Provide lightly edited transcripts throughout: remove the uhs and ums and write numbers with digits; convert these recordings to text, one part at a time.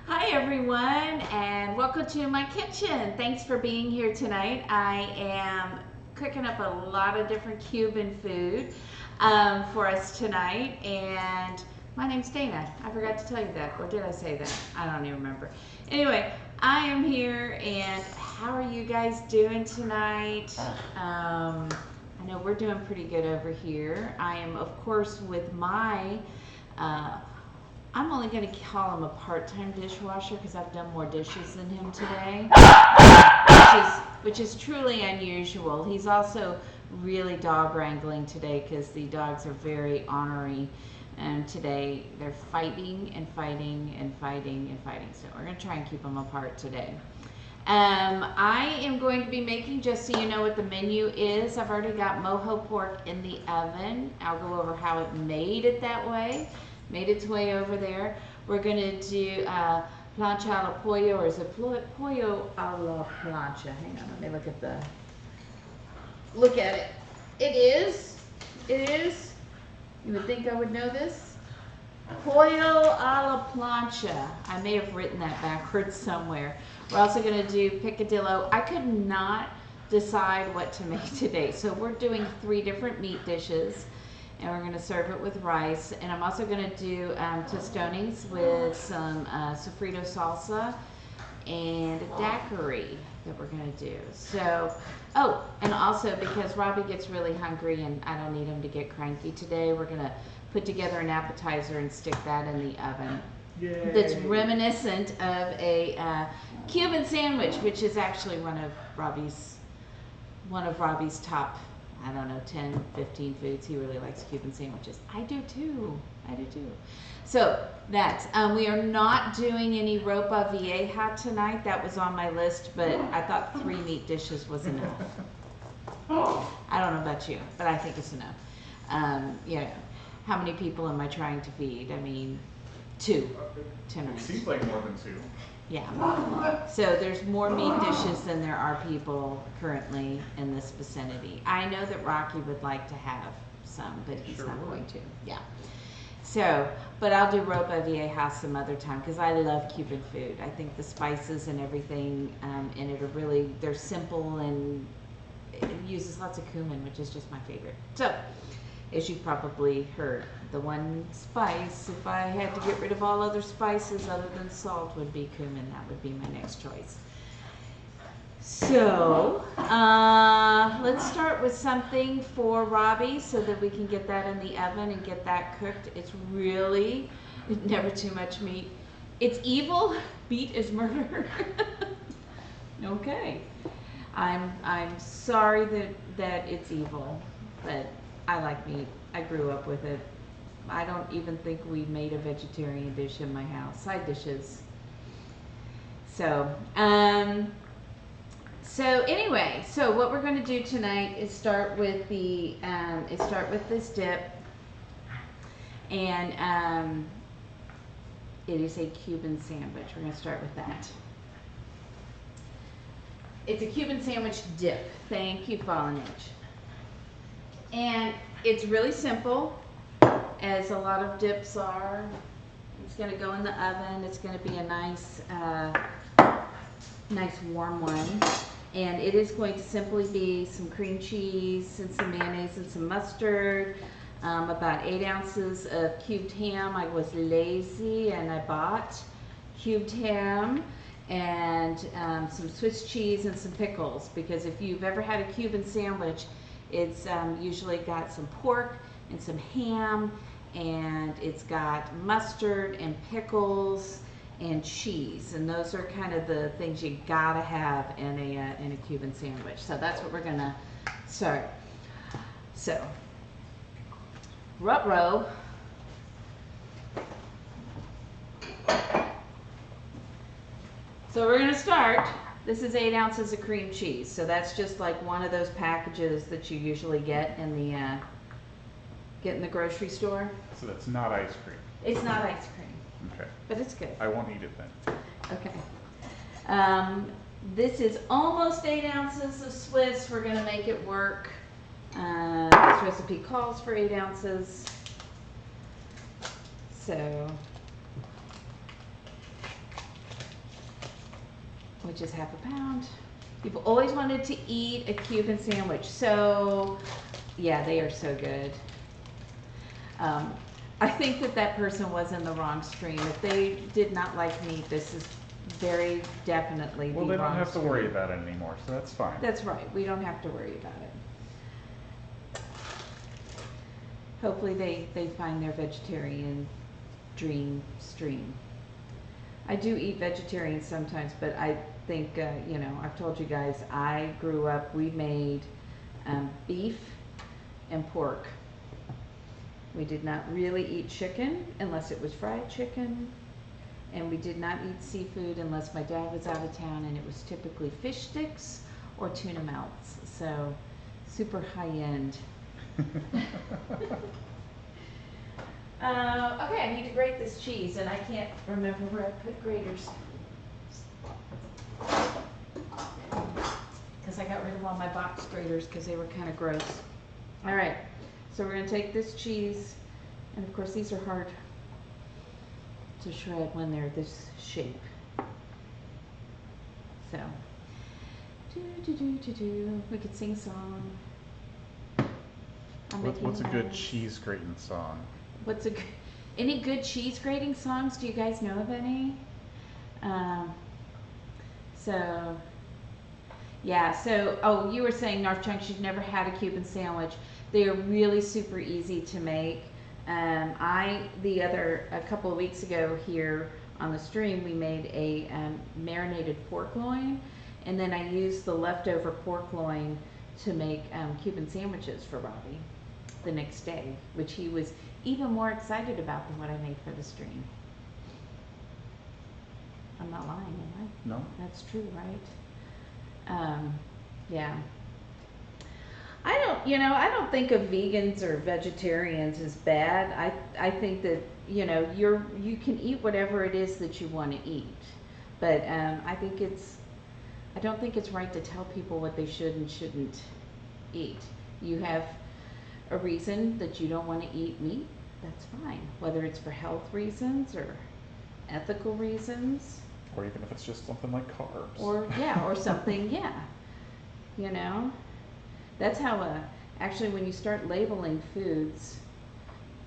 Hi everyone, and welcome to my kitchen. Thanks for being here tonight. I am cooking up a lot of different Cuban food for us tonight, and my name's Dana. I forgot to tell you that, or did I say that? I don't even remember. Anyway, I am here, and how are you guys doing tonight? I know we're doing pretty good over here. I am, of course, with my I'm only going to call him a part-time dishwasher because I've done more dishes than him today, which is truly unusual. He's also really dog wrangling today because the dogs are very ornery, and today they're fighting and fighting and fighting and fighting. So we're going to try and keep them apart today. I am going to be making, just so you know what the menu is, I've already got Mojo Pork in the oven. I'll go over how it made it that way. Made its way over there. We're gonna do plancha a la pollo, or is it pollo a la plancha? Hang on, let me look at it. It is, you would think I would know this. Pollo a la plancha. I may have written that backwards somewhere. We're also gonna do picadillo. I could not decide what to make today. So we're doing 3 different meat dishes, and we're going to serve it with rice. And I'm also going to do tostones with some sofrito salsa and a daiquiri that we're going to do. So, oh, and also because Robbie gets really hungry and I don't need him to get cranky today, we're going to put together an appetizer and stick that in the oven. Yay. That's reminiscent of a Cuban sandwich, which is actually one of Robbie's top, I don't know, 10, 15 foods. He really likes Cuban sandwiches. I do too. So that's, we are not doing any ropa vieja tonight. That was on my list, but I thought 3 meat dishes was enough. I don't know about you, but I think it's enough. How many people am I trying to feed? I mean, 2 tonight. It seems like more than 2. Yeah. So there's more meat dishes than there are people currently in this vicinity. I know that Rocky would like to have some, but he's not going to. Yeah. So, but I'll do ropa vieja some other time because I love Cuban food. I think the spices and everything in it are really, they're simple, and it uses lots of cumin, which is just my favorite. So, as you probably heard, the one spice, if I had to get rid of all other spices other than salt, would be cumin. That would be my next choice. So, let's start with something for Robbie so that we can get that in the oven and get that cooked. It's really never too much meat. It's evil. Meat is murder. Okay. I'm sorry that it's evil, but I like meat. I grew up with it. I don't even think we made a vegetarian dish in my house. Side dishes. So, anyway, so what we're going to do tonight is start with this dip, and it is a Cuban sandwich. We're going to start with that. It's a Cuban sandwich dip. Thank you, Fallen Edge. And it's really simple, as a lot of dips are. It's going to go in the oven. It's going to be a nice warm one. And it is going to simply be some cream cheese and some mayonnaise and some mustard, about 8 ounces of cubed ham. I was lazy and I bought cubed ham, and some Swiss cheese and some pickles, because if you've ever had a Cuban sandwich, it's usually got some pork and some ham, and it's got mustard and pickles and cheese, and those are kind of the things you gotta have in a Cuban sandwich. So that's what we're gonna start. So, ruh-roh. So we're gonna start. This is 8 ounces of cream cheese, so that's just like one of those packages that you usually get in the grocery store. So that's not ice cream. It's not ice cream. Okay. But it's good. I won't eat it then. Okay. This is almost 8 ounces of Swiss. We're going to make it work. This recipe calls for 8 ounces. So which is half a pound. You've always wanted to eat a Cuban sandwich. So, yeah, they are so good. I think that person was in the wrong stream. If they did not like meat, this is very definitely the wrong stream. Well, they don't have to worry about it anymore, so that's fine. That's right. We don't have to worry about it. Hopefully they find their vegetarian dream stream. I do eat vegetarian sometimes, but I think, you know, I've told you guys, I grew up, we made beef and pork. We did not really eat chicken unless it was fried chicken. And we did not eat seafood unless my dad was out of town, and it was typically fish sticks or tuna melts. So super high end. Okay, I need to grate this cheese, and I can't remember where I put graters. Because I got rid of all my box graters because they were kind of gross. All right, so we're going to take this cheese, and of course these are hard to shred when they're this shape. So, we could sing a song. What's a good cheese grating song? Any good cheese grating songs? Do you guys know of any? Oh, you were saying, North Chunks, you've never had a Cuban sandwich. They are really super easy to make. A couple of weeks ago here on the stream, we made a marinated pork loin, and then I used the leftover pork loin to make Cuban sandwiches for Robbie the next day, which he was even more excited about than what I made for the stream. I'm not lying, am I? No. That's true, right? Yeah. I don't think of vegans or vegetarians as bad. I think that, you know, you can eat whatever it is that you want to eat. But I don't think it's right to tell people what they should and shouldn't eat. You have a reason that you don't want to eat meat, that's fine. Whether it's for health reasons or ethical reasons. Or even if it's just something like carbs. Or something, yeah. You know? That's how, actually, when you start labeling foods,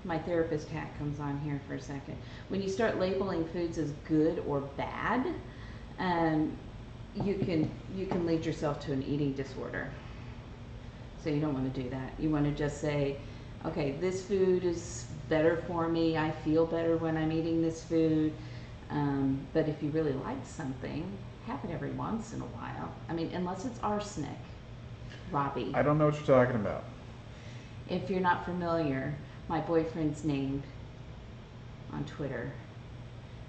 my therapist hat comes on here for a second. When you start labeling foods as good or bad, you can lead yourself to an eating disorder. So you don't want to do that. You want to just say, okay, this food is better for me. I feel better when I'm eating this food. But if you really like something, have it every once in a while. I mean, unless it's arsenic. Robbie. I don't know what you're talking about. If you're not familiar, my boyfriend's name on Twitter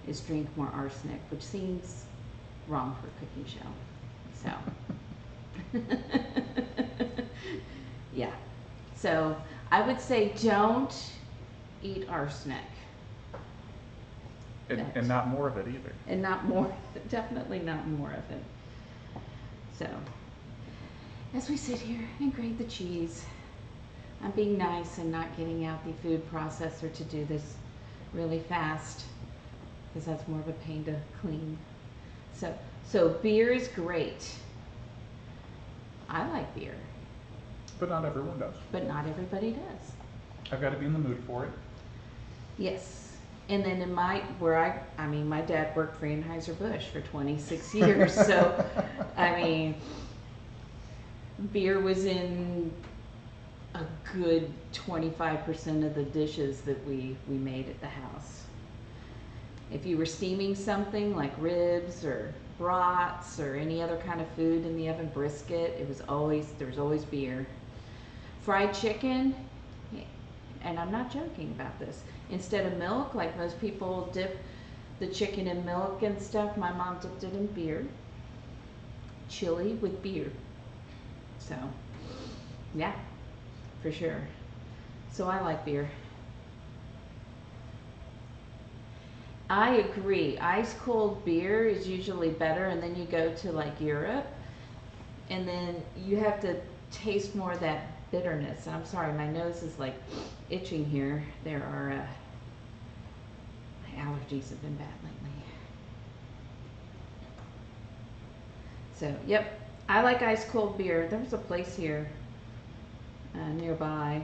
is Drink More Arsenic, which seems wrong for a cooking show. So, yeah. So, I would say don't eat arsenic. And not more of it either. And not more, definitely not more of it. So, as we sit here and grate the cheese, I'm being nice and not getting out the food processor to do this really fast, because that's more of a pain to clean. So beer is great. I like beer. But not everyone does. But not everybody does. I've got to be in the mood for it. Yes. And then my dad worked for Anheuser-Busch for 26 years. So, I mean, beer was in a good 25% of the dishes that we made at the house. If you were steaming something like ribs or brats or any other kind of food in the oven, brisket, there was always beer. Fried chicken, and I'm not joking about this, instead of milk, like most people dip the chicken in milk and stuff, my mom dipped it in beer. Chili with beer. So, yeah, for sure. So I like beer. I agree. Ice cold beer is usually better, and then you go to like Europe, and then you have to taste more of that bitterness. And I'm sorry, my nose is like itching here. There are my allergies have been bad lately. So, yep. I like ice cold beer. There was a place here nearby,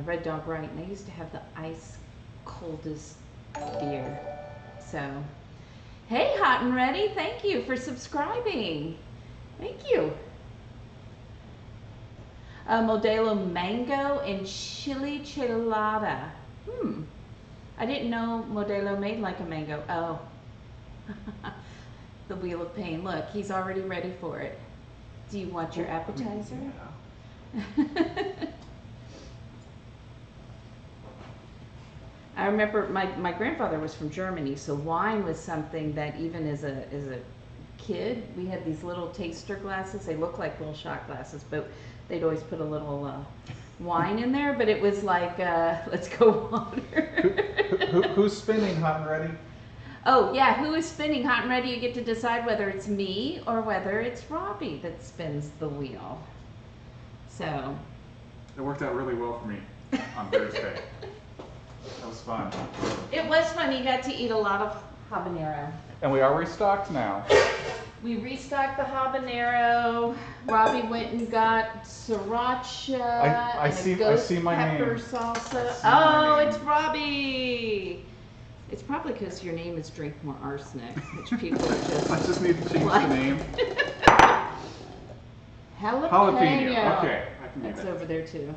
Red Dog Right, and they used to have the ice coldest beer. So, hey, Hot and Ready, thank you for subscribing. Thank you. Modelo Mango and Chili Chilada. I didn't know Modelo made like a mango. Oh. The Wheel of Pain. Look, he's already ready for it. Do you want your appetizer? Yeah. I remember my grandfather was from Germany, so wine was something that even as a kid, we had these little taster glasses. They look like little shot glasses, but they'd always put a little wine in there, but it was like, let's go water. Who's spinning, Hot and Ready? Oh, yeah, who is spinning Hot and Ready? You get to decide whether it's me or whether it's Robbie that spins the wheel. So. It worked out really well for me on Thursday. That was fun. It was fun. You got to eat a lot of habanero. And we are restocked now. We restocked the habanero. Robbie went and got sriracha I and see- a ghost I see my pepper name. salsa. my Oh, name. it's Robbie. It's probably because your name is Drink More Arsenic, which people are I just just need to change What? the name. jalapeno. Jalapeno. Okay, I can do That's that. over there too.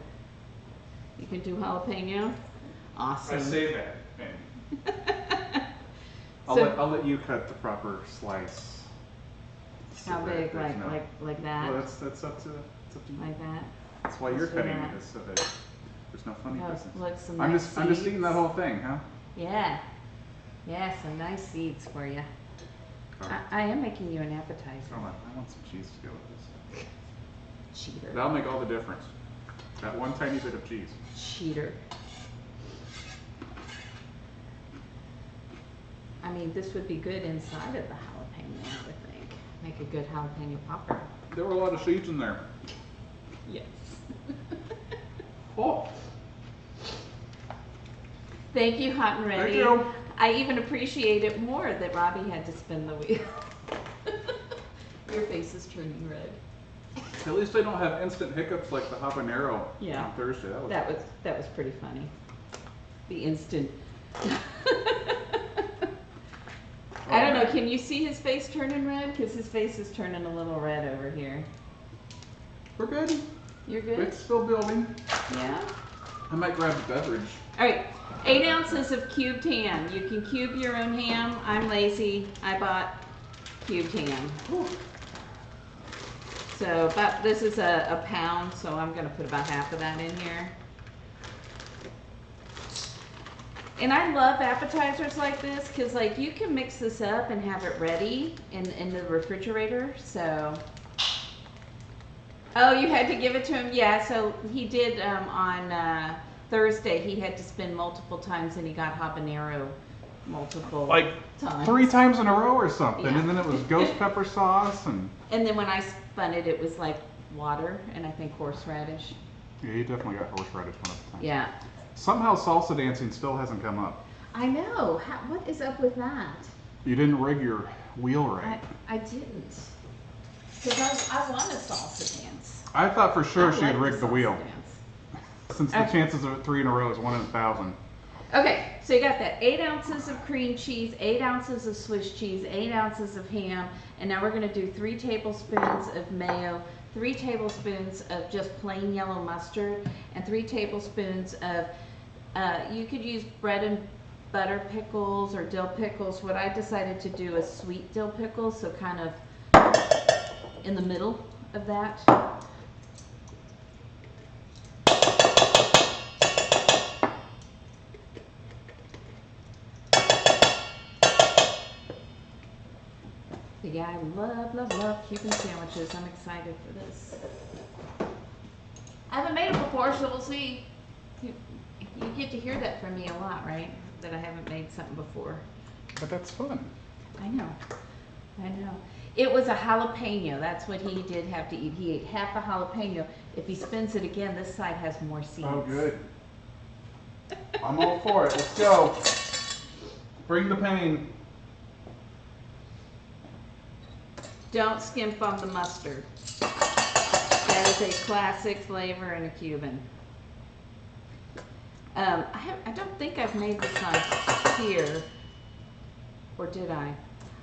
You can do jalapeno. Awesome. I say that. And I'll So- let you cut the proper slice. So How that big? there's Like that? Well, that's up to you. Like that? That's why you're Let's do cutting that. it, is so that there's no funny Oh, business. look, some I'm nice just eating seeds. that whole thing, huh? Yeah. Yeah, some nice seeds for you. Oh, I am making you an appetizer. hold on, I want some cheese to go with this. Cheater. That'll make all the difference. That one tiny bit of cheese. Cheater. I mean, this would be good inside of the jalapeno, I would think. Make a good jalapeno popper. There were a lot of seeds in there. Yes. Oh, Thank you, Hot and Ready. Thank you. I even appreciate it more that Robbie had to spin the wheel. Your face is turning red. at least I don't have instant hiccups like the habanero Yeah. on Thursday. That was pretty funny. The instant. I don't know, can you see his face turning red? Because his face is turning a little red over here. We're good. You're good? It's still building. Yeah? I might grab a beverage. All right, 8 ounces of cubed ham. You can cube your own ham. I'm lazy. I bought cubed ham. Whew. So this is a pound, so I'm gonna put about half of that in here. And I love appetizers like this because like you can mix this up and have it ready in the refrigerator. So, oh, you had to give it to him? Yeah, so he did on Thursday. He had to spin multiple times and he got habanero multiple Like times. 3 times in a row or something. Yeah. And then it was ghost pepper sauce and And then when I spun it, it was like water and I think horseradish. yeah, you definitely got horseradish one of the time. Yeah. Somehow salsa dancing still hasn't come up. I know. What is up with that? You didn't rig your wheel right. I didn't. Because I want a salsa dance. I thought for sure I she had like rigged the salsa wheel. dance. Since the Okay. chances of it 3 in a row is 1 in 1,000. Okay, so you got that 8 ounces of cream cheese, 8 ounces of Swiss cheese, 8 ounces of ham, and now we're going to do 3 tablespoons of mayo, 3 tablespoons of just plain yellow mustard, and 3 tablespoons of, you could use bread and butter pickles or dill pickles. What I decided to do is sweet dill pickles, so kind of in the middle of that. Yeah, I love Cuban sandwiches. I'm excited for this. I haven't made it before, so we'll see. You get to hear that from me a lot, right? That I haven't made something before. But that's fun. I know. It was a jalapeno. That's what he did have to eat. He ate half a jalapeno. If he spins it again, this side has more seeds. Oh, good. I'm all for it. Let's go. Bring the pain. Don't skimp on the mustard. That is a classic flavor in a Cuban. I don't think I've made this on here, or did I?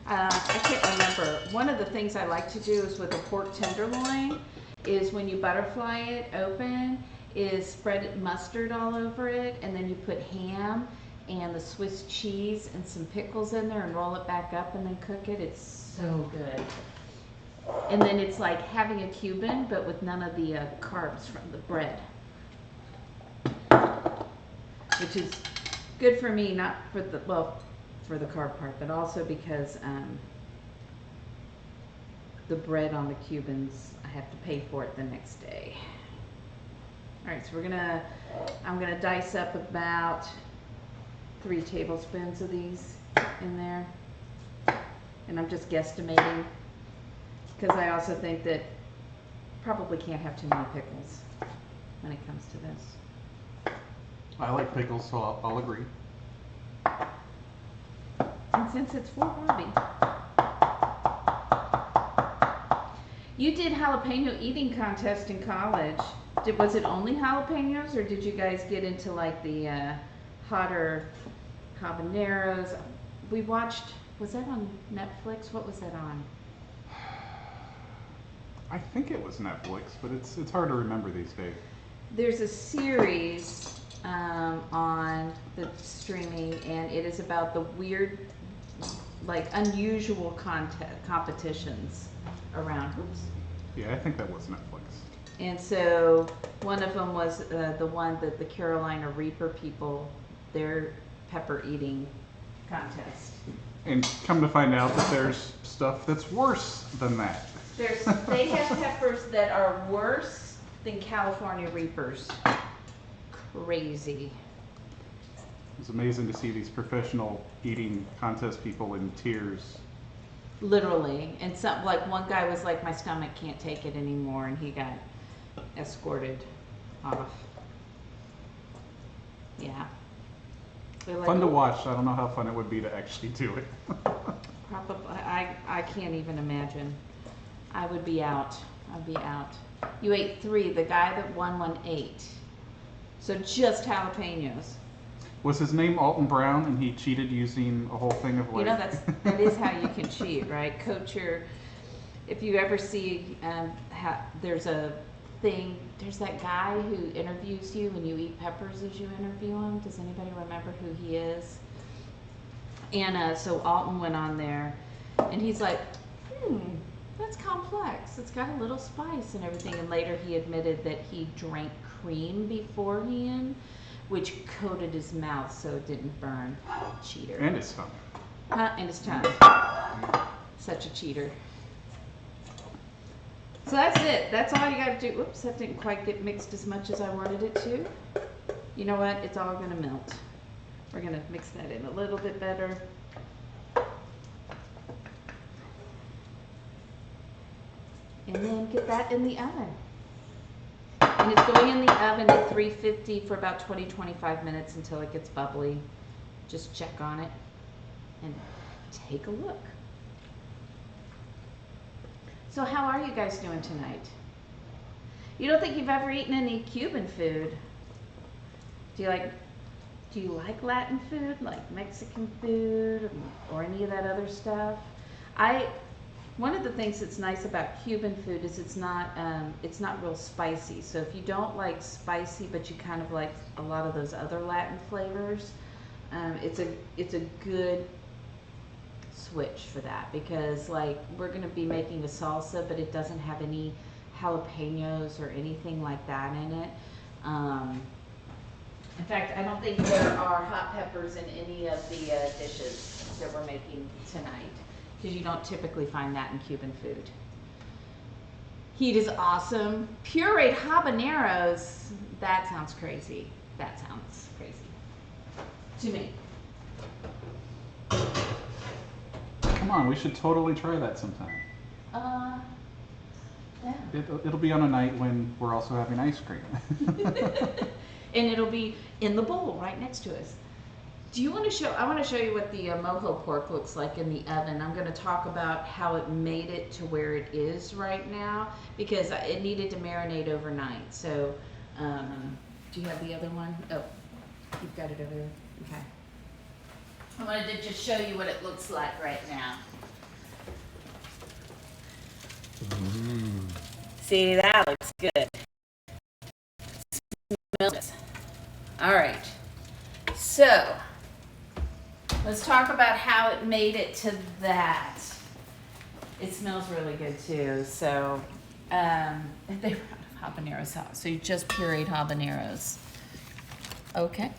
I can't remember. One of the things I like to do is with a pork tenderloin is when you butterfly it open, is spread mustard all over it, and then you put ham and the Swiss cheese and some pickles in there and roll it back up and then cook it. It's so good. And then it's like having a Cuban, but with none of the carbs from the bread. Which is good for me, not for the, well, for the carb part, but also because the bread on the Cubans, I have to pay for it the next day. All right, so I'm gonna dice up about 3 tablespoons of these in there. And I'm just guesstimating, because I also think that probably can't have too many pickles when it comes to this. I like pickles, so I'll agree. And since it's for Barbie. You did jalapeno eating contest in college. Was it only jalapenos, or did you guys get into like the hotter habaneros? We watched, was that on Netflix? What was that on? I think it was Netflix, but it's hard to remember these days. There's a series on the streaming, and it is about the weird, like unusual competitions around. Oops. Yeah, I think that was Netflix. And so one of them was the one that the Carolina Reaper people, their pepper eating contest. And come to find out that there's stuff that's worse than that. They have peppers that are worse than California Reapers. Crazy. It's amazing to see these professional eating contest people in tears. Literally. And some, like one guy was like, my stomach can't take it anymore, and he got escorted off. Yeah. Like, Fun to watch. I don't know how fun it would be to actually do it. Probably. I can't even imagine. I would be out. I'd be out. You ate 3. The guy that won 8. So just jalapenos. Was his name Alton Brown, and he cheated using a whole thing of like... You know, that is how you can cheat, right? Coach your... If you ever see, there's a thing, there's that guy who interviews you and you eat peppers as you interview him. Does anybody remember who he is? And so Alton went on there, and he's like, that's complex. It's got a little spice and everything. And later he admitted that he drank cream beforehand, which coated his mouth so it didn't burn. Cheater. And his tongue. Huh? And his tongue. Such a cheater. So that's it. That's all you got to do. Whoops, that didn't quite get mixed as much as I wanted it to. You know what? It's all going to melt. We're going to mix that in a little bit better. And then get that in the oven. And it's going in the oven at 350 for about 20-25 minutes until it gets bubbly. Just check on it and take a look. So how are you guys doing tonight? You don't think you've ever eaten any Cuban food? Do you like Latin food, like Mexican food, or any of that other stuff? One of the things that's nice about Cuban food is it's not real spicy. So if you don't like spicy, but you kind of like a lot of those other Latin flavors, it's a good switch for that, because like we're going to be making a salsa, but it doesn't have any jalapenos or anything like that in it. In fact, I don't think there are hot peppers in any of the dishes that we're making tonight, because you don't typically find that in Cuban food. Heat is awesome. Pureed habaneros, that sounds crazy. That sounds crazy to me. Come on, we should totally try that sometime. Yeah. It'll be on a night when we're also having ice cream. And it'll be in the bowl right next to us. Do you want to show? I want to show you what the Mojo pork looks like in the oven. I'm going to talk about how it made it to where it is right now because it needed to marinate overnight. So, do you have the other one? Oh, you've got it over there. Okay. I wanted to just show you what it looks like right now. See, that looks good. Smells. All right. So, let's talk about how it made it to that. It smells really good too. So, they were out of habanero sauce. So you just pureed habaneros. Okay.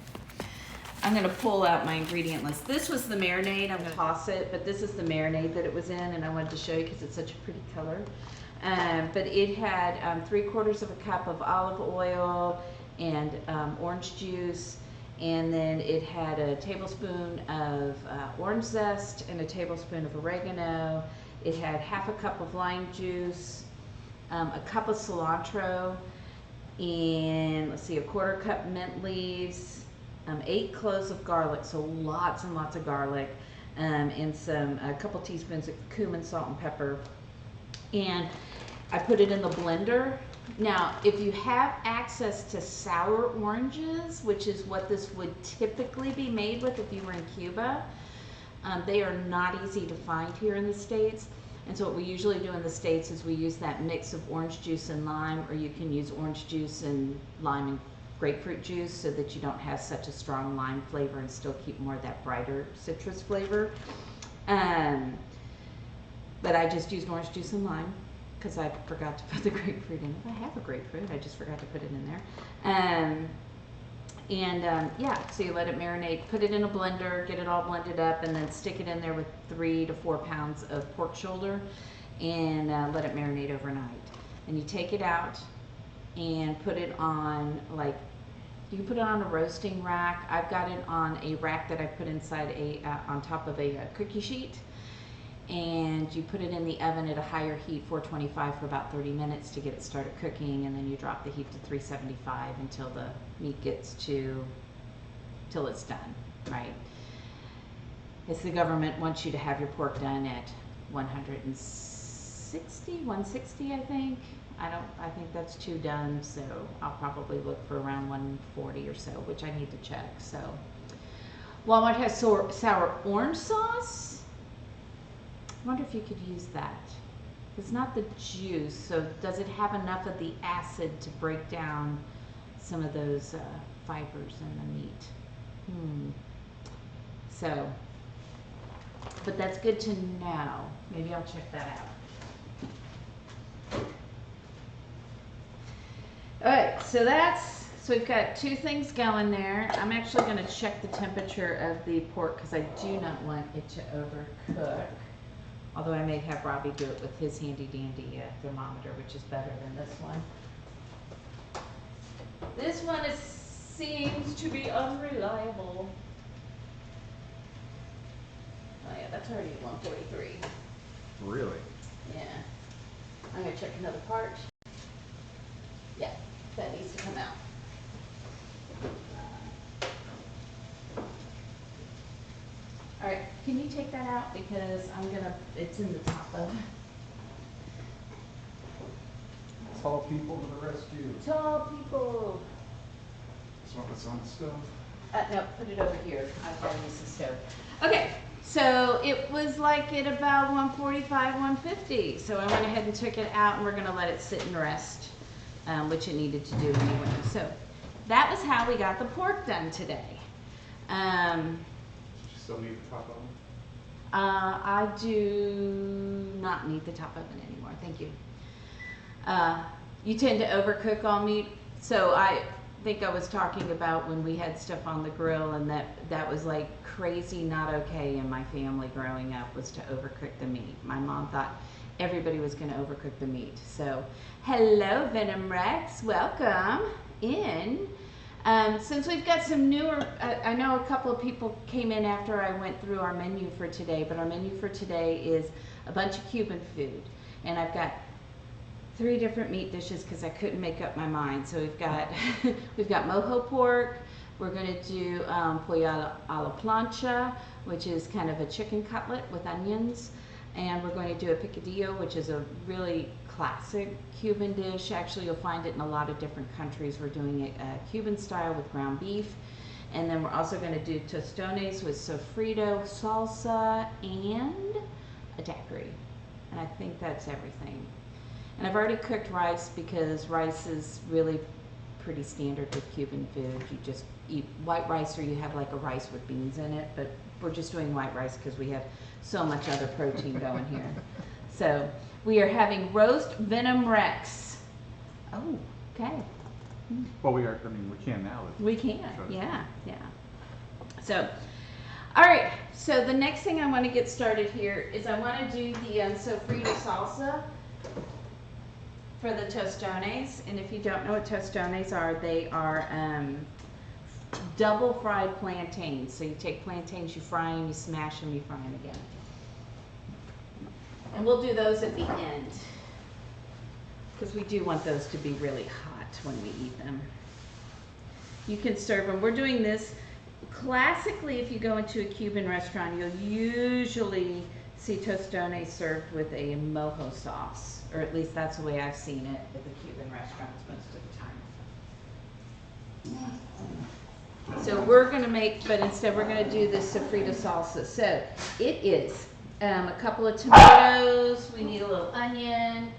I'm gonna pull out my ingredient list. This was the marinade. I'm gonna toss it, but this is the marinade that it was in, and I wanted to show you because it's such a pretty color. But it had 3/4 cup of olive oil and orange juice. And then it had a tablespoon of orange zest and a tablespoon of oregano. It had 1/2 cup of lime juice, a cup of cilantro, and let's see, 1/4 cup mint leaves, 8 cloves of garlic, so lots and lots of garlic, and a couple teaspoons of cumin, salt, and pepper. And I put it in the blender. Now, if you have access to sour oranges, which is what this would typically be made with if you were in Cuba, they are not easy to find here in the States. And so what we usually do in the States is we use that mix of orange juice and lime, or you can use orange juice and lime and grapefruit juice so that you don't have such a strong lime flavor and still keep more of that brighter citrus flavor. But I just used orange juice and lime, because I forgot to put the grapefruit in it. I have a grapefruit, I just forgot to put it in there. Yeah, so you let it marinate, put it in a blender, get it all blended up, and then stick it in there with 3 to 4 pounds of pork shoulder, and let it marinate overnight. And you take it out and put it on, like, you can put it on a roasting rack. I've got it on a rack that I put inside on top of a cookie sheet. And you put it in the oven at a higher heat, 425, for about 30 minutes to get it started cooking, and then you drop the heat to 375 until the meat gets till it's done, right? It's the government wants you to have your pork done at 160, I think. I think that's too done, so I'll probably look for around 140 or so, which I need to check. So, Walmart has sour orange sauce. I wonder if you could use that. It's not the juice, so does it have enough of the acid to break down some of those fibers in the meat? So, but that's good to know. Maybe I'll check that out. All right, so we've got 2 things going there. I'm actually going to check the temperature of the pork because I do not want it to overcook. Although I may have Robbie do it with his handy dandy thermometer, which is better than this one. This one seems to be unreliable. Oh yeah, that's already 143. Really? Yeah. I'm gonna check another part. Yeah, that needs to come out. All right, can you take that out because it's in the top of. Tall people to the rescue. Tall people. This one was on the stove. No, put it over here. I've got to use the stove. Okay, so it was like at about 145, 150. So I went ahead and took it out, and we're going to let it sit and rest, which it needed to do anyway. So that was how we got the pork done today. Still need the top oven? I do not need the top oven anymore. Thank you. You tend to overcook all meat. So I think I was talking about when we had stuff on the grill, and that was like crazy not okay in my family growing up, was to overcook the meat. My mom thought everybody was going to overcook the meat. So hello, Venom Rex. Welcome in. Since we've got some newer, I know a couple of people came in after I went through our menu for today, but our menu for today is a bunch of Cuban food. And I've got 3 different meat dishes because I couldn't make up my mind. So we've got Mojo Pork, We're going to do pollo a la plancha, which is kind of a chicken cutlet with onions. And we're going to do a picadillo, which is a really classic Cuban dish. Actually, you'll find it in a lot of different countries. We're doing it Cuban style with ground beef. And then we're also going to do tostones with sofrito, salsa, and a daiquiri. And I think that's everything. And I've already cooked rice because rice is really pretty standard with Cuban food. You just eat white rice or you have like a rice with beans in it, but we're just doing white rice because we have so much other protein going here. So we are having roast venom rex. Oh, okay. Well, we can now. We can, yeah. So, all right, so the next thing I want to get started here is I want to do the sofrito salsa for the tostones. And if you don't know what tostones are, they are double fried plantains. So you take plantains, you fry them, you smash them, you fry them again. And we'll do those at the end because we do want those to be really hot when we eat them. You can serve them. We're doing this classically. If you go into a Cuban restaurant, you'll usually see tostones served with a mojo sauce, or at least that's the way I've seen it at the Cuban restaurants most of the time. So we're going to make, but instead we're going to do this sofrito salsa. So it is a couple of tomatoes. We need a little onion.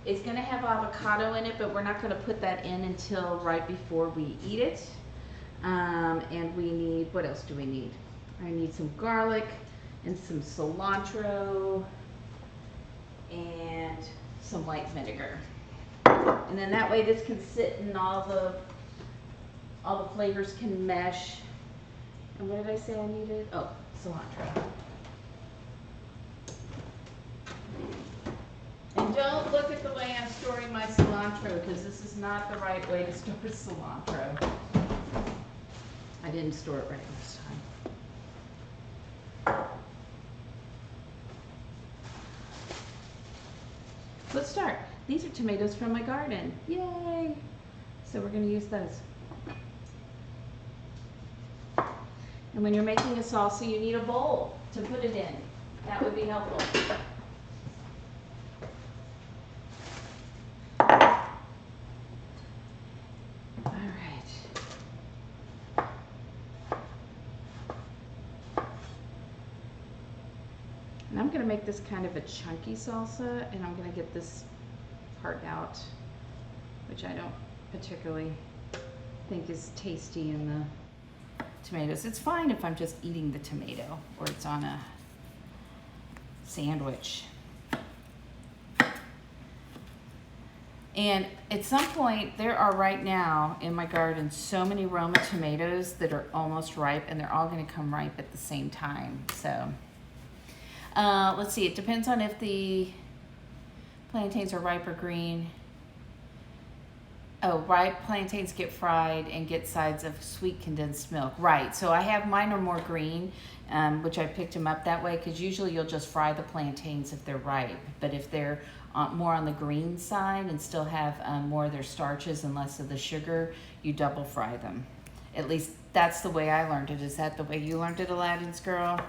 It's going to have avocado in it, but we're not going to put that in until right before we eat it. And we need, what else do we need? I need some garlic and some cilantro and some white vinegar. And then that way this can sit and all the flavors can mesh. And what did I say I needed? Oh, cilantro. And don't look at the way I'm storing my cilantro because this is not the right way to store cilantro. I didn't store it right this time. Let's start. These are tomatoes from my garden. Yay! So we're going to use those. And when you're making a salsa, you need a bowl to put it in. That would be helpful. And I'm going to make this kind of a chunky salsa, and I'm going to get this part out, which I don't particularly think is tasty in the tomatoes. It's fine if I'm just eating the tomato or it's on a sandwich. And at some point, there are right now in my garden so many Roma tomatoes that are almost ripe, and they're all going to come ripe at the same time. So let's see, it depends on if the plantains are ripe or green. Oh, ripe plantains get fried and get sides of sweet condensed milk. Right, so I have mine are more green, which I picked them up that way because usually you'll just fry the plantains if they're ripe. But if they're more on the green side and still have more of their starches and less of the sugar, you double fry them. At least that's the way I learned it. Is that the way you learned it, Aladdin's girl?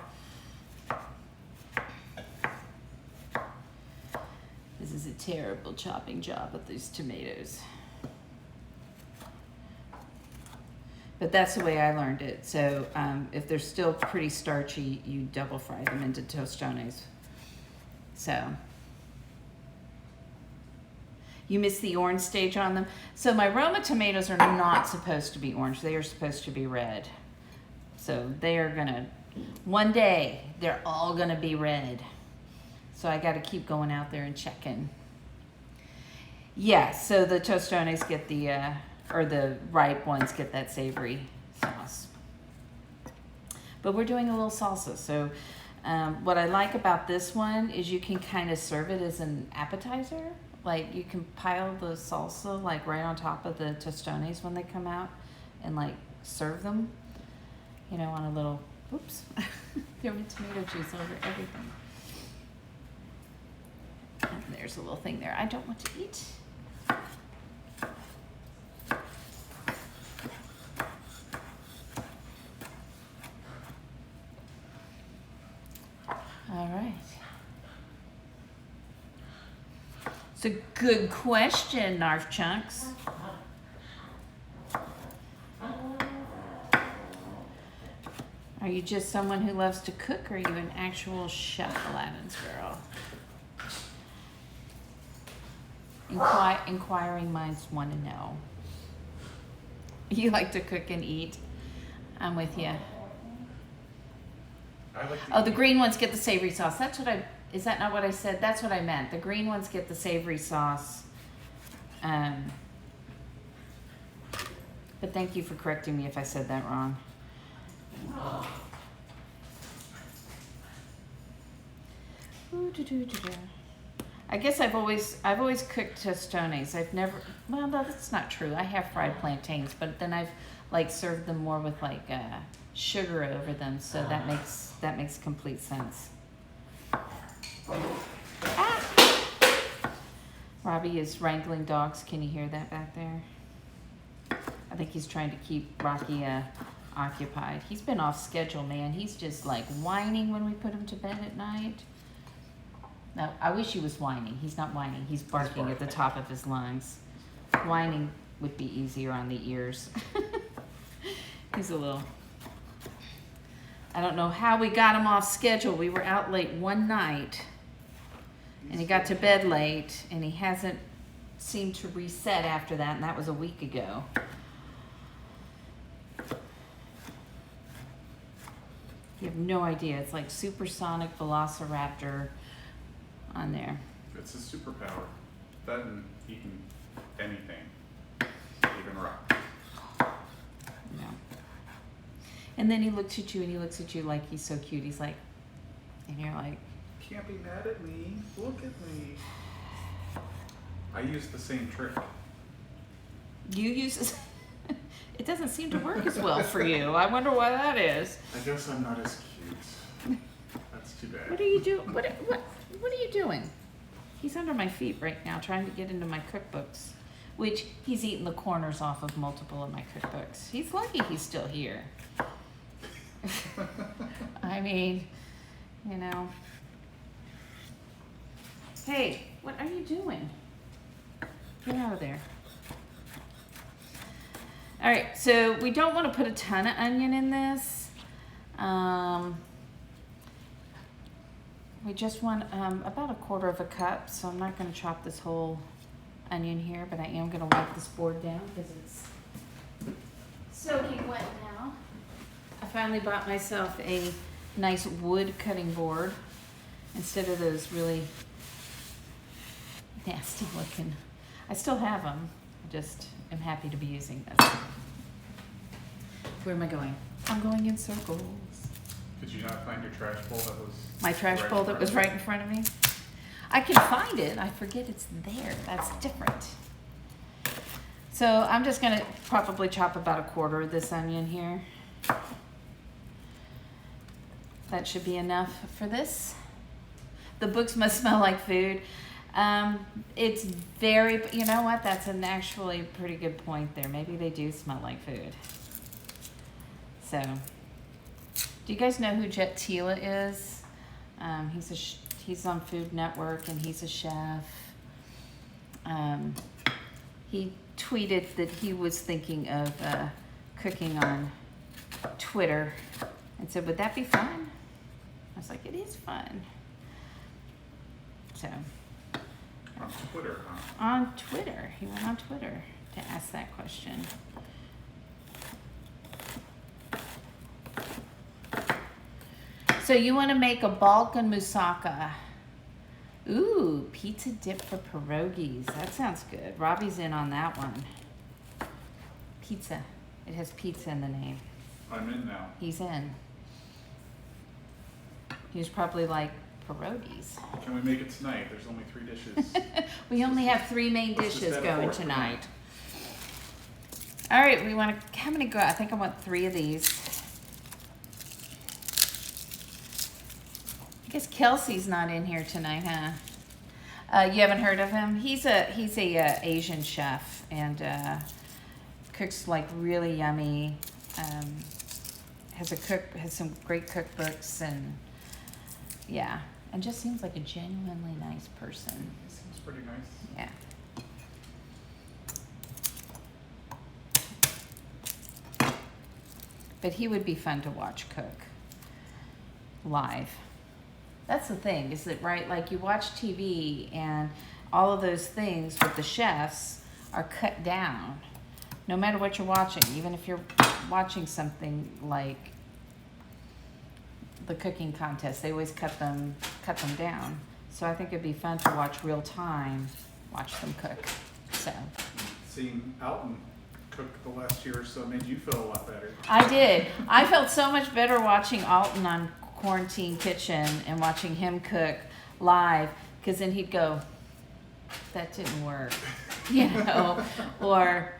This is a terrible chopping job of these tomatoes. But that's the way I learned it. So if they're still pretty starchy, you double fry them into tostones. So you missed the orange stage on them. So my Roma tomatoes are not supposed to be orange. They are supposed to be red. So they are gonna, one day, they're all gonna be red. So I gotta keep going out there and checking. Yeah, so the tostones get the, or the ripe ones get that savory sauce. But we're doing a little salsa. So what I like about this one is you can kind of serve it as an appetizer. Like you can pile the salsa like right on top of the tostones when they come out and like serve them, you know, on a little, oops, throwing tomato juice over everything. And there's a little thing there I don't want to eat. It's a good question, Narf Chunks. Are you just someone who loves to cook, or are you an actual chef, Aladdin's girl? Inquiring minds want to know. You like to cook and eat. I'm with you. I like to Oh, the eat. green ones get the savory sauce. That's what is that not what I said? That's what I meant. The green ones get the savory sauce. But thank you for correcting me if I said that wrong. I guess I've always cooked tostones. I've never, well, no, that's not true. I have fried plantains, but then I've like served them more with like sugar over them, so that makes complete sense. Ah! Robbie is wrangling dogs. Can you hear that back there? I think he's trying to keep Rocky occupied. He's been off schedule, man. He's just like whining when we put him to bed at night. No, I wish he was whining. He's not whining. He's barking at the top of his lungs. Whining would be easier on the ears. He's a little... I don't know how we got him off schedule. We were out late one night, and he got to bed late, and he hasn't seemed to reset after that, and that was a week ago. You have no idea. It's like supersonic velociraptor on there. It's a superpower. That and eating anything, even rock. No. And then he looks at you and he looks at you like he's so cute. He's like, and you're like, Can't be mad at me. Look at me. I use the same trick. you use this. It doesn't seem to work as well for you. I wonder why that is. I guess I'm not as cute. That's too bad. What are you doing? What are you doing? He's under my feet right now trying to get into my cookbooks, which he's eaten the corners off of multiple of my cookbooks. He's lucky he's still here. I mean, you know. Hey, what are you doing? Get out of there. All right, so we don't want to put a ton of onion in this. We just want about 1/4 of a cup, so I'm not going to chop this whole onion here, but I am going to wipe this board down because it's soaking wet now. I finally bought myself a nice wood cutting board instead of those really nasty looking. I still have them. I just am happy to be using this. Where am I going? I'm going in circles. Did you not find your trash bowl that was... My trash right bowl in that front was of you? right in front of me. I can find it. I forget it's there. That's different. So I'm just going to probably chop about 1/4 of this onion here. That should be enough for this. The books must smell like food. It's very, you know what? That's an actually pretty good point there. Maybe they do smell like food. So, do you guys know who Jet Tila is? He's on Food Network and he's a chef. He tweeted that he was thinking of cooking on Twitter and said, would that be fun? I was like, it is fun. So, On Twitter, huh? on Twitter. He went on Twitter to ask that question. So you want to make a Balkan moussaka. Ooh, pizza dip for pierogies. That sounds good. Robbie's in on that one. Pizza. It has pizza in the name. I'm in now. He's in. He was probably like, pierogies. Can we make it tonight? There's only 3 dishes. We only have 3 main Let's just dishes have going 4 tonight. All right, we want to, how many go? I think I want 3 of these. I guess Kelsey's not in here tonight, huh? You haven't heard of him? He's a Asian chef and cooks like really yummy. Has some great cookbooks and yeah, and just seems like a genuinely nice person. He seems pretty nice. Yeah. But he would be fun to watch cook live. That's the thing, is that, right, like you watch TV and all of those things with the chefs are cut down. No matter what you're watching, even if you're watching something like the cooking contest, they always cut them down. So I think it'd be fun to watch real time, watch them cook. So Seeing Alton cook the last year or so made you feel a lot better. I did. I felt so much better watching Alton on Quarantine Kitchen and watching him cook live, because then he'd go, that didn't work, you know, or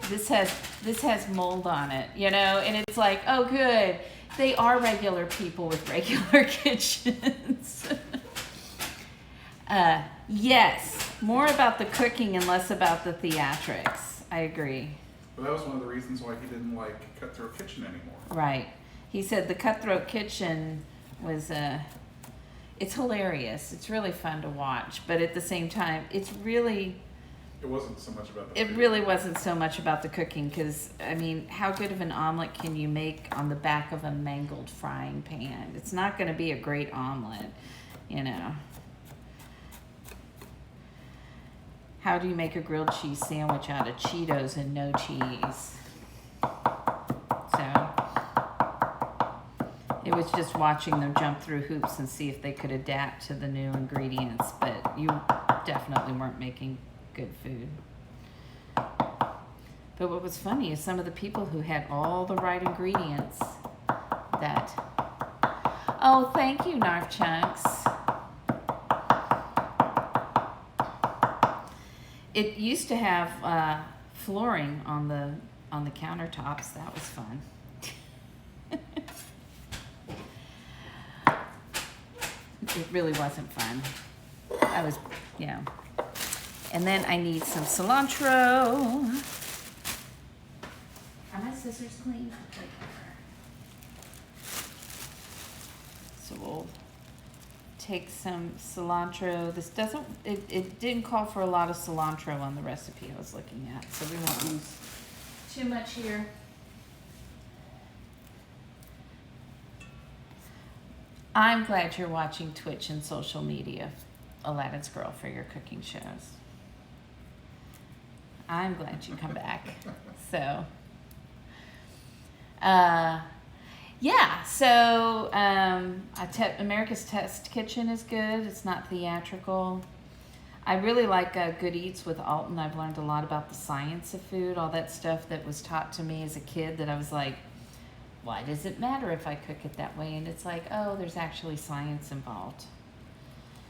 this has mold on it, you know, and it's like, oh good, they are regular people with regular kitchens. Yes, more about the cooking and less about the theatrics. I agree. But that was one of the reasons why he didn't like Cutthroat Kitchen anymore. Right. He said the Cutthroat Kitchen was it's hilarious. It's really fun to watch, but at the same time, it wasn't so much about the it food. really wasn't so much about the cooking, because I mean, how good of an omelet can you make on the back of a mangled frying pan? It's not going to be a great omelet, you know. How do you make a grilled cheese sandwich out of Cheetos and no cheese? So it was just watching them jump through hoops and see if they could adapt to the new ingredients, but you definitely weren't making good food. But what was funny is some of the people who had all the right ingredients oh, thank you, Narf Chunks. It used to have flooring on the countertops. That was fun. It really wasn't fun. And then I need some cilantro. Are my scissors clean? So we'll take some cilantro. It didn't call for a lot of cilantro on the recipe I was looking at, so we won't use too much here. I'm glad you're watching Twitch and social media, Aladdin's Girl, for your cooking shows. I'm glad you come back. So, America's Test Kitchen is good. It's not theatrical. I really like Good Eats with Alton. I've learned a lot about the science of food, all that stuff that was taught to me as a kid that I was like, why does it matter if I cook it that way? And it's like, oh, there's actually science involved.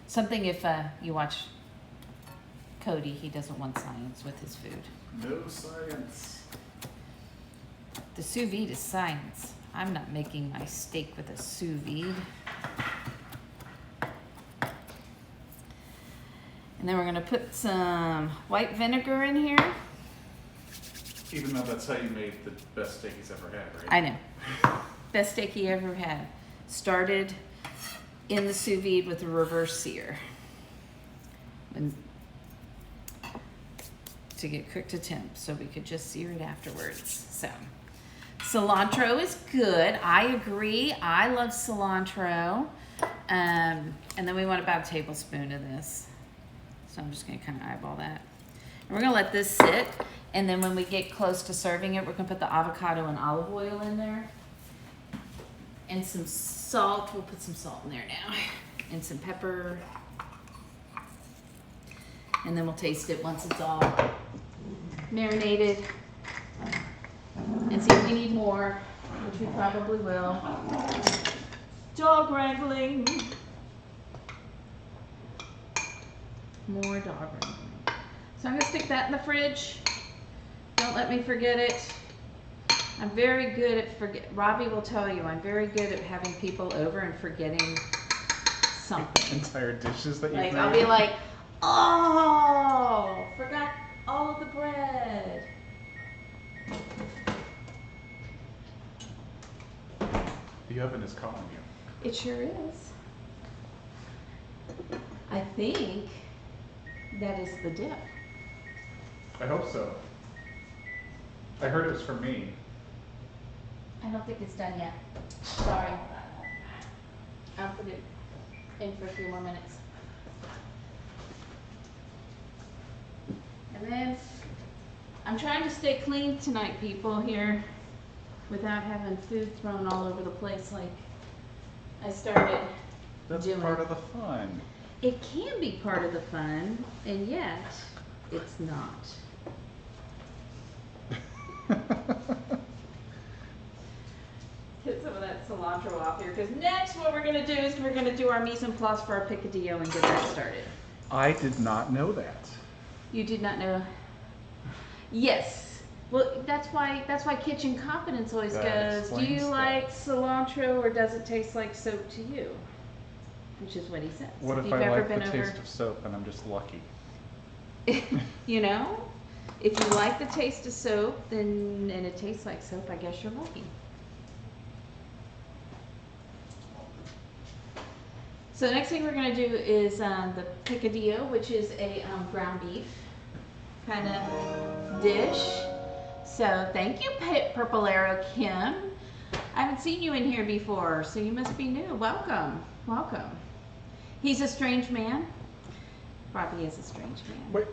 Something if you watch Cody, he doesn't want science with his food. No science. The sous vide is science. I'm not making my steak with a sous vide. And then we're gonna put some white vinegar in here. Even though that's how you made the best steak he's ever had, right? I know. Best steak he ever had. Started in the sous vide with a reverse sear. To get cooked to temp, so we could just sear it afterwards. So, cilantro is good. I agree. I love cilantro. And then we want about a tablespoon of this. So I'm just gonna kind of eyeball that. And we're gonna let this sit. And then when we get close to serving it, we're gonna put the avocado and olive oil in there. And some salt. We'll put some salt in there now. And some pepper. And then we'll taste it once it's all marinated. And see if we need more, which we probably will. Dog wrangling. More dog wrangling. So I'm gonna stick that in the fridge. Don't let me forget it. I'm very good at Robbie will tell you, I'm very good at having people over and forgetting something. Entire dishes that you've Like, made. I'll be like, oh, forgot all of the bread. The oven is calling you. It sure is. I think that is the dip. I hope so. I heard it was for me. I don't think it's done yet. Sorry. I'll put it in for a few more minutes. And then I'm trying to stay clean tonight, people, here, without having food thrown all over the place like I started That's doing. part of the fun. It can be part of the fun, and yet it's not. Get some of that cilantro off here, because next what we're going to do is we're going to do our mise en place for our picadillo and get that started. I did not know that. You did not know? Yes. Well, that's why Kitchen Confidence always That goes, do you explains like cilantro or does it taste like soap to you? Which is what he says. What if you've I ever like been the over, taste of soap and I'm just lucky? you know, if you like the taste of soap, then and it tastes like soap, I guess you're lucky. So the next thing we're going to do is the picadillo, which is a ground beef kind of dish. So thank you, Purple Arrow Kim. I haven't seen you in here before, so you must be new. Welcome, welcome. He's a strange man. Robbie is a strange man. Wait.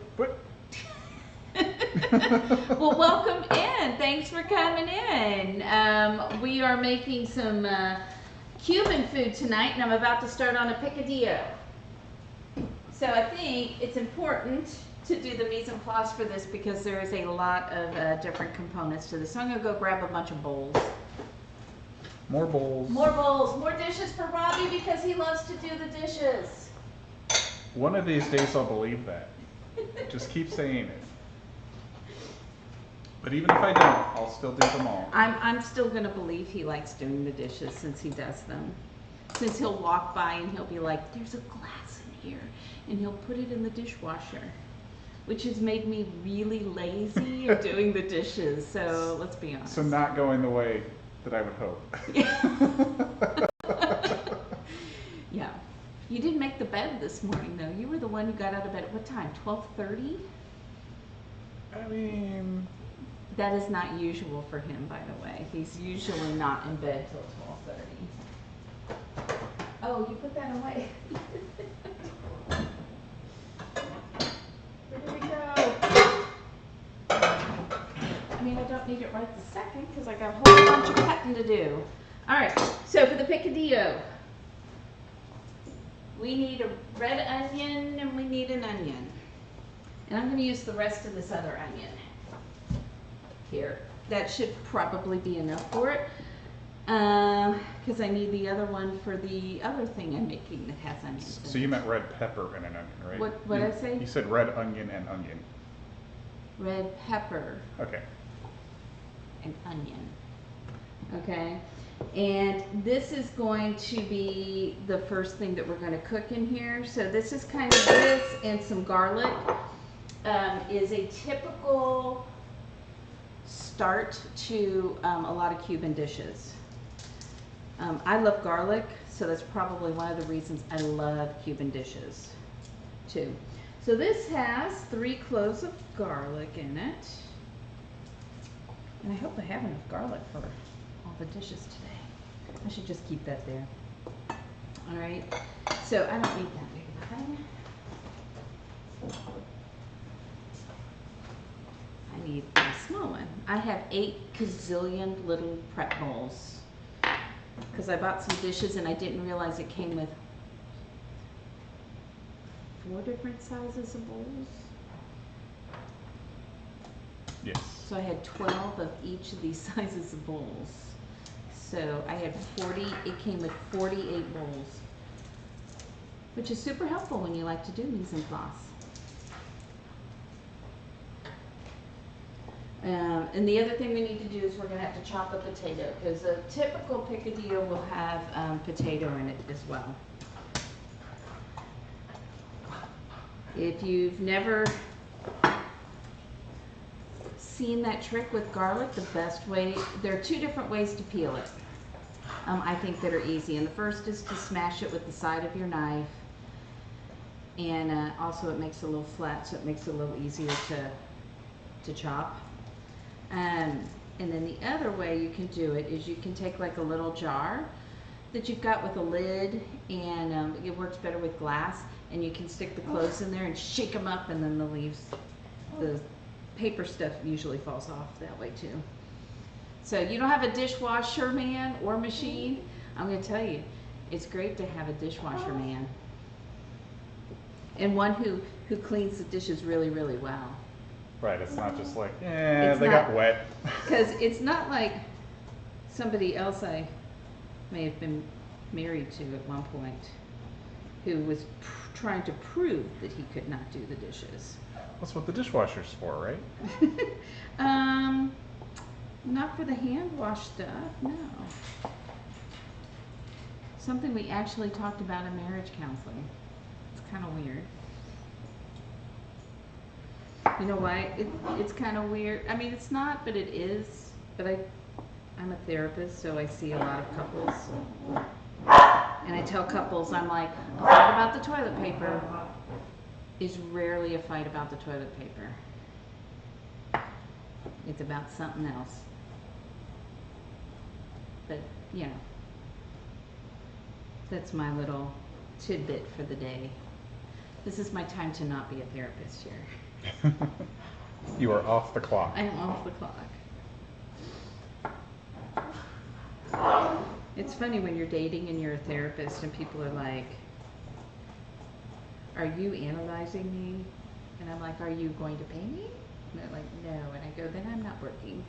Well, welcome in. Thanks for coming in. We are making some Cuban food tonight, and I'm about to start on a picadillo. So I think it's important to do the mise en place for this because there is a lot of different components to this. So I'm going to go grab a bunch of bowls. More bowls. More bowls, more dishes for Robbie because he loves to do the dishes. One of these days I'll believe that. Just keep saying it. But even if I don't, I'll still do them all. I'm still going to believe he likes doing the dishes since he does them. Since he'll walk by and he'll be like, there's a glass in here, and he'll put it in the dishwasher, which has made me really lazy at doing the dishes, so let's be honest. So not going the way that I would hope. Yeah. You didn't make the bed this morning, though. You were the one who got out of bed at what time, 12:30? I mean... That is not usual for him, by the way. He's usually not in bed till 12:30. Oh, you put that away. Where did it go? I mean, I don't need it right this second because I got a whole bunch of cutting to do. All right, so for the picadillo, we need a red onion and we need an onion. And I'm going to use the rest of this other onion here. That should probably be enough for it because I need the other one for the other thing I'm making that has onions. So you meant red pepper and an onion, right? What did I say? You said red onion and onion. Red pepper Okay. and onion. Okay, and this is going to be the first thing that we're going to cook in here. So this is kind of this and some garlic is a typical start to a lot of Cuban dishes. I love garlic, so that's probably one of the reasons I love Cuban dishes too. So this has 3 cloves of garlic in it. And I hope I have enough garlic for all the dishes today. I should just keep that there. All right, so I don't need that big of a thing. I need a small one. I have 8 gazillion little prep bowls because I bought some dishes and I didn't realize it came with 4 different sizes of bowls. Yes. So I had 12 of each of these sizes of bowls. So I had 40, it came with 48 bowls, which is super helpful when you like to do mise en place. And the other thing we need to do is we're going to have to chop a potato because a typical picadillo will have potato in it as well. If you've never seen that trick with garlic, the best way, there are 2 different ways to peel it. I think that are easy. And the first is to smash it with the side of your knife. and also it makes it a little flat, so it makes it a little easier to chop. And then the other way you can do it is you can take like a little jar that you've got with a lid, and it works better with glass, and you can stick the clothes in there and shake them up, and then the leaves, the paper stuff usually falls off that way too. So you don't have a dishwasher man or machine, I'm going to tell you, it's great to have a dishwasher man. And one who cleans the dishes really, really well. Right, it's not just like, It's they not- got wet. Because it's not like somebody else I may have been married to at one point who was trying to prove that he could not do the dishes. That's what the dishwasher's for, right? Not for the hand wash stuff, no. Something we actually talked about in marriage counseling. It's kind of weird. You know why? It's kind of weird. I mean, it's not, but it is. But I'm a therapist, so I see a lot of couples. And I tell couples, I'm like, a fight about the toilet paper is rarely a fight about the toilet paper. It's about something else. But, you know, that's my little tidbit for the day. This is my time to not be a therapist here. You are off the clock. I am off the clock. It's funny when you're dating and you're a therapist and people are like, are you analyzing me? And I'm like, are you going to pay me? And they're like, no. And I go, then I'm not working.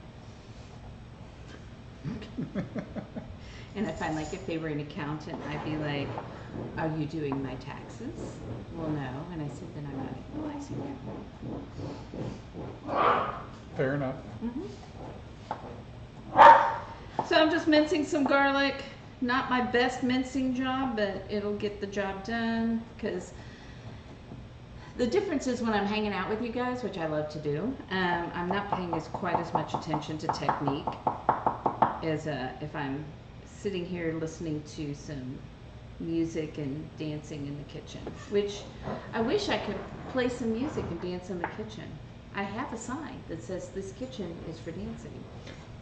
And I find like if they were an accountant, I'd be like, are you doing my taxes? Well, no. And I said, then I'm not analyzing you. Fair enough. So I'm just mincing some garlic. Not my best mincing job, but it'll get the job done. Because the difference is when I'm hanging out with you guys, which I love to do, I'm not paying quite as much attention to technique as if I'm sitting here listening to some music and dancing in the kitchen. Which I wish I could play some music and dance in the kitchen. I have a sign that says this kitchen is for dancing.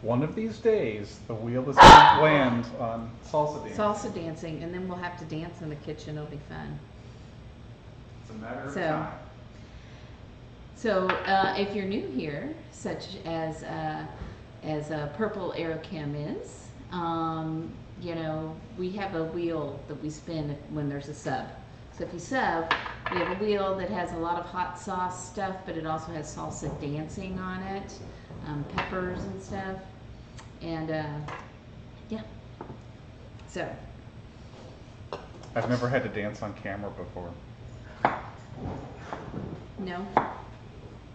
One of these days, the wheel is going to land on salsa dancing. Salsa dancing, and then we'll have to dance in the kitchen. It'll be fun. It's a matter of time. So if you're new here, such as Purple Aerochem is, you know, we have a wheel that we spin when there's a sub. So if you sub, we have a wheel that has a lot of hot sauce stuff, but it also has salsa dancing on it, peppers and stuff. And yeah. So. I've never had to dance on camera before. No. At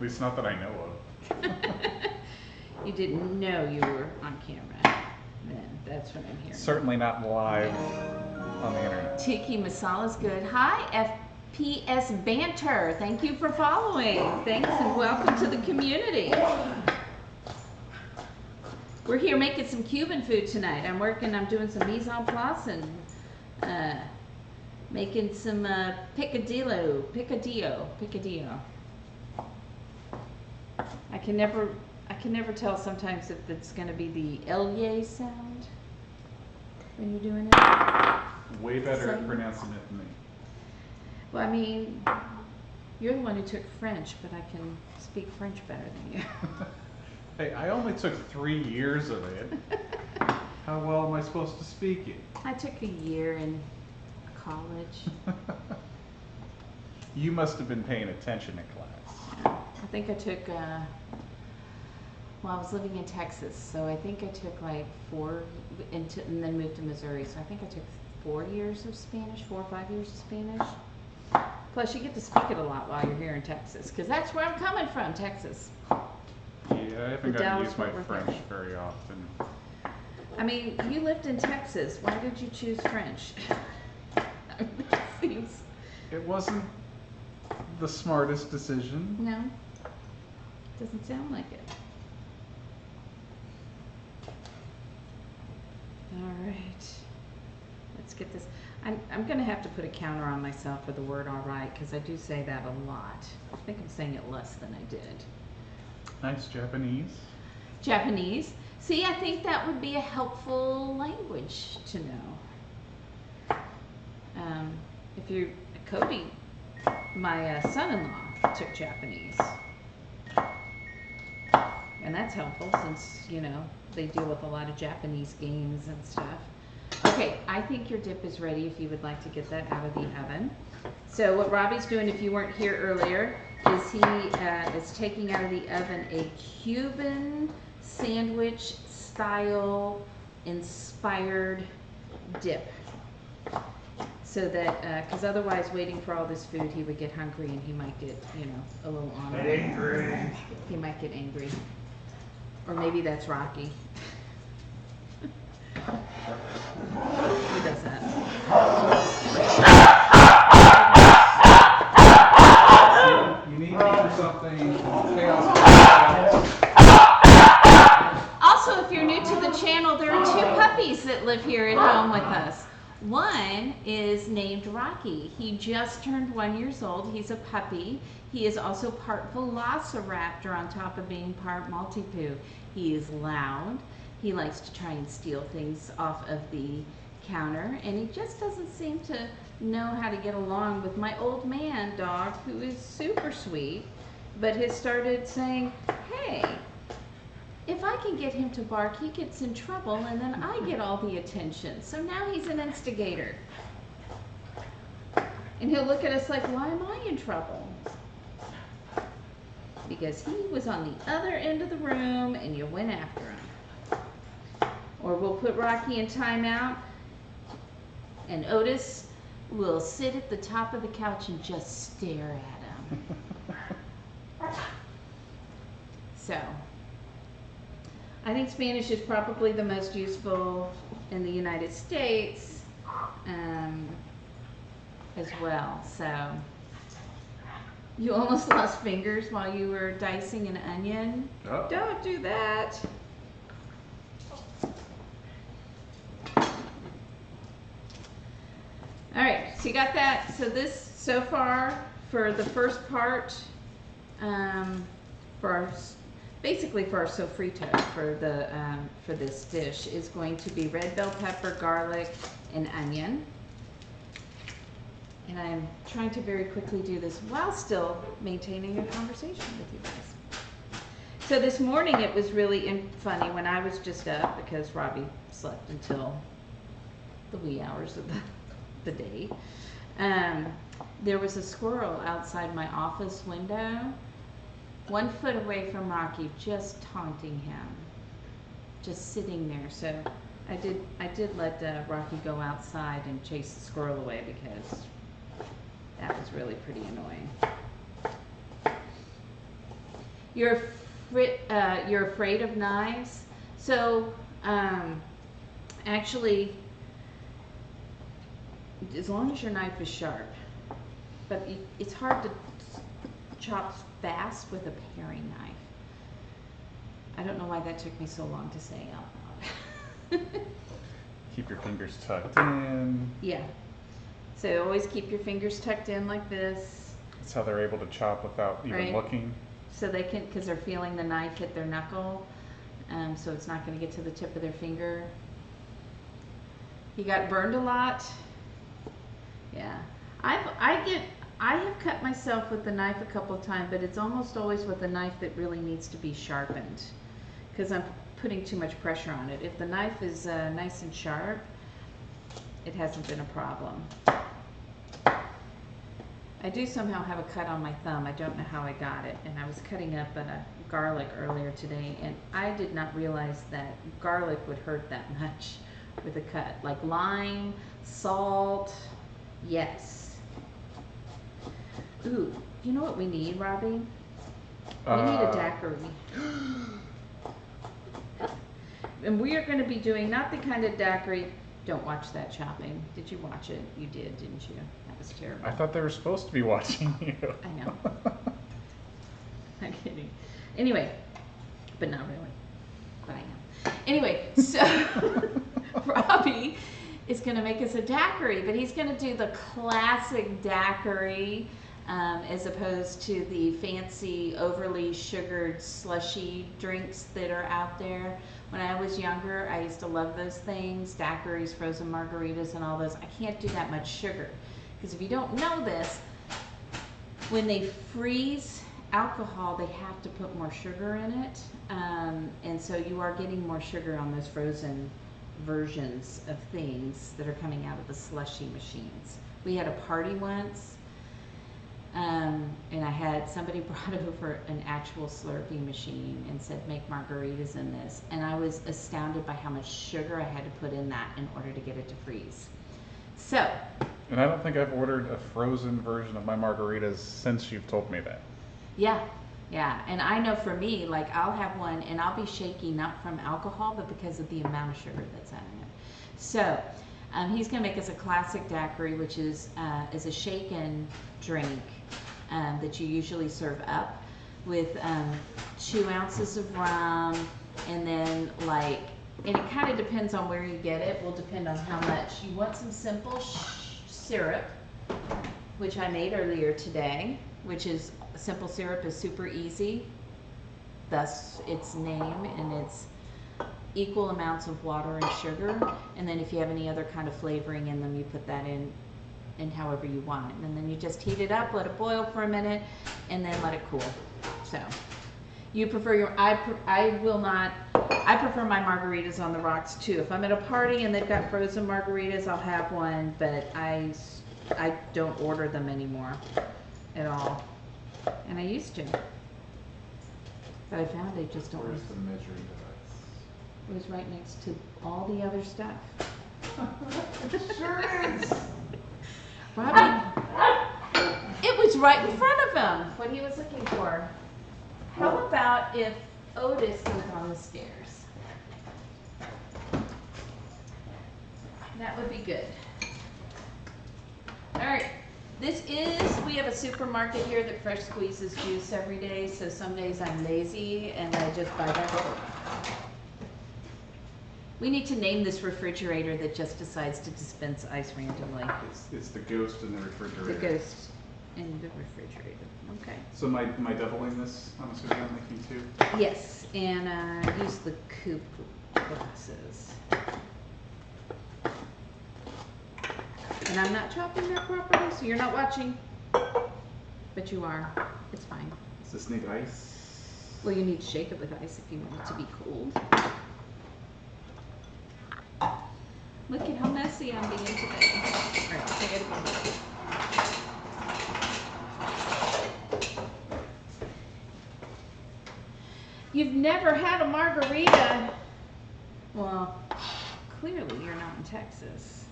least not that I know of. You didn't know you were on camera. Then that's what I'm hearing. Certainly not live on the internet. Tiki Masala's good. Hi, FPS Banter. Thank you for following. Thanks and welcome to the community. We're here making some Cuban food tonight. I'm doing some mise en place and making some picadillo. I can never tell sometimes if it's going to be the L sound when you're doing it. Way better at pronouncing it than me. Well, I mean, you're the one who took French, but I can speak French better than you. Hey, I only took 3 years of it. How well am I supposed to speak it? I took a year in college. You must have been paying attention in class. I think I took, well, I was living in Texas, so I think I took like 4, and then moved to Missouri, so I think I took 4 years of Spanish, 4 or 5 years of Spanish. Plus, you get to speak it a lot while you're here in Texas, because that's where I'm coming from, Texas. Yeah, I haven't gotten to use my French very often. I mean, you lived in Texas. Why did you choose French? It wasn't the smartest decision. No, doesn't sound like it. All right, let's get this. I'm gonna have to put a counter on myself for the word all right, because I do say that a lot. I think I'm saying it less than I did. Nice Japanese. Japanese. See, I think that would be a helpful language to know. If you're Cody, my son-in-law took Japanese, and that's helpful since, you know, they deal with a lot of Japanese games and stuff. Okay, I think your dip is ready if you would like to get that out of the oven. So what Robbie's doing, if you weren't here earlier, is he is taking out of the oven a Cuban sandwich style inspired dip. So that, because otherwise waiting for all this food, he would get hungry and he might get, you know, a little angry. He might get angry. Or maybe that's Rocky. Who does that? You need me for something. Chaos. Also, if you're new to the channel, there are 2 puppies that live here at home with us. One is named Rocky. He just turned 1 year old. He's a puppy. He is also part velociraptor on top of being part Maltipoo. He is loud. He likes to try and steal things off of the counter, and he just doesn't seem to know how to get along with my old man dog, who is super sweet, but has started saying, hey, if I can get him to bark, he gets in trouble, and then I get all the attention. So now he's an instigator. And he'll look at us like, why am I in trouble? Because he was on the other end of the room and you went after him. Or we'll put Rocky in timeout, and Otis will sit at the top of the couch and just stare at him. So, I think Spanish is probably the most useful in the United States as well. So, you almost lost fingers while you were dicing an onion. Oh. Don't do that. All right, so you got that. So this, so far, for the first part, for our, basically for our sofrito for this dish is going to be red bell pepper, garlic, and onion. And I'm trying to very quickly do this while still maintaining a conversation with you guys. So this morning it was really funny when I was just up, because Robbie slept until the wee hours of the day. There was a squirrel outside my office window, 1 foot away from Rocky, just taunting him, just sitting there. So I did let Rocky go outside and chase the squirrel away, because that was really pretty annoying. You're afraid of knives? So actually, as long as your knife is sharp, but it's hard to chop fast with a paring knife. I don't know why that took me so long to say out loud. Keep your fingers tucked in. Yeah. So always keep your fingers tucked in like this. That's how they're able to chop without even looking. So they can, because they're feeling the knife hit their knuckle, so it's not going to get to the tip of their finger. You got burned a lot? Yeah. I have cut myself with the knife a couple of times, but it's almost always with a knife that really needs to be sharpened, because I'm putting too much pressure on it. If the knife is nice and sharp, it hasn't been a problem. I do somehow have a cut on my thumb. I don't know how I got it. And I was cutting up garlic earlier today, and I did not realize that garlic would hurt that much with a cut. Like lime, salt, yes. Ooh, you know what we need, Robbie? We need a daiquiri. And we are going to be doing not the kind of daiquiri. Don't watch that chopping. Did you watch it? You did, didn't you? That was terrible. I thought they were supposed to be watching you. I know. I'm kidding. Anyway, but not really. But I am. Anyway, so Robbie is going to make us a daiquiri, but he's going to do the classic daiquiri as opposed to the fancy, overly sugared, slushy drinks that are out there. When I was younger, I used to love those things, daiquiris, frozen margaritas, and all those. I can't do that much sugar, because if you don't know this, when they freeze alcohol, they have to put more sugar in it, and so you are getting more sugar on those frozen versions of things that are coming out of the slushy machines. We had a party once, and I had somebody brought over an actual Slurpee machine and said, make margaritas in this, and I was astounded by how much sugar I had to put in that in order to get it to freeze. So, and I don't think I've ordered a frozen version of my margaritas since you've told me that. yeah, and I know for me, like, I'll have one and I'll be shaky not from alcohol, but because of the amount of sugar that's in it. So he's gonna make us a classic daiquiri, which is a shaken drink that you usually serve up with 2 ounces of rum, and then and it kind of depends on where you get it, will depend on how much. You want some simple syrup, which I made earlier today, which is simple syrup is super easy, thus its name, and it's equal amounts of water and sugar, and then if you have any other kind of flavoring in them, you put that in however you want, and then you just heat it up, let it boil for a minute, and then let it cool. So you prefer I prefer my margaritas on the rocks too. If I'm at a party and they've got frozen margaritas, I'll have one, but I don't order them anymore at all, and I used to, but I found they just don't. Where's the measuring device? It was right next to all the other stuff. It sure is. Robbie, it was right in front of him, what he was looking for. How about if Otis goes on the stairs? That would be good. All right, we have a supermarket here that fresh squeezes juice every day, so some days I'm lazy and I just buy that. We need to name this refrigerator that just decides to dispense ice randomly. It's the ghost in the refrigerator. The ghost in the refrigerator. Okay. So am I doubling this? I'm assuming I'm making 2? Yes, and use the coupe glasses. And I'm not chopping that properly, so you're not watching, but you are. It's fine. Does this need ice? Well, you need to shake it with ice if you want it to be cold. Look at how messy I'm being today. All right, take it again. You've never had a margarita. Well, clearly you're not in Texas.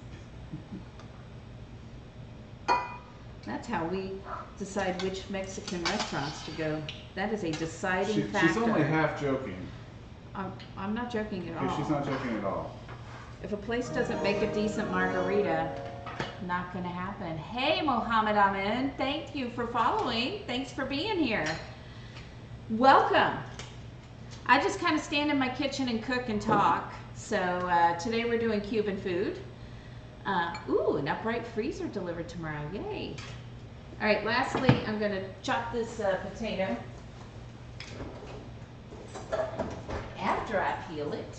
That's how we decide which Mexican restaurants to go. That is a deciding factor. She's only half joking. I'm not joking at all. Okay, she's not joking at all. If a place doesn't make a decent margarita, not gonna happen. Hey, Mohammed Amin, thank you for following. Thanks for being here. Welcome. I just kind of stand in my kitchen and cook and talk. So today we're doing Cuban food. Ooh, an upright freezer delivered tomorrow. Yay. All right, lastly, I'm gonna chop this potato after I peel it.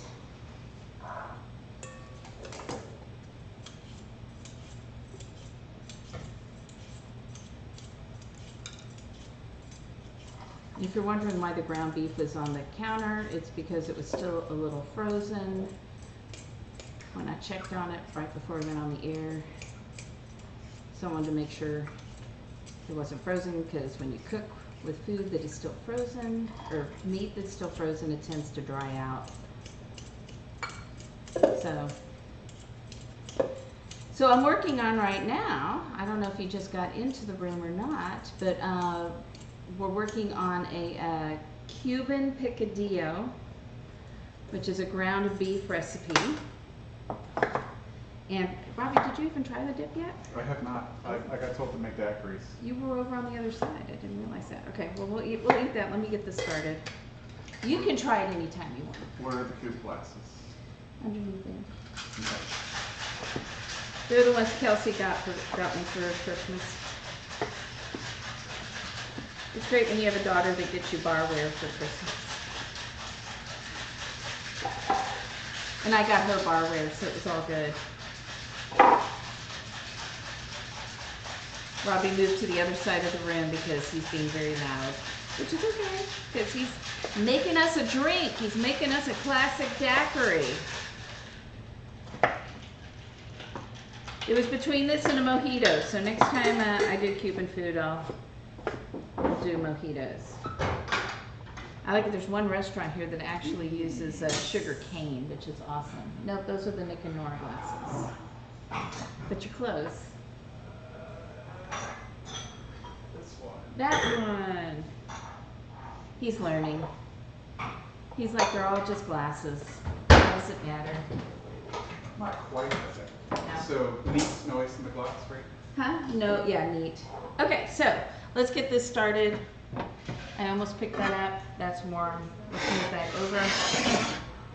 If you're wondering why the ground beef is on the counter, it's because it was still a little frozen when I checked on it right before we went on the air. So I wanted to make sure it wasn't frozen, because when you cook with food that is still frozen, or meat that's still frozen, it tends to dry out. So I'm working on right now, I don't know if you just got into the room or not, but we're working on a Cuban picadillo, which is a ground beef recipe. And Robbie, did you even try the dip yet? I have not. I got told to make daiquiris. You were over on the other side. I didn't realize that. Okay, well we'll eat that. Let me get this started. You can try it anytime you want. Where are the coupe glasses? Underneath there. Okay. They're the ones Kelsey got me for Christmas. It's great when you have a daughter that gets you barware for Christmas. And I got her barware, so it was all good. Robbie moved to the other side of the room because he's being very loud, which is okay, because he's making us a drink. He's making us a classic daiquiri. It was between this and a mojito, so next time I do Cuban food, I'll do mojitos. I like it. There's one restaurant here that actually uses sugar cane, which is awesome. Nope, those are the Nick and Nora glasses. But you're close. This one. That one. He's learning. He's like, they're all just glasses. Doesn't matter. Not quite, is it? No. So, neat noise in the glass, right? Huh? No, yeah, neat. Okay, so let's get this started. I almost picked that up. That's warm. Let's move that over.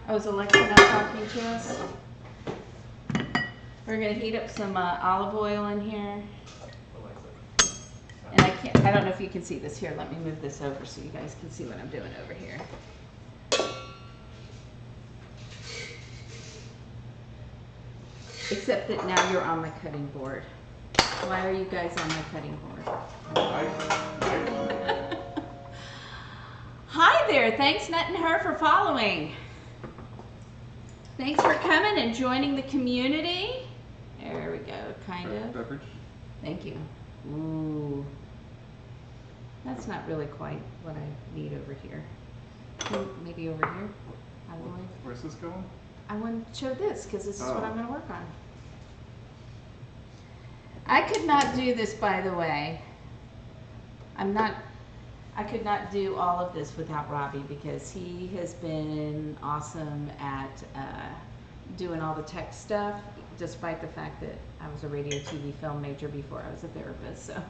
Oh, is Alexa not talking to us? We're gonna heat up some olive oil in here. And I don't know if you can see this here. Let me move this over so you guys can see what I'm doing over here. Except that now you're on my cutting board. Why are you guys on my cutting board? Hi there, thanks Nut and Her for following. Thanks for coming and joining the community. There we go, kind of. Beverage? Thank you. Ooh. That's not really quite what I need over here. Maybe over here, out of the way. Where's this going? I want to show this because this is what I'm going to work on. I could not do this, by the way. I could not do all of this without Robbie because he has been awesome at doing all the tech stuff, despite the fact that I was a radio, TV, film major before I was a therapist. So,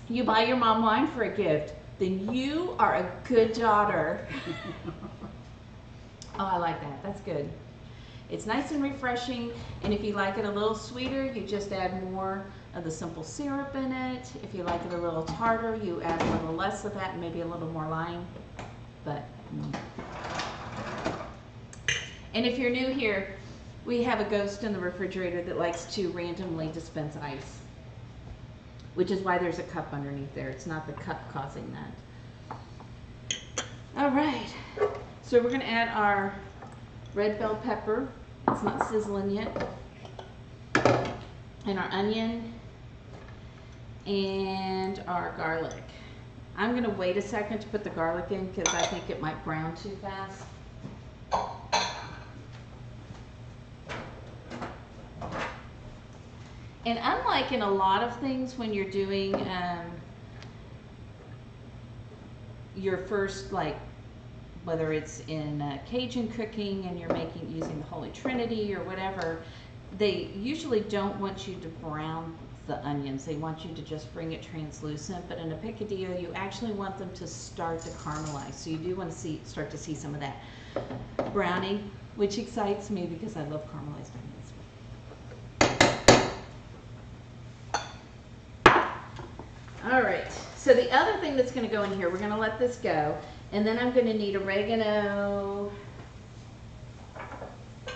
you buy your mom wine for a gift, then you are a good daughter. Oh, I like that. That's good. It's nice and refreshing, and if you like it a little sweeter, you just add more of the simple syrup in it. If you like it a little tartar, you add a little less of that and maybe a little more lime. But, And if you're new here, we have a ghost in the refrigerator that likes to randomly dispense ice, which is why there's a cup underneath there. It's not the cup causing that. All right, so we're gonna add our red bell pepper. It's not sizzling yet. And our onion and our garlic. I'm gonna wait a second to put the garlic in because I think it might brown too fast. And unlike in a lot of things when you're doing your first, like, whether it's in Cajun cooking and you're using the Holy Trinity or whatever, they usually don't want you to brown the onions. They want you to just bring it translucent. But in a picadillo, you actually want them to start to caramelize. So you do want to start to see some of that browning, which excites me because I love caramelized onions. All right. So the other thing that's going to go in here, we're going to let this go. And then I'm going to need oregano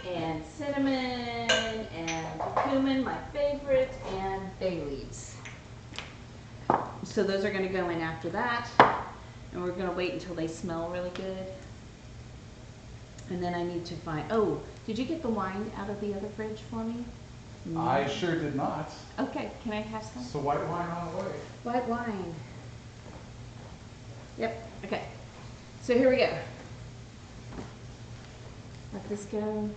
and cinnamon and cumin, my favorite, and bay leaves. So those are going to go in after that. And we're going to wait until they smell really good. And then I need to find, oh, did you get the wine out of the other fridge for me? No. I sure did not. Okay, can I have some? So white wine on the way. White wine. Yep, okay. So here we go. Let this go.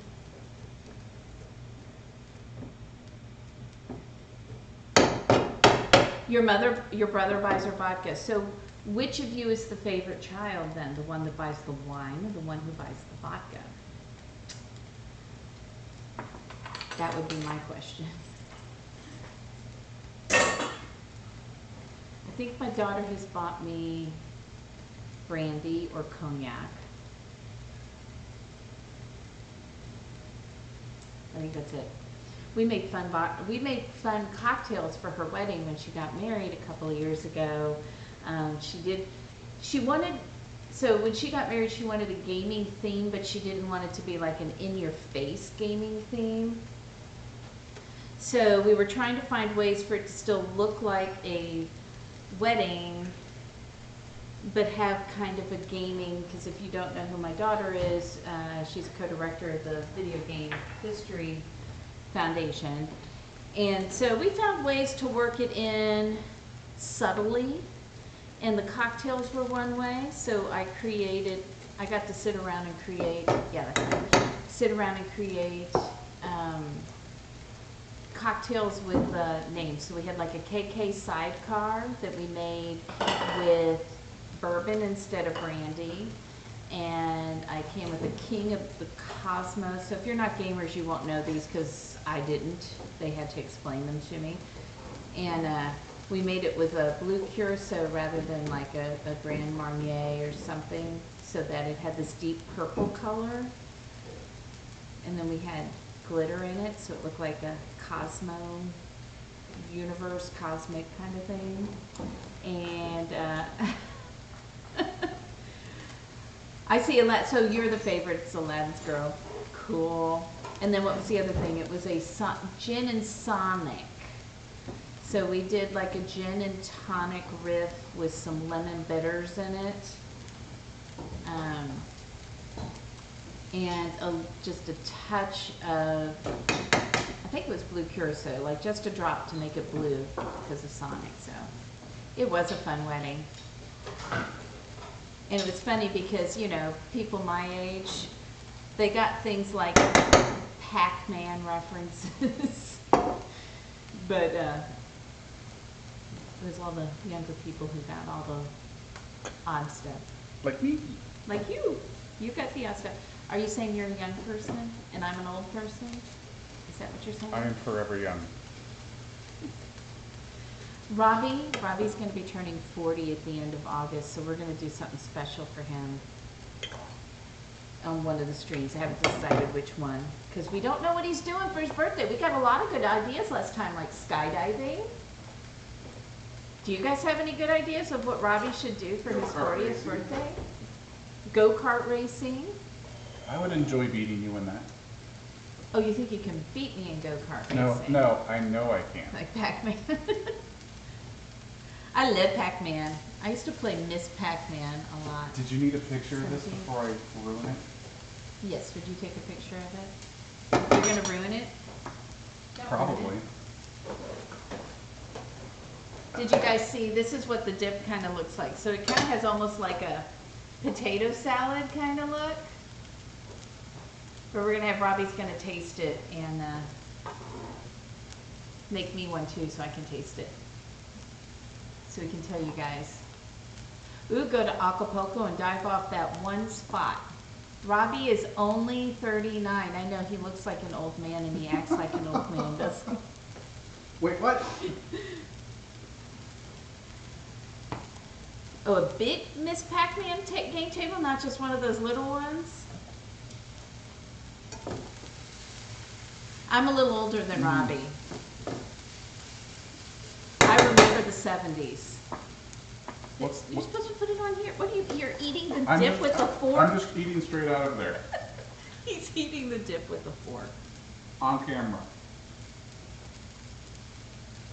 Your brother buys her vodka. So which of you is the favorite child then? The one that buys the wine or the one who buys the vodka? That would be my question. I think my daughter has bought me brandy or cognac. But I think that's it. We made fun cocktails for her wedding when she got married a couple of years ago. So when she got married, she wanted a gaming theme, but she didn't want it to be like an in-your-face gaming theme. So we were trying to find ways for it to still look like a wedding, but have kind of a gaming, because if you don't know who my daughter is, she's a co-director of the Video Game History Foundation. And so we found ways to work it in subtly, and the cocktails were one way. So I got to sit around and create cocktails with names. So we had like a KK sidecar that we made with bourbon instead of brandy, and I came with a King of the Cosmos. So if you're not gamers, you won't know these because I didn't. They had to explain them to me. And we made it with a blue curacao rather than like a Grand Marnier or something, so that it had this deep purple color. And then we had glitter in it, so it looked like a Cosmo universe, cosmic kind of thing. And I see Aladdin. So you're the favorite. It's Aladdin's girl. Cool. And then what was the other thing? It was a gin and sonic. So we did like a gin and tonic riff with some lemon bitters in it. And just a touch of, I think it was blue curacao, like just a drop to make it blue because of Sonic. So it was a fun wedding. And it was funny because, you know, people my age, they got things like Pac-Man references. But it was all the younger people who got all the odd stuff. Like me. Like you. You got the odd stuff. Are you saying you're a young person and I'm an old person? Is that what you're saying? I am forever young. Robbie's going to be turning 40 at the end of August, so we're going to do something special for him on one of the streams. I haven't decided which one, because we don't know what he's doing for his birthday. We got a lot of good ideas last time, like skydiving. Do you guys have any good ideas of what Robbie should do for his 40th birthday? Go-kart racing? I would enjoy beating you in that. Oh, you think you can beat me in go-kart racing? No, I know I can. Like Pac-Man. I love Pac-Man. I used to play Miss Pac-Man a lot. Did you need a picture of this before I ruin it? Yes, would you take a picture of it? You're going to ruin it? Probably. Did you guys see, this is what the dip kind of looks like. So it kind of has almost like a potato salad kind of look. But we're going to have, Robbie's going to taste it and make me one too so I can taste it. So we can tell you guys. Ooh, go to Acapulco and dive off that one spot. Robbie is only 39. I know he looks like an old man and he acts like an old man, doesn't he? Wait, what? Oh, a big Miss Pac-Man game table, not just one of those little ones? I'm a little older than Robbie. I remember the 70s. You're supposed to put it on here. What are you, you're eating the dip with a fork? I'm just eating straight out of there. He's eating the dip with a fork. On camera.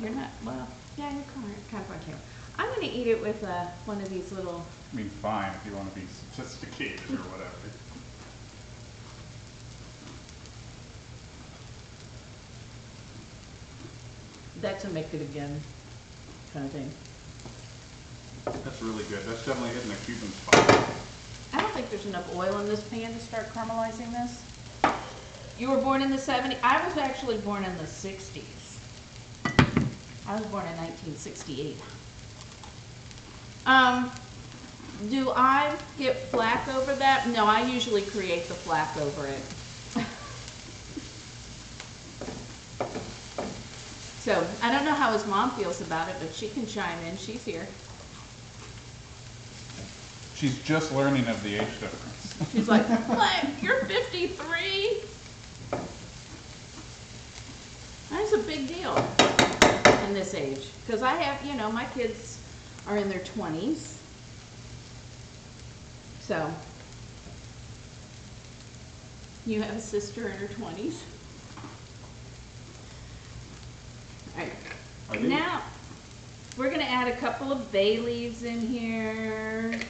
You're not, well, yeah, you're kind of on camera. I'm going to eat it with one of these little... I mean, fine, if you want to be sophisticated or whatever. That's a make it again kind of thing. That's really good. That's definitely hitting a Cuban spot. I don't think there's enough oil in this pan to start caramelizing this. You were born in the 70s? I was actually born in the 60s. I was born in 1968. Do I get flack over that? No, I usually create the flack over it. So, I don't know how his mom feels about it, but she can chime in. She's here. She's just learning of the age difference. She's like, what? You're 53? a big deal in this age. Because I have, you know, my kids are in their 20s. So, you have a sister in her 20s? All right. I do. Now, we're going to add a couple of bay leaves in here.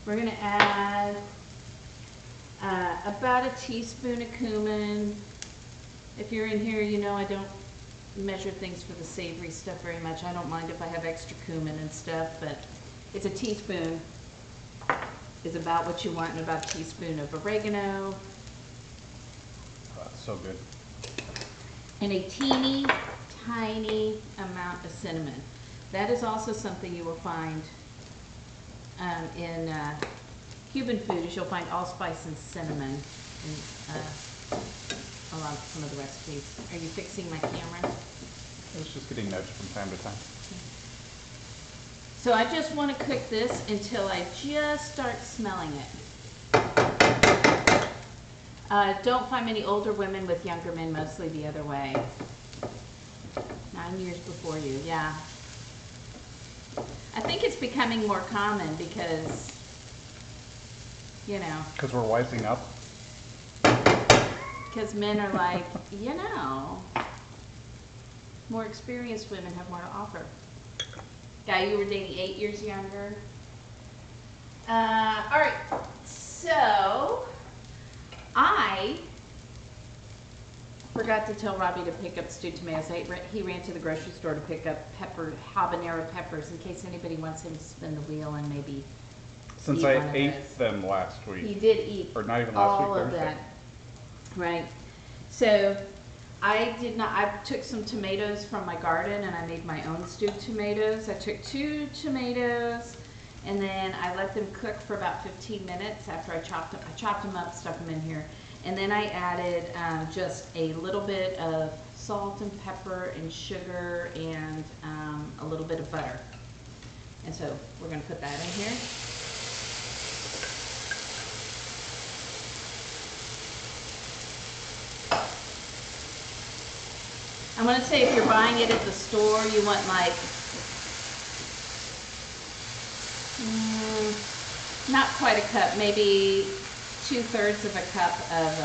We're going to add about a teaspoon of cumin. If you're in here, you know I don't measure things for the savory stuff very much. I don't mind if I have extra cumin and stuff, but it's a teaspoon is about what you want, and about a teaspoon of oregano. Oh, that's so good. And a teeny tiny amount of cinnamon. That is also something you will find in Cuban food, is you'll find allspice and cinnamon in along some of the recipes. Are you fixing my camera? It's just getting nudged from time to time. So I just want to cook this until I just start smelling it. Don't find many older women with younger men, mostly the other way. 9 years before you, yeah. I think it's becoming more common because, you know. Because we're wising up. Because men are like, you know, more experienced women have more to offer. Guy you were dating 8 years younger. All right, so I forgot to tell Robbie to pick up stewed tomatoes. He ran to the grocery store to pick up habanero peppers in case anybody wants him to spin the wheel and maybe Since eat I one of ate those. them last week. He did eat Or not even last week, all of Thursday. that, right? So I took some tomatoes from my garden and I made my own stewed tomatoes. I took 2 tomatoes and then I let them cook for about 15 minutes after I chopped them. I chopped them up, stuck them in here. And then I added just a little bit of salt and pepper and sugar and a little bit of butter. And so we're gonna put that in here. I'm gonna say if you're buying it at the store, you want like, not quite a cup, maybe 2/3 of a cup of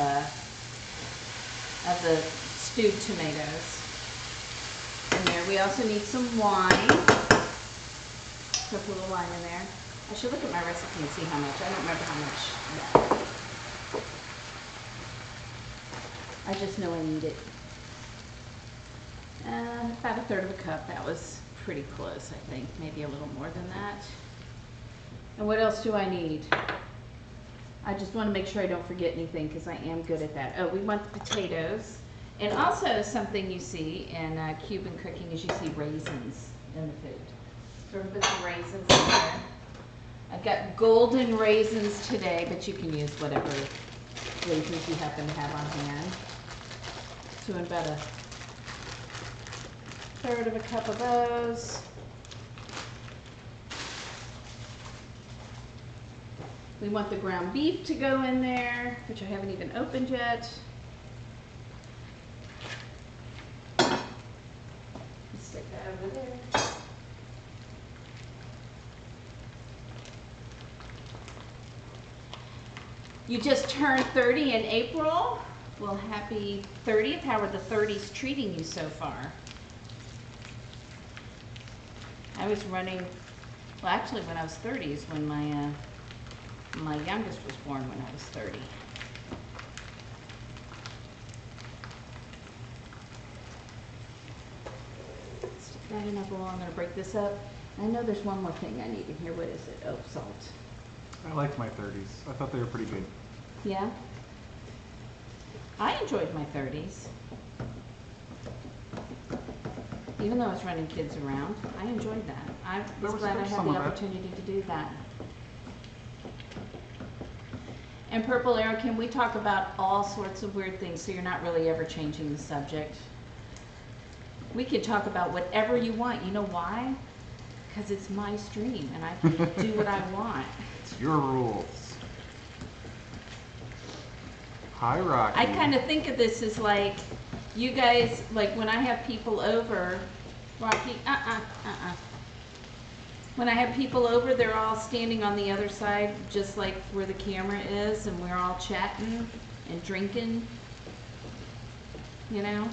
the stewed tomatoes in there. We also need some wine. Put a little wine in there. I should look at my recipe and see how much. I don't remember how much yet. I just know I need it. About 1/3 of a cup. That was pretty close, I think. Maybe a little more than that. And what else do I need? I just want to make sure I don't forget anything because I am good at that. Oh, we want the potatoes. And also something you see in Cuban cooking is you see raisins in the food. So we're going to put some raisins in there. I've got golden raisins today, but you can use whatever raisins you happen to have on hand. So about 1/3 of a cup of those. We want the ground beef to go in there, which I haven't even opened yet. Let's stick that over there. You just turned 30 in April. Well, happy 30th. How are the 30s treating you so far? I was running, well, actually when I was 30 is when my youngest was born, when I was 30. Stick that in a bowl. I'm going to break this up. I know there's one more thing I need in here. What is it? Oh, salt. I liked my 30s. I thought they were pretty good. Yeah? I enjoyed my 30s. Even though I was running kids around, I enjoyed that. I was glad I had the opportunity to do that. And Purple Arrow, can we talk about all sorts of weird things so you're not really ever changing the subject? We could talk about whatever you want. You know why? Because it's my stream and I can do what I want. It's your rules. Hi, Rocky. I kind of think of this as like You guys, like when I have people over, Rocky, When I have people over, they're all standing on the other side, just like where the camera is, and we're all chatting and drinking, you know?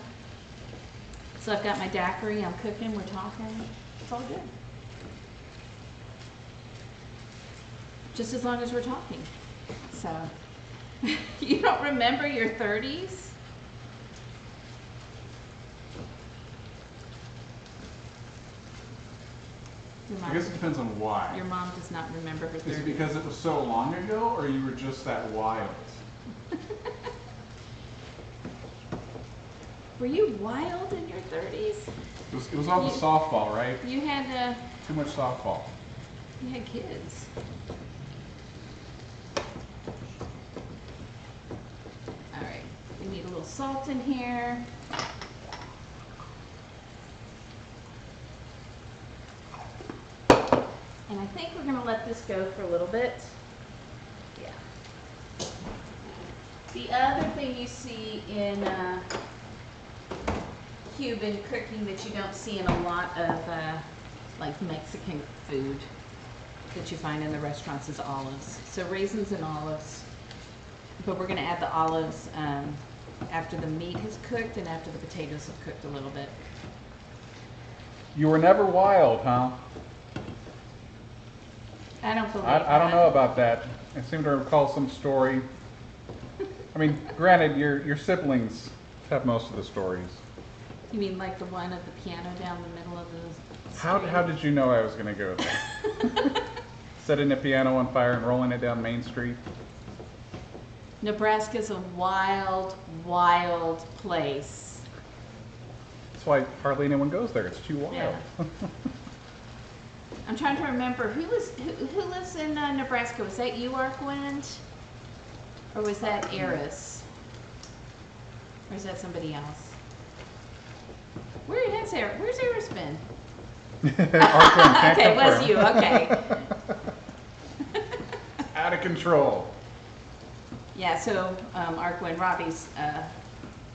So I've got my daiquiri, I'm cooking, we're talking, it's all good. Just as long as we're talking, so. You don't remember your 30s? I guess it depends on why. Your mom does not remember her 30s. Is it because it was so long ago, or you were just that wild? Were you wild in your 30s? It was all the softball, right? You had Too much softball. you had kids. All right, we need a little salt in here. And I think we're gonna let this go for a little bit. Yeah. The other thing you see in Cuban cooking that you don't see in a lot of like Mexican food that you find in the restaurants is olives. So raisins and olives. But we're gonna add the olives after the meat has cooked and after the potatoes have cooked a little bit. You were never wild, huh? I don't believe I don't know about that. I seem to recall some story. I mean, granted, your siblings have most of the stories. You mean like the one of the piano down the middle of the How did you know I was going to go there? Setting the piano on fire and rolling it down Main Street? Nebraska's a wild, wild place. That's why hardly anyone goes there. It's too wild. Yeah. I'm trying to remember who lives in Nebraska. Was that you, Arkwind, or was that Eris, or is that somebody else? Where's Eris been? Okay, it was you. Okay. Out of control. Yeah. So Arkwind, Robbie's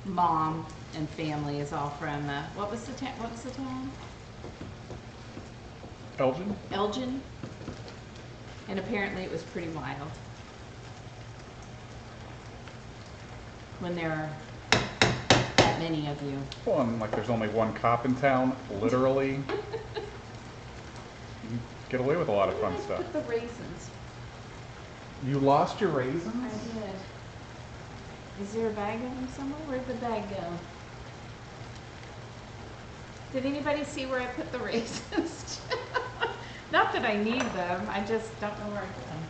mom and family is all from what was the town? Elgin? Elgin. And apparently it was pretty wild. When there are that many of you. Well, and like there's only one cop in town, literally. You get away with a lot of fun stuff. Put the raisins. You lost your raisins? I did. Is there a bag of them somewhere? Where'd the bag go? Did anybody see where I put the raisins? Not that I need them, I just don't know where I put them.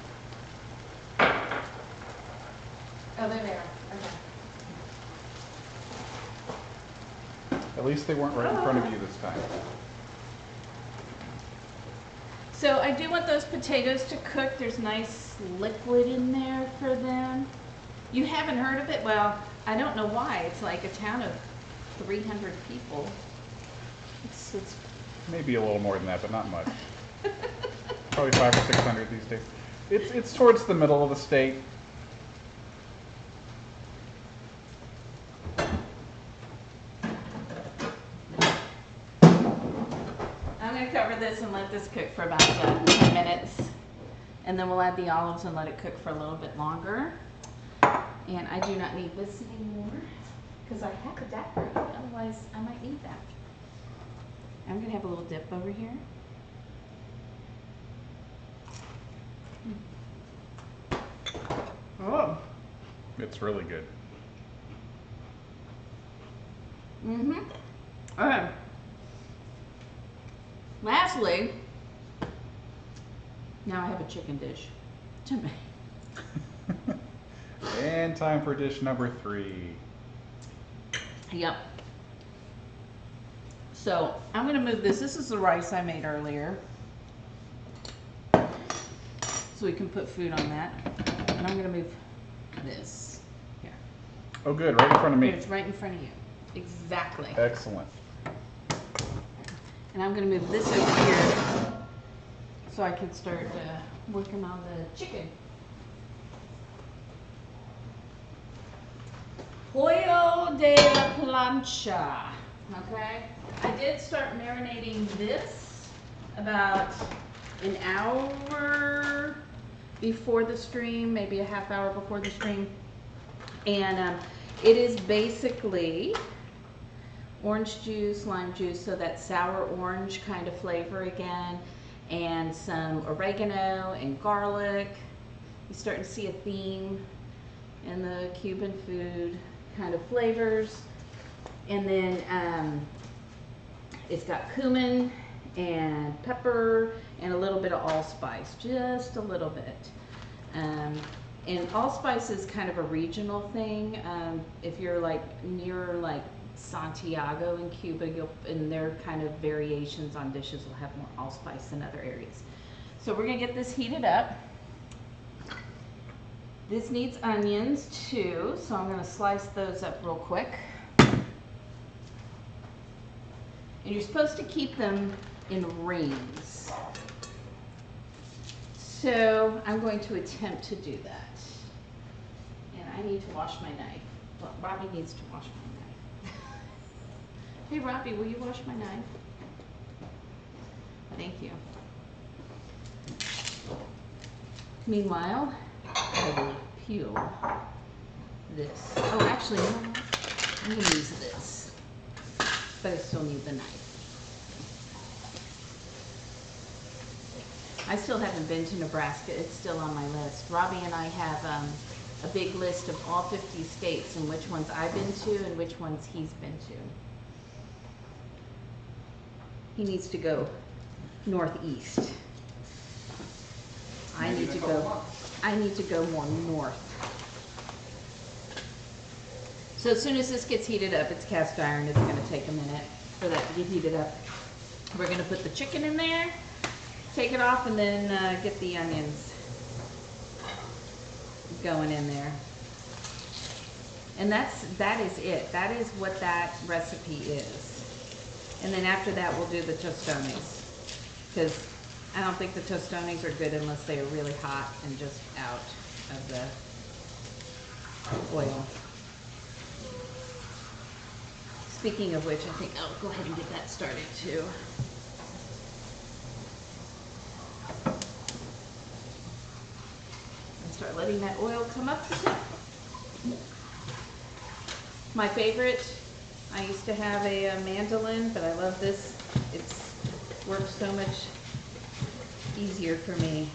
Oh, they're there. Okay. At least they weren't right in front of you this time. So I do want those potatoes to cook. There's nice liquid in there for them. You haven't heard of it? Well, I don't know why. It's like a town of 300 people. It's Maybe a little more than that, but not much. Probably 500 or 600 these days. It's towards the middle of the state. I'm going to cover this and let this cook for about 10 minutes. And then we'll add the olives and let it cook for a little bit longer. And I do not need this anymore because I have a daiquiri. Otherwise, I might need that. I'm going to have a little dip over here. Oh. It's really good. Mm-hmm. Okay. Lastly, now I have a chicken dish to make. And time for dish number 3. Yep. So I'm going to move this. This is the rice I made earlier. So we can put food on that. And I'm going to move this here. Oh, good. Right in front of me. It's right in front of you. Exactly. Excellent. And I'm going to move this over here so I can start working on the chicken. Pollo de la Plancha. Okay, I did start marinating this about an hour before the stream, maybe a half hour before the stream. And it is basically orange juice, lime juice, so that sour orange kind of flavor again, and some oregano and garlic. You're starting to see a theme in the Cuban food kind of flavors. And then it's got cumin and pepper and a little bit of allspice, just a little bit. And allspice is kind of a regional thing. If you're like near like Santiago in Cuba, and their kind of variations on dishes will have more allspice than other areas. So we're gonna get this heated up. This needs onions too, so I'm gonna slice those up real quick. And you're supposed to keep them in rings. So I'm going to attempt to do that. And I need to wash my knife. Well, Robbie needs to wash my knife. Hey Robbie, will you wash my knife? Thank you. Meanwhile, I will peel this. Oh, actually, you know what? I'm going to use this. But I still need the knife. I still haven't been to Nebraska. It's still on my list. Robbie and I have a big list of all 50 states and which ones I've been to and which ones he's been to. He needs to go northeast. I need to go more north. So as soon as this gets heated up, it's cast iron. It's going to take a minute for that to get heated up. We're going to put the chicken in there, take it off, and then get the onions going in there. And that is it. That is what that recipe is. And then after that, we'll do the tostones, because I don't think the tostones are good unless they are really hot and just out of the oil. Speaking of which, I think I'll go ahead and get that started too. And start letting that oil come up the top. My favorite, I used to have a mandolin, but I love this. It's works so much easier for me.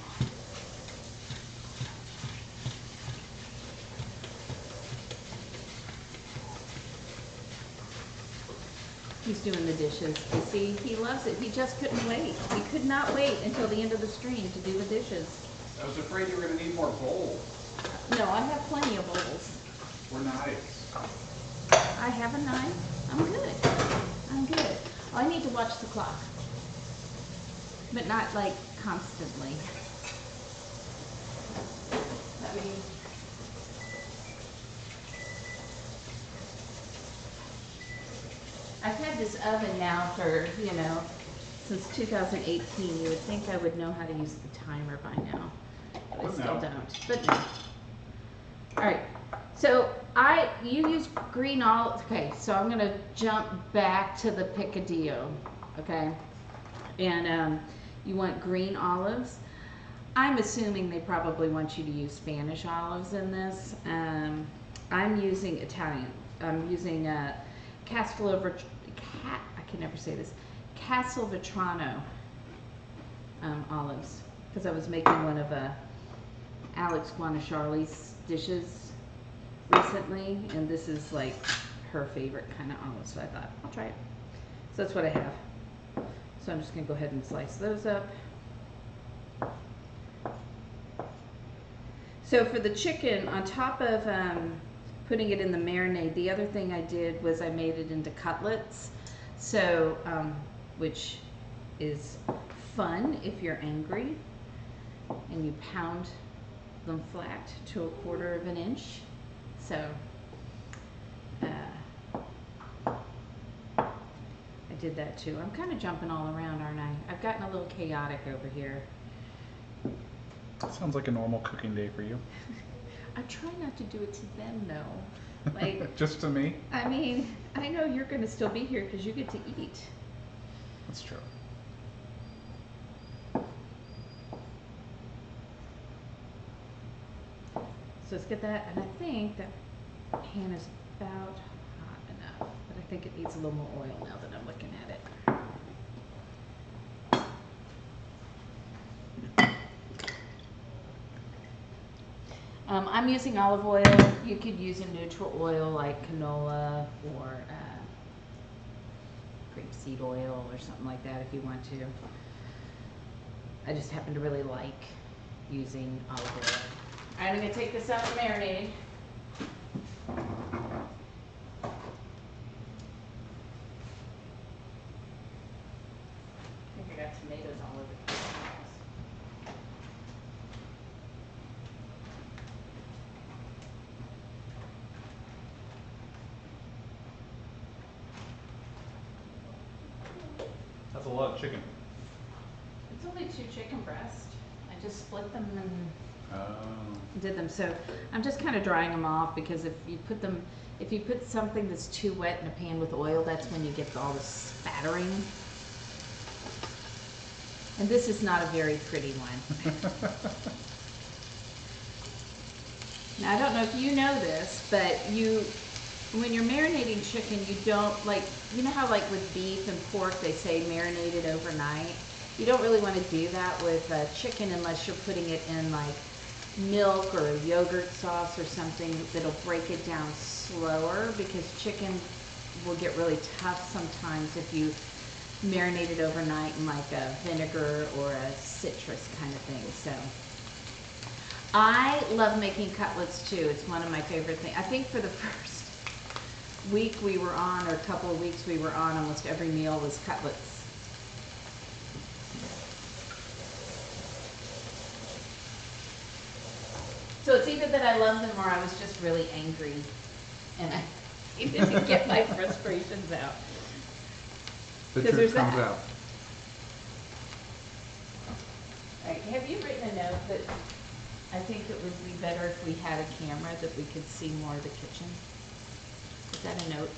He's doing the dishes. You see, he loves it. He just couldn't wait. He could not wait until the end of the stream to do the dishes. I was afraid you were going to need more bowls. No, I have plenty of bowls. Or knives. I have a knife. I'm good. I'm good. Oh, I need to watch the clock. But not like constantly. I mean, I've had this oven now for, since 2018. You would think I would know how to use the timer by now. But I still don't. But no. All right. So you use green olives. Okay, so I'm gonna jump back to the picadillo. Okay, and you want green olives. I'm assuming they probably want you to use Spanish olives in this. I'm using Italian. I'm using Castelvetrano olives, because I was making one of Alex Guanciale's dishes recently, and this is like her favorite kind of olive, so I thought I'll try it. So that's what I have. So I'm just gonna go ahead and slice those up. So for the chicken, on top of putting it in the marinade, the other thing I did was I made it into cutlets. So, which is fun if you're angry, and you pound them flat to 1/4 of an inch. So, I did that too. I'm kind of jumping all around, aren't I? I've gotten a little chaotic over here. Sounds like a normal cooking day for you. I try not to do it to them, though. Like, Just to me? I mean, I know you're gonna still be here because you get to eat. That's true. So let's get that, and I think that pan is about hot enough, but I think it needs a little more oil now that I'm looking at it. I'm using olive oil. You could use a neutral oil like canola or grapeseed oil or something like that if you want to. I just happen to really like using olive oil. All right, I'm gonna take this out of marinating. I think I got tomatoes all over the place. That's a lot of chicken. It's only 2 chicken breasts. I just split them and Oh. did them. So I'm just kind of drying them off because if you put something that's too wet in a pan with oil, that's when you get all the spattering. And this is not a very pretty one. Now I don't know if you know this, but when you're marinating chicken, you don't like, you know how like with beef and pork they say marinate it overnight? You don't really want to do that with chicken unless you're putting it in like milk or a yogurt sauce or something that'll break it down slower, because chicken will get really tough sometimes if you marinate it overnight in like a vinegar or a citrus kind of thing. So I love making cutlets too. It's one of my favorite things. I think for the first week we were on, or a couple of weeks we were on, almost every meal was cutlets. So it's either that I love them or I was just really angry and I needed to get my frustrations out. The 'Cause there's truth comes that. out. Right. Have you written a note that I think it would be better if we had a camera that we could see more of the kitchen? Is that a note?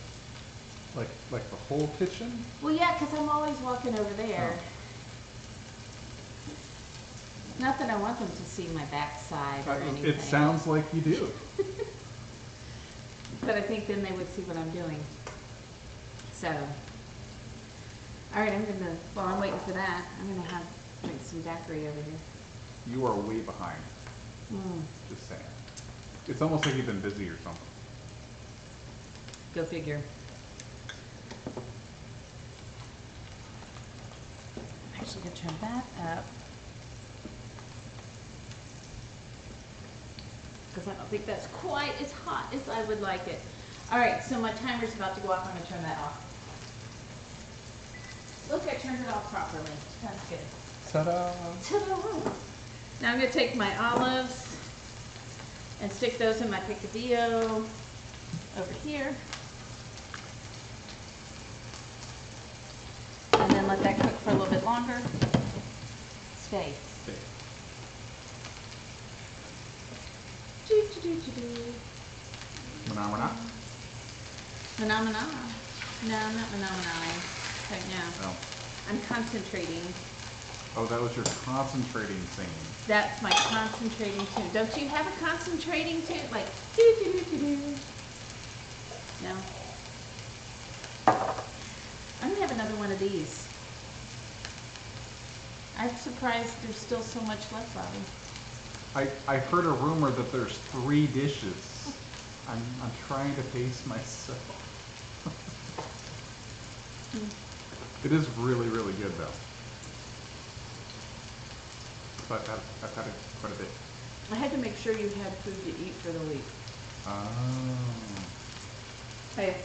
Like the whole kitchen? Well, yeah, because I'm always walking over there. Oh. Not that I want them to see my backside or anything. It sounds like you do. But I think then they would see what I'm doing. So, all right, while I'm waiting for that, I'm gonna make some daiquiri over here. You are way behind. Just saying. It's almost like you've been busy or something. Go figure. I'm actually gonna turn that up, because I don't think that's quite as hot as I would like it. All right, so my timer's about to go off. I'm gonna turn that off. Look, I turned it off properly. That's good. Ta-da! Ta-da! Now I'm gonna take my olives and stick those in my picadillo over here. And then let that cook for a little bit longer. Stay. Phenomena. Phenomena. No, I'm not phenomenon right now. Oh. I'm concentrating. Oh, that was your concentrating singing. That's my concentrating tune. Don't you have a concentrating tune? Like, do-do-do-do-do. No? I'm gonna have another one of these. I'm surprised there's still so much left, Bobby. I heard a rumor that there's 3 dishes. I'm trying to pace myself. It is really, really good though. So I've had it quite a bit. I had to make sure you had food to eat for the week. Oh. Hey,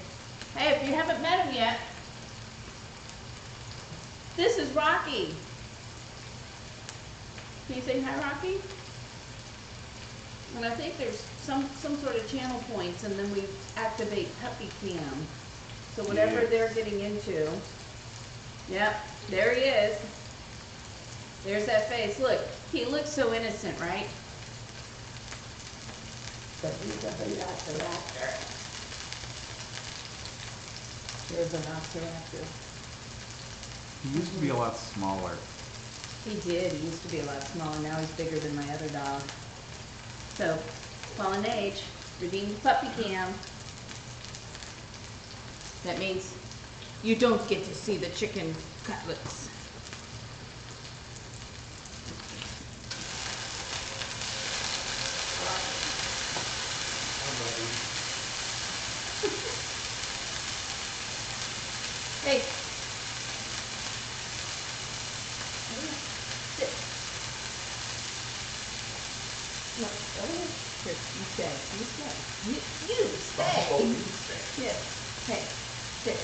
if you haven't met him yet, this is Rocky. Can you say hi, Rocky? And I think there's some sort of channel points, and then we activate puppy cam. So whatever they're getting into. Yep, there he is. There's that face. Look, he looks so innocent, right? But he's a velociraptor. There's a velociraptor. He used to be a lot smaller. He did. He used to be a lot smaller. Now he's bigger than my other dog. So, fallen age, redeemed puppy cam. That means you don't get to see the chicken cutlets. Hey. Sit. No, go ahead. Here, you stay. You stay. You stay. Oh, you stay. Here. Hey. Sit.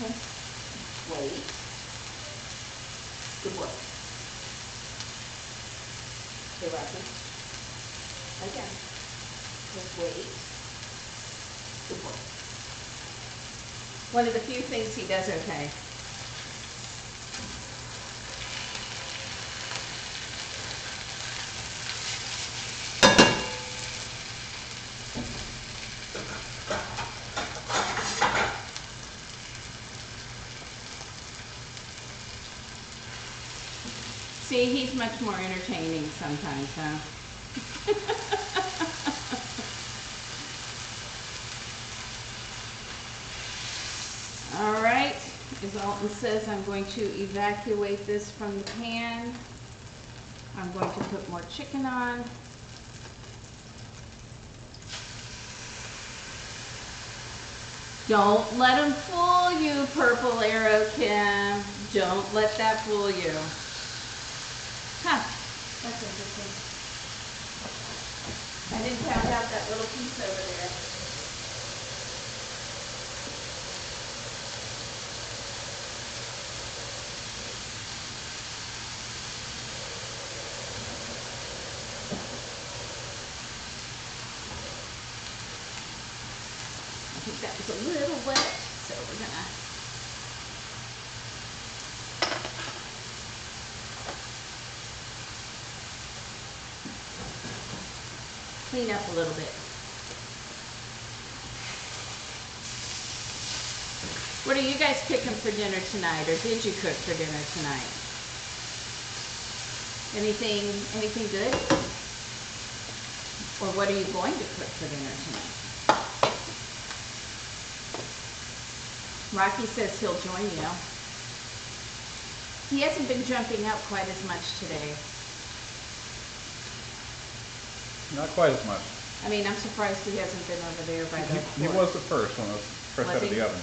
Okay. Wait. Good boy. Okay, Rocky. Again. Just wait. Good boy. One of the few things he does okay. See, he's much more entertaining sometimes, huh? All right, as Alton says, I'm going to evacuate this from the pan. I'm going to put more chicken on. Don't let him fool you, Purple Arrow Kim. Don't let that fool you. Huh, that's interesting. I didn't count out that little piece over there. I think that was a little wet, so we're gonna clean up a little bit. What are you guys cooking for dinner tonight, or did you cook for dinner tonight? Anything good? Or what are you going to cook for dinner tonight? Rocky says he'll join you. He hasn't been jumping up quite as much today. Not quite as much. I mean, I'm surprised he hasn't been over there by the He porch. was the first when it was fresh out of the oven.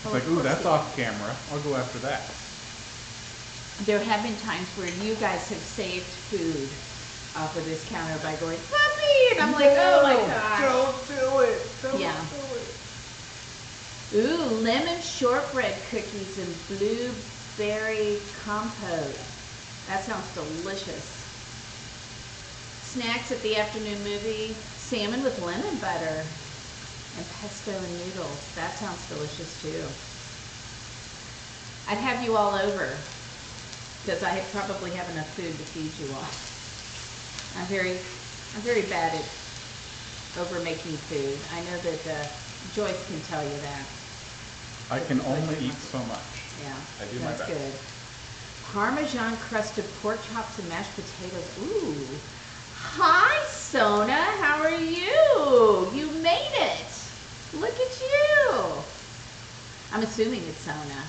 Oh, It's like, of ooh, course that's he off camera. I'll go after that. There have been times where you guys have saved food off of this counter by going, puppy! And I'm like, oh my gosh. Don't do it. Don't Yeah. do it. Ooh, lemon shortbread cookies and blueberry compote. That sounds delicious. Snacks at the afternoon movie, salmon with lemon butter and pesto and noodles. That sounds delicious too. I'd have you all over because I probably have enough food to feed you all. I'm very bad at over making food. I know that Joyce can tell you that. I can only eat so much. Yeah, I do my that's best. good. Parmesan crusted pork chops and mashed potatoes. Ooh. Hi, Sona. How are you? You made it. Look at you. I'm assuming it's Sona.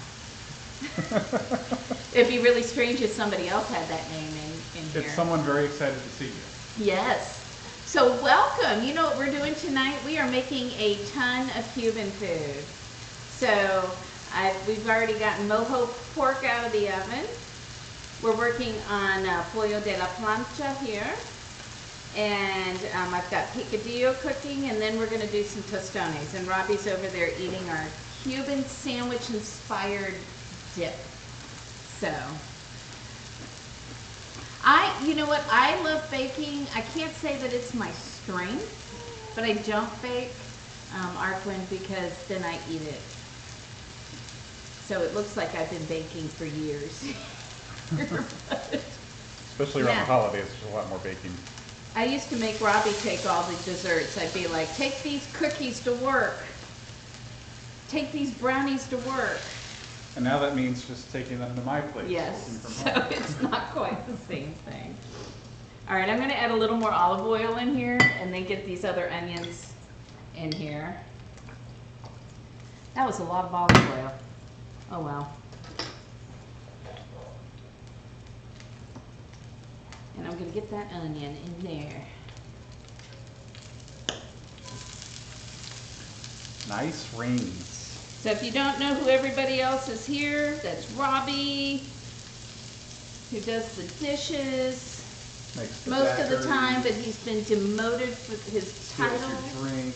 It'd be really strange if somebody else had that name in here. It's someone very excited to see you. Yes. So welcome. You know what we're doing tonight? We are making a ton of Cuban food. So we've already gotten Mojo Pork out of the oven. We're working on pollo de la plancha here. And I've got picadillo cooking, and then we're going to do some tostones. And Robbie's over there eating our Cuban sandwich inspired dip. So, you know what, I love baking. I can't say that it's my strength, but I don't bake Arquin because then I eat it. So it looks like I've been baking for years. Especially around Yeah. the holidays, there's a lot more baking. I used to make Robbie take all the desserts. I'd be like, take these cookies to work. take these brownies to work. And now that means just taking them to my place. Yes, Working from so home. it's not quite the same thing. All right, I'm gonna add a little more olive oil in here and then get these other onions in here. That was a lot of olive oil. Oh well. And I'm gonna get that onion in there. Nice rings. So if you don't know who everybody else is here, that's Robbie, who does the dishes Makes the most of the daiquiri. time, but he's been demoted for his Steals title. your drink.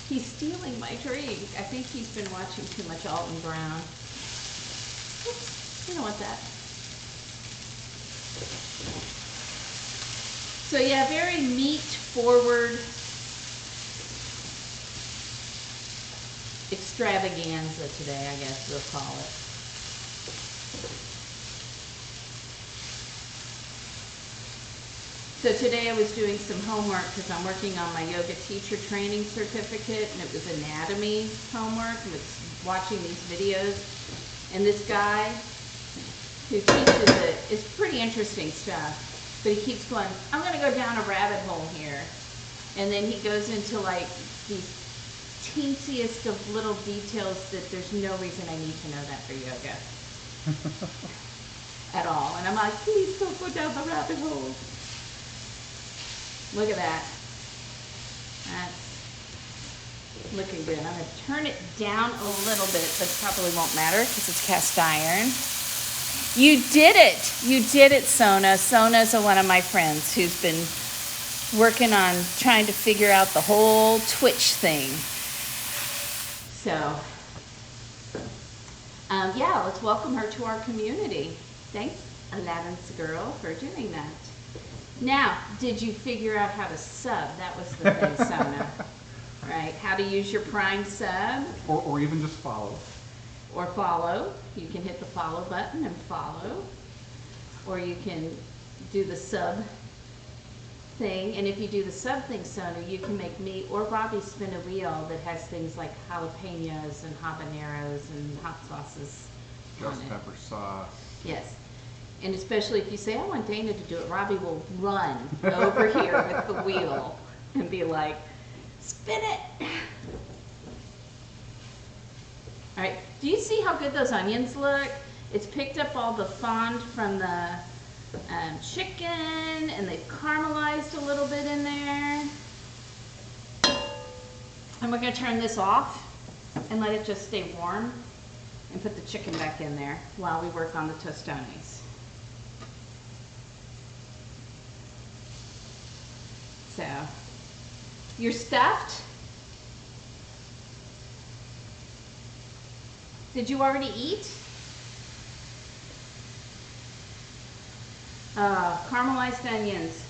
He's stealing my drink. I think he's been watching too much Alton Brown. Oops, we don't want that. So yeah, very meat forward extravaganza today, I guess we'll call it. So today I was doing some homework because I'm working on my yoga teacher training certificate, and it was anatomy homework, and it's watching these videos. And this guy who teaches it is pretty interesting stuff, but he keeps going, I'm gonna go down a rabbit hole here. And then he goes into like these teensiest of little details that there's no reason I need to know that for yoga. At all. And I'm like, please don't go down the rabbit hole. Look at that. That's looking good. I'm going to turn it down a little bit, but it probably won't matter because it's cast iron. You did it. You did it, Sona. Sona's one of my friends who's been working on trying to figure out the whole Twitch thing. So, yeah, let's welcome her to our community. Thanks, Aladdin's girl, for doing that. Now, did you figure out how to sub? That was the thing, Sona. Right, how to use your Prime sub. Or even just follow. Or follow. You can hit the follow button and follow. Or you can do the sub thing. And if you do the sub thing, Sona, you can make me or Robbie spin a wheel that has things like jalapenos and habaneros and hot sauces on Ghost it. pepper sauce. Yes. And especially if you say, I want Dana to do it, Robbie will run over here with the wheel and be like, spin it. All right, do you see how good those onions look? It's picked up all the fond from the chicken, and they've caramelized a little bit in there. And we're gonna turn this off and let it just stay warm and put the chicken back in there while we work on the tostones. So, you're stuffed? Did you already eat? Caramelized onions,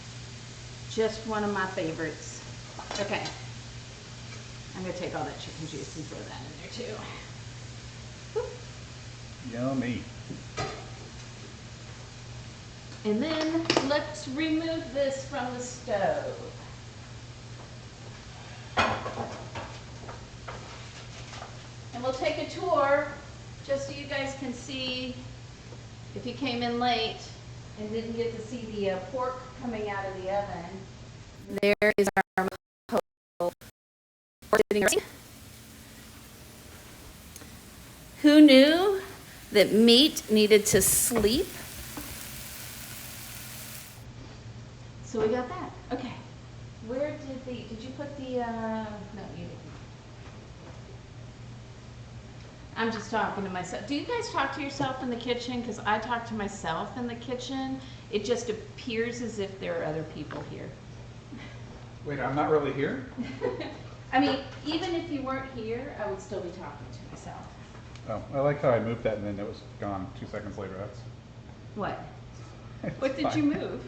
just one of my favorites. Okay, I'm gonna take all that chicken juice and throw that in there too. Whoop. Yummy. And then let's remove this from the stove. And we'll take a tour just so you guys can see, if you came in late and didn't get to see the pork coming out of the oven. There is our Mojo pork sitting right. Who knew that meat needed to sleep? So we got that. Okay. Where did you put the, no, you didn't. I'm just talking to myself. Do you guys talk to yourself in the kitchen? Because I talk to myself in the kitchen. It just appears as if there are other people here. Wait, I'm not really here? I mean, even if you weren't here, I would still be talking to myself. Oh, I like how I moved that and then it was gone 2 seconds later. That's What? it's What did fine. you move?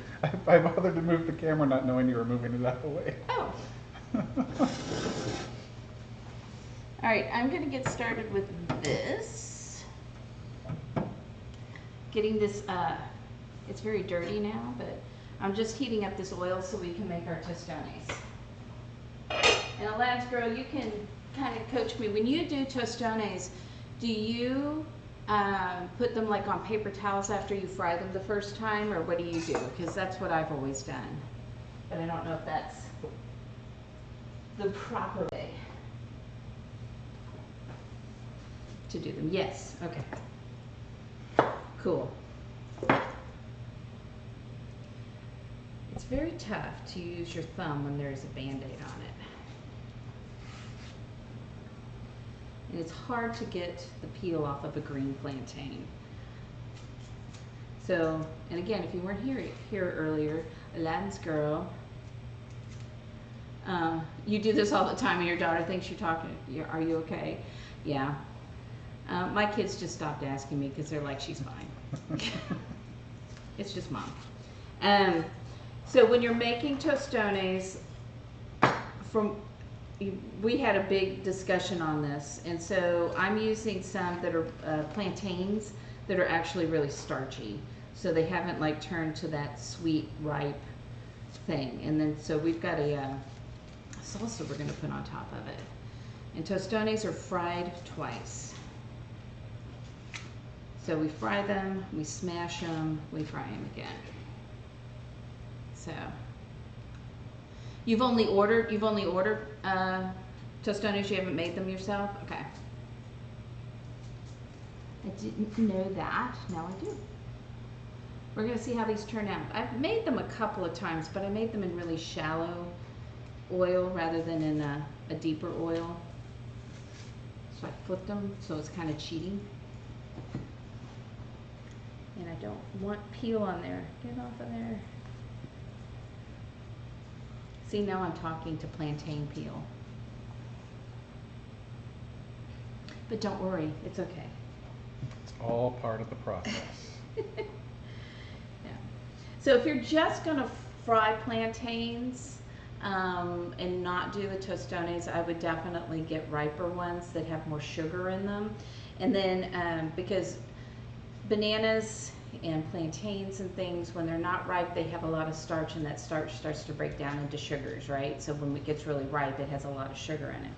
I bothered to move the camera not knowing you were moving it out of the way. Oh. All right, I'm going to get started with this. Getting this, it's very dirty now, but I'm just heating up this oil so we can make our tostones. And Aladdin's girl, you can kind of coach me. When you do tostones, do you put them like on paper towels after you fry them the first time, or what do you do? Because that's what I've always done. But I don't know if that's the proper way to do them. Yes, okay. Cool. It's very tough to use your thumb when there's a Band-Aid on it. And it's hard to get the peel off of a green plantain. So, and again, if you weren't here earlier, Aladdin's girl, you do this all the time and your daughter thinks you're talking, are you okay? Yeah. My kids just stopped asking me because they're like, she's fine. It's just mom. So when you're making tostones, we had a big discussion on this, and so I'm using some that are plantains that are actually really starchy, so they haven't like turned to that sweet ripe thing. And then so we've got a salsa we're going to put on top of it. And tostones are fried twice. So we fry them, we smash them, we fry them again. So you've only ordered tostones, you haven't made them yourself? Okay. I didn't know that. Now I do. We're going to see how these turn out. I've made them a couple of times, but I made them in really shallow oil rather than in a deeper oil. So I flipped them, so it's kind of cheating. And I don't want peel on there. Get off of there. See, now I'm talking to plantain peel. But don't worry, it's okay. It's all part of the process. Yeah. So if you're just gonna fry plantains and not do the tostones, I would definitely get riper ones that have more sugar in them. And then because bananas and plantains and things, when they're not ripe, they have a lot of starch, and that starch starts to break down into sugars, right? So when it gets really ripe, it has a lot of sugar in it.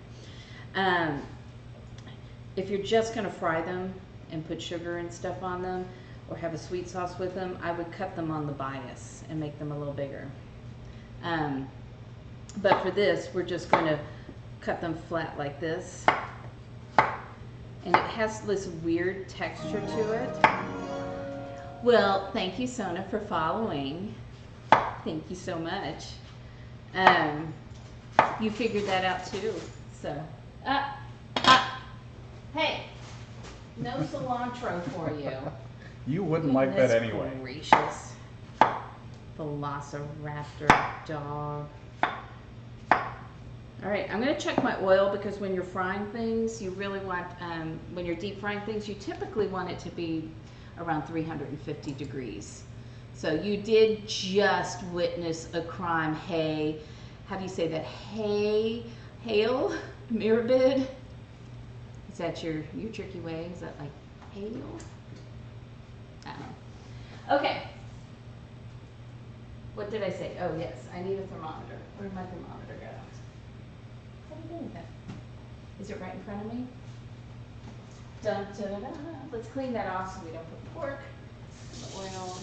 If you're just going to fry them and put sugar and stuff on them, or have a sweet sauce with them, I would cut them on the bias and make them a little bigger. But for this, we're just going to cut them flat like this. And it has this weird texture to it. Well, thank you, Sona, for following. Thank you so much. You figured that out too. So, hey, no cilantro for you. You wouldn't like that anyway. Gracious. Velociraptor dog. All right, I'm going to check my oil, because when you're frying things, you really want, when you're deep frying things, you typically want it to be around 350 degrees. So you did just witness a crime. Hey, how do you say that? Hey, hail, mirabid? Is that your tricky way? Is that like hail? I don't know. Okay. What did I say? Oh yes, I need a thermometer. Where did my thermometer go? What are you doing with that? Is it right in front of me? Dun, dun, dun, dun. Let's clean that off so we don't put the pork, the oil.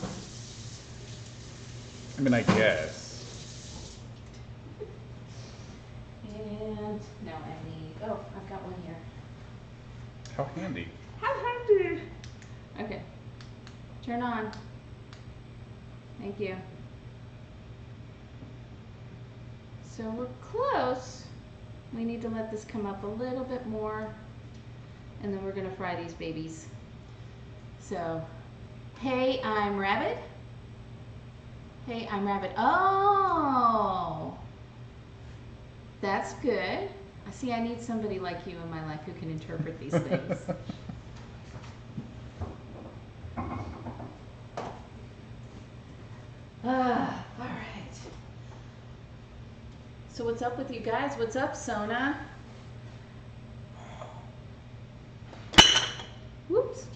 I mean, I guess. And now I need, oh, I've got one here. How handy. How handy. Okay, turn on. Thank you. So we're close. We need to let this come up a little bit more, and then we're gonna fry these babies. So, hey, I'm Rabbit. Hey, I'm Rabbit. Oh, that's good. I see. I need somebody like you in my life who can interpret these things. All right. So what's up with you guys? What's up, Sona? Whoops.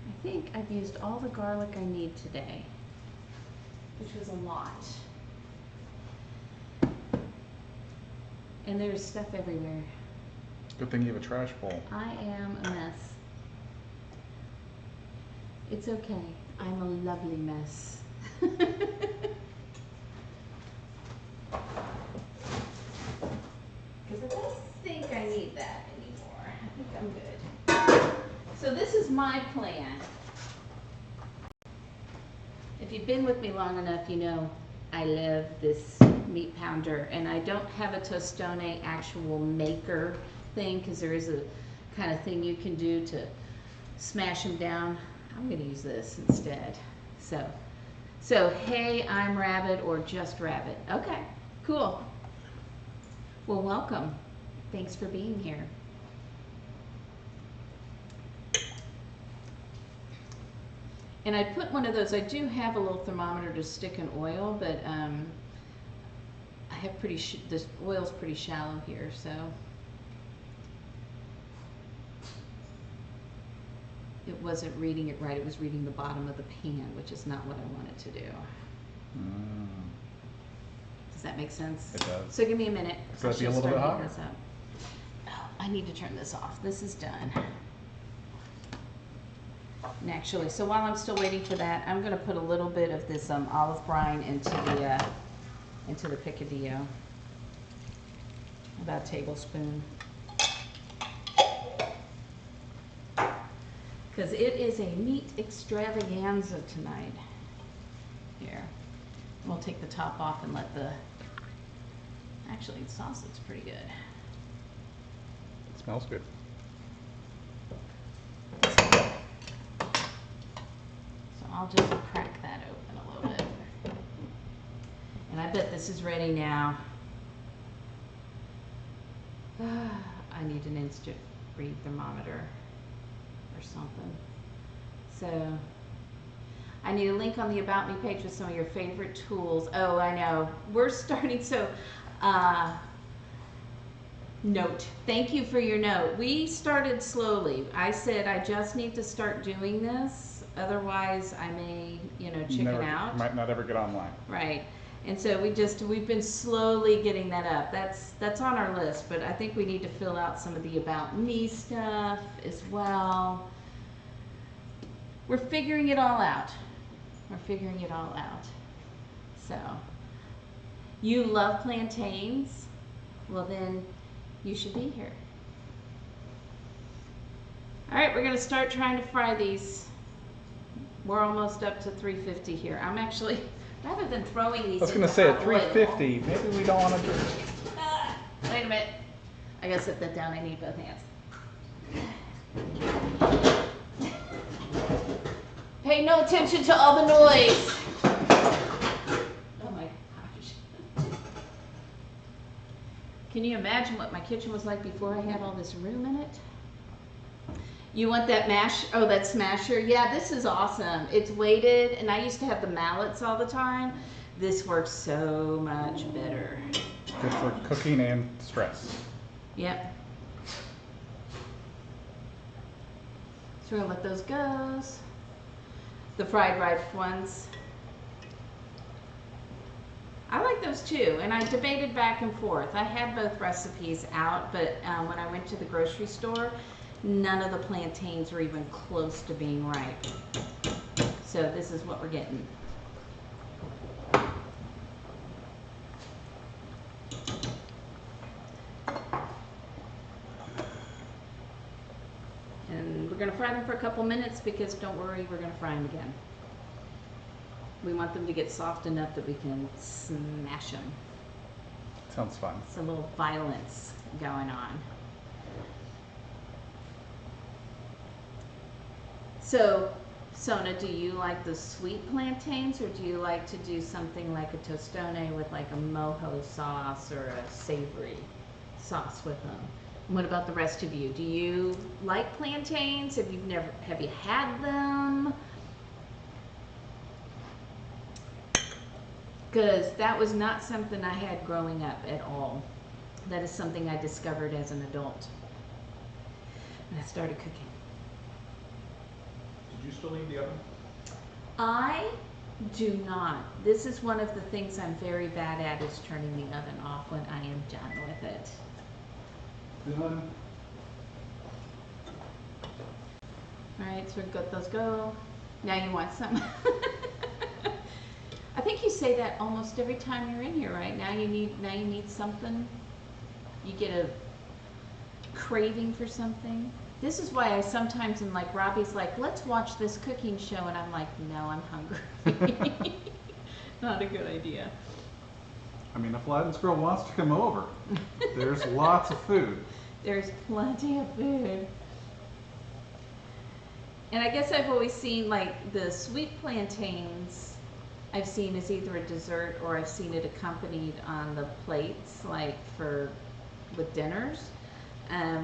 I think I've used all the garlic I need today, which was a lot. And there's stuff everywhere. Good thing you have a trash bowl. I am a mess. It's okay. I'm a lovely mess. Because I don't think I need that anymore. I think I'm good. So this is my plan. If you've been with me long enough, you know I love this meat pounder. And I don't have a tostone actual maker thing because there is a kind of thing you can do to smash them down. I'm going to use this instead. So hey, I'm Rabbit or just Rabbit. Okay, cool. Well, welcome. Thanks for being here. And I put one of those, I do have a little thermometer to stick in oil, but I have this oil's pretty shallow here, so. It wasn't reading it right, it was reading the bottom of the pan, which is not what I wanted to do. Does that make sense? It does. So give me a minute. So that'd be a little bit hotter. Oh, I need to turn this off. This is done. And actually, so while I'm still waiting for that, I'm going to put a little bit of this olive brine into the picadillo. About a tablespoon. Because it is a meat extravaganza tonight. Here, we'll take the top off and let the. Actually, the sauce looks pretty good. It smells good. So I'll just crack that open a little bit. And I bet this is ready now. I need an instant read thermometer or something. So I need a link on the About Me page with some of your favorite tools. Oh, I know. We're starting, so note. Thank you for your note. We started slowly. I said I just need to start doing this. Otherwise, I may, chicken out. Might not ever get online. Right. And so we've been slowly getting that up. That's on our list, but I think we need to fill out some of the About Me stuff as well. We're figuring it all out. So, you love plantains? Well then, you should be here. All right, we're gonna start trying to fry these. We're almost up to 350 here. I'm actually, rather than throwing these I was going to say at 350, maybe we don't want to. Wait a minute. I gotta set that down. I need both hands. Pay no attention to all the noise. Oh my gosh. Can you imagine what my kitchen was like before I had all this room in it? You want that that smasher? Yeah, this is awesome. It's weighted, and I used to have the mallets all the time. This works so much better. Good for cooking and stress. Yep. So we're gonna let those go. The fried rice ones. I like those too, and I debated back and forth. I had both recipes out, but when I went to the grocery store, none of the plantains were even close to being ripe. So this is what we're getting. And we're going to fry them for a couple minutes because don't worry, we're going to fry them again. We want them to get soft enough that we can smash them. Sounds fun. It's a little violence going on. So, Sona, do you like the sweet plantains, or do you like to do something like a tostone with like a mojo sauce or a savory sauce with them? And what about the rest of you? Do you like plantains? Have you had them? Because that was not something I had growing up at all. That is something I discovered as an adult when I started cooking. Did you still leave the oven? I Do not. This is one of the things I'm very bad at, is turning the oven off when I am done with it. Done. Alright, so we've got those go. Now you want some. I think you say that almost every time you're in here, right? Now you need something. You get a craving for something. This is why I sometimes am like, Robbie's like, let's watch this cooking show, and I'm like, no, I'm hungry. Not a good idea. I mean, if Ladin's girl wants to come over, there's lots of food. There's plenty of food. And I guess I've always seen, like, the sweet plantains, I've seen as either a dessert, or I've seen it accompanied on the plates, like with dinners.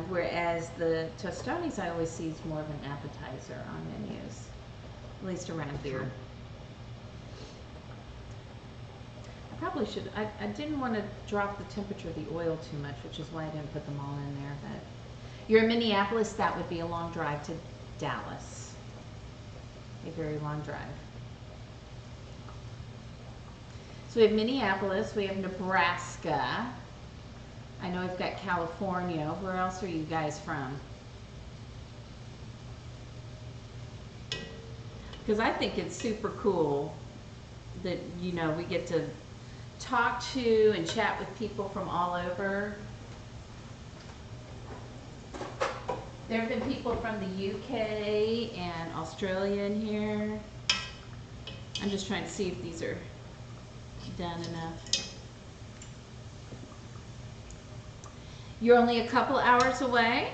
Whereas the tostones I always see is more of an appetizer on menus, at least around here. Sure. I probably should, I didn't want to drop the temperature of the oil too much, which is why I didn't put them all in there. But you're in Minneapolis, that would be a long drive to Dallas. A very long drive. So we have Minneapolis, we have Nebraska. I know we've got California. Where else are you guys from? Because I think it's super cool that, you know, we get to talk to and chat with people from all over. There have been people from the UK and Australia in here. I'm just trying to see if these are done enough. You're only a couple hours away.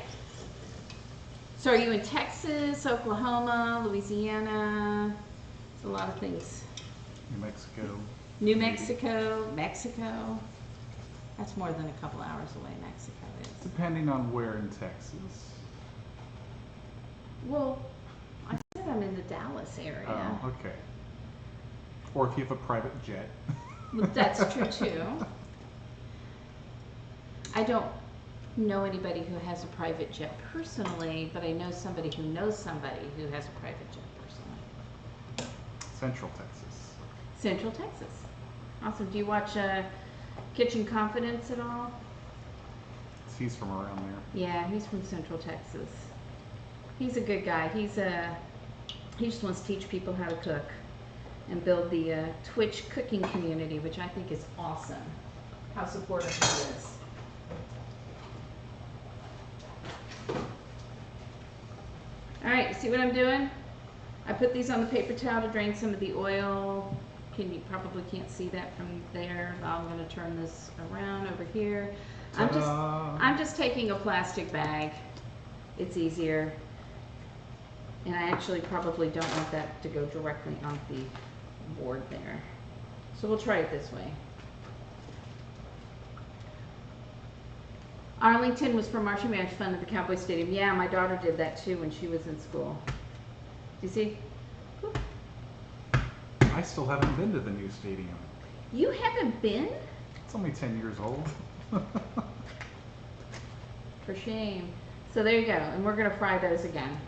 So are you in Texas, Oklahoma, Louisiana? It's a lot of things. New Mexico. New Mexico, Mexico. That's more than a couple hours away, Mexico is. Depending on where in Texas. Well, I said I'm in the Dallas area. Oh, okay. Or if you have a private jet. Well, that's true too. I don't know anybody who has a private jet personally, but I know somebody who knows somebody who has a private jet personally. Central Texas. Central Texas. Awesome. Do you watch Kitchen Confidence at all? He's from around there. Yeah, he's from Central Texas. He's a good guy. He just wants to teach people how to cook and build the Twitch cooking community, which I think is awesome. How supportive he is. All right, see what I'm doing? I put these on the paper towel to drain some of the oil. You probably can't see that from there. I'm going to turn this around over here. I'm just taking a plastic bag. It's easier. And I actually probably don't want that to go directly on the board there. So we'll try it this way. Arlington was for marching band fun at the Cowboy Stadium. Yeah, my daughter did that too when she was in school. Do you see? Oop. I still haven't been to the new stadium. You haven't been? It's only 10 years old. For shame. So there you go. And we're going to fry those again.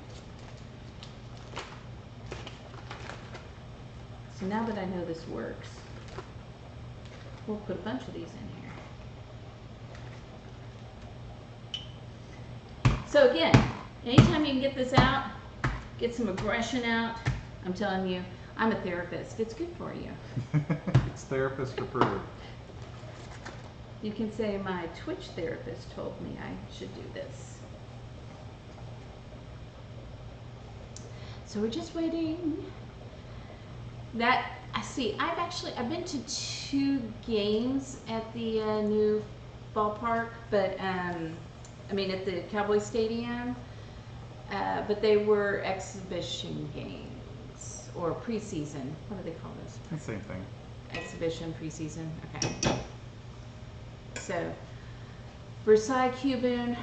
So now that I know this works, we'll put a bunch of these in here. So again, anytime you can get this out, get some aggression out, I'm telling you, I'm a therapist. It's good for you. It's therapist approved. You can say my Twitch therapist told me I should do this. So we're just waiting. That, I see, I've been to 2 games at the new ballpark, but I mean at the Cowboy Stadium, but they were exhibition games or preseason. What do they call those? Same thing. Exhibition, preseason. Okay. So, Versailles Cuban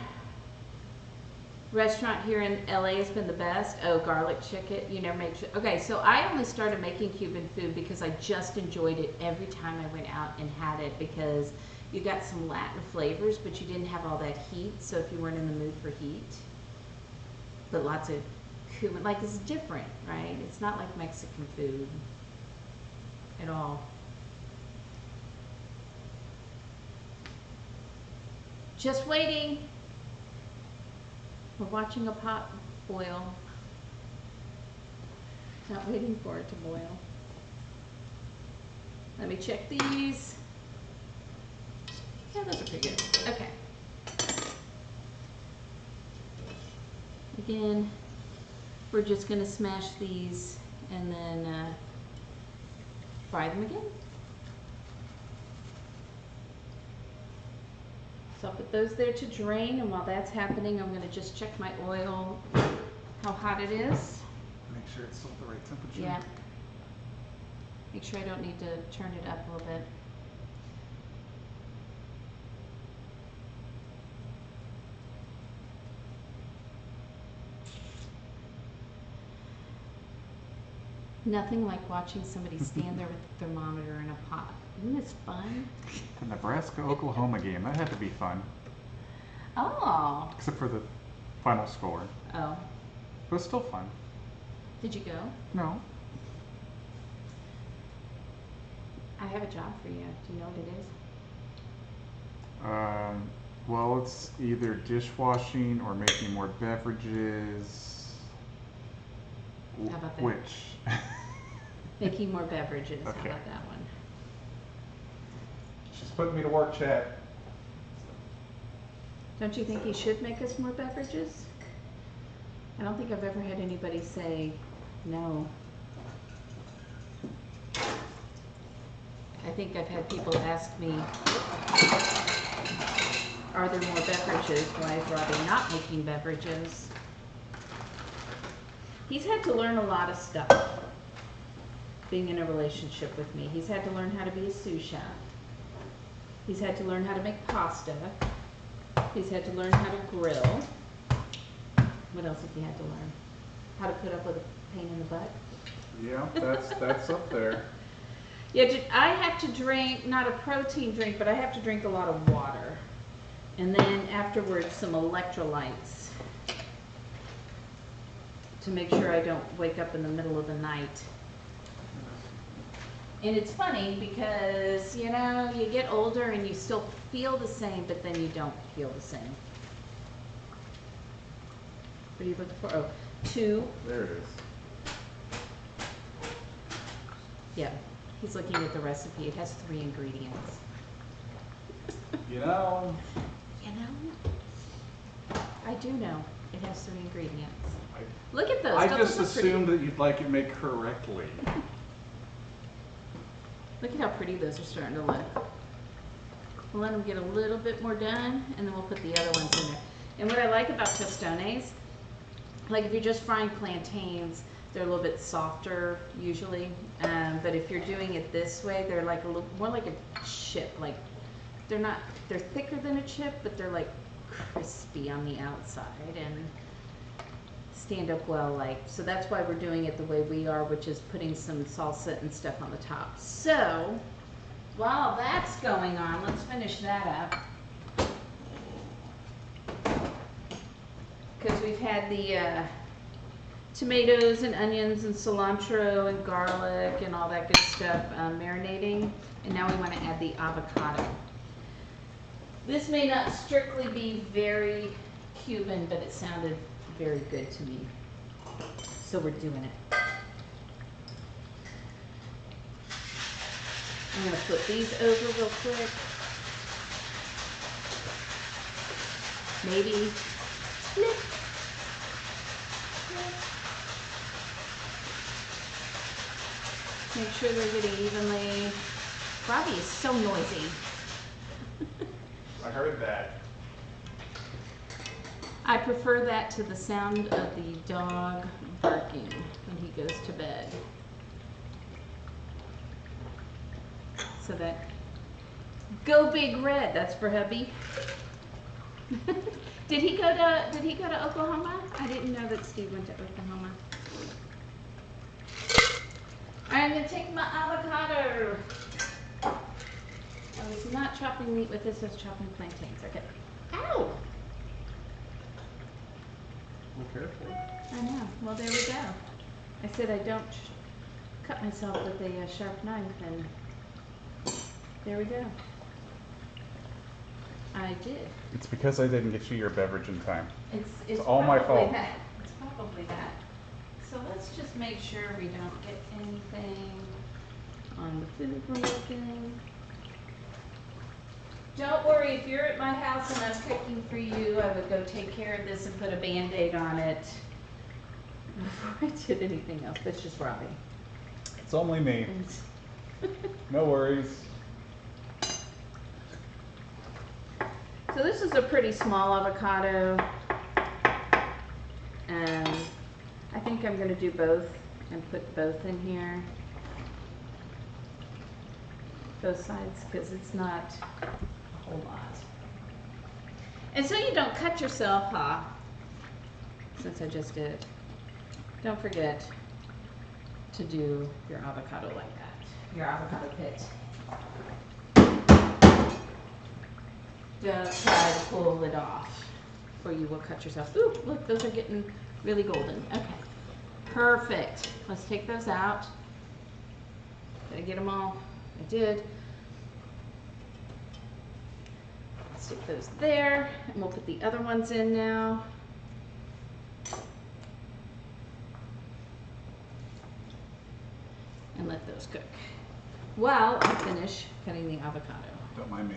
restaurant here in LA has been the best. Oh, garlic chicken. You never made. Okay, so I only started making Cuban food because I just enjoyed it every time I went out and had it, because you got some Latin flavors, but you didn't have all that heat. So if you weren't in the mood for heat, but lots of Cuban, like it's different, right? It's not like Mexican food. at all. Just waiting. We're watching a pot boil. Not waiting for it to boil. Let me check these. Yeah, those are pretty good. Okay. Again, we're just gonna smash these and then fry them again. So I'll put those there to drain, and while that's happening, I'm gonna just check my oil, how hot it is. Make sure it's still at the right temperature. Yeah. Make sure I don't need to turn it up a little bit. Nothing like watching somebody stand there with a thermometer in a pot. Isn't this fun? The Nebraska-Oklahoma game, that had to be fun. Oh. Except for the final score. Oh. But it's still fun. Did you go? No. I have a job for you. Do you know what it is? Well, it's either dishwashing or making more beverages. How about that? Which? Making more beverages. Okay. How about that one? She's putting me to work, Chad. Don't you think he should make us more beverages? I don't think I've ever had anybody say no. I think I've had people ask me, are there more beverages? Why is Robbie not making beverages? He's had to learn a lot of stuff being in a relationship with me. He's had to learn how to be a sous chef. He's had to learn how to make pasta. He's had to learn how to grill. What else have you had to learn? How to put up with a pain in the butt? Yeah, that's up there. Yeah, I have to drink, not a protein drink, but I have to drink a lot of water. And then afterwards, some electrolytes to make sure I don't wake up in the middle of the night. And it's funny because, you know, you get older and you still feel the same, but then you don't feel the same. What are you looking for? Oh, 2. There it is. Yeah, he's looking at the recipe. It has 3 ingredients. You know. You know? I do know. It has 3 ingredients. I Look at those. I Don't just those look pretty? assumed that you'd like it made correctly. Look at how pretty those are starting to look. We'll let them get a little bit more done, and then we'll put the other ones in there. And what I like about tostones, like if you're just frying plantains, they're a little bit softer usually. But if you're doing it this way, they're like a little more like a chip. Like they're thicker than a chip, but they're like crispy on the outside and stand up well. So that's why we're doing it the way we are, which is putting some salsa and stuff on the top. So while that's going on, let's finish that up. Because we've had the tomatoes and onions and cilantro and garlic and all that good stuff marinating. And now we want to add the avocado. This may not strictly be very Cuban, but it sounded very good to me. So we're doing it. I'm going to flip these over real quick. Maybe flip. Make sure they're getting evenly. Robbie is so noisy. I heard that. I prefer that to the sound of the dog barking when he goes to bed. So that, go Big Red, that's for hubby. Did he go to Oklahoma? I didn't know that Steve went to Oklahoma. I'm gonna take my avocado. I was not chopping meat with this, I was chopping plantains. Okay. Ow! Be careful. I know. Well, there we go. I said I don't cut myself with a sharp knife, and there we go. I did. It's because I didn't get you your beverage in time. It's all my probably fault. that. It's probably that. So let's just make sure we don't get anything on the food we're making. Don't worry, if you're at my house and I'm cooking for you, I would go take care of this and put a Band-Aid on it before I did anything else. But it's just Robbie. It's only me. No worries. So this is a pretty small avocado, and I think I'm going to do both and put both in here, both sides, because it's not a whole lot. And so you don't cut yourself, since I just did, don't forget to do your avocado like that, your avocado pit. Don't try to pull it off, or you will cut yourself. Ooh, look, those are getting really golden. Okay, perfect. Let's take those out. Did I get them all? I did. Let's stick those there, and we'll put the other ones in now. And let those cook while I finish cutting the avocado. Don't mind me.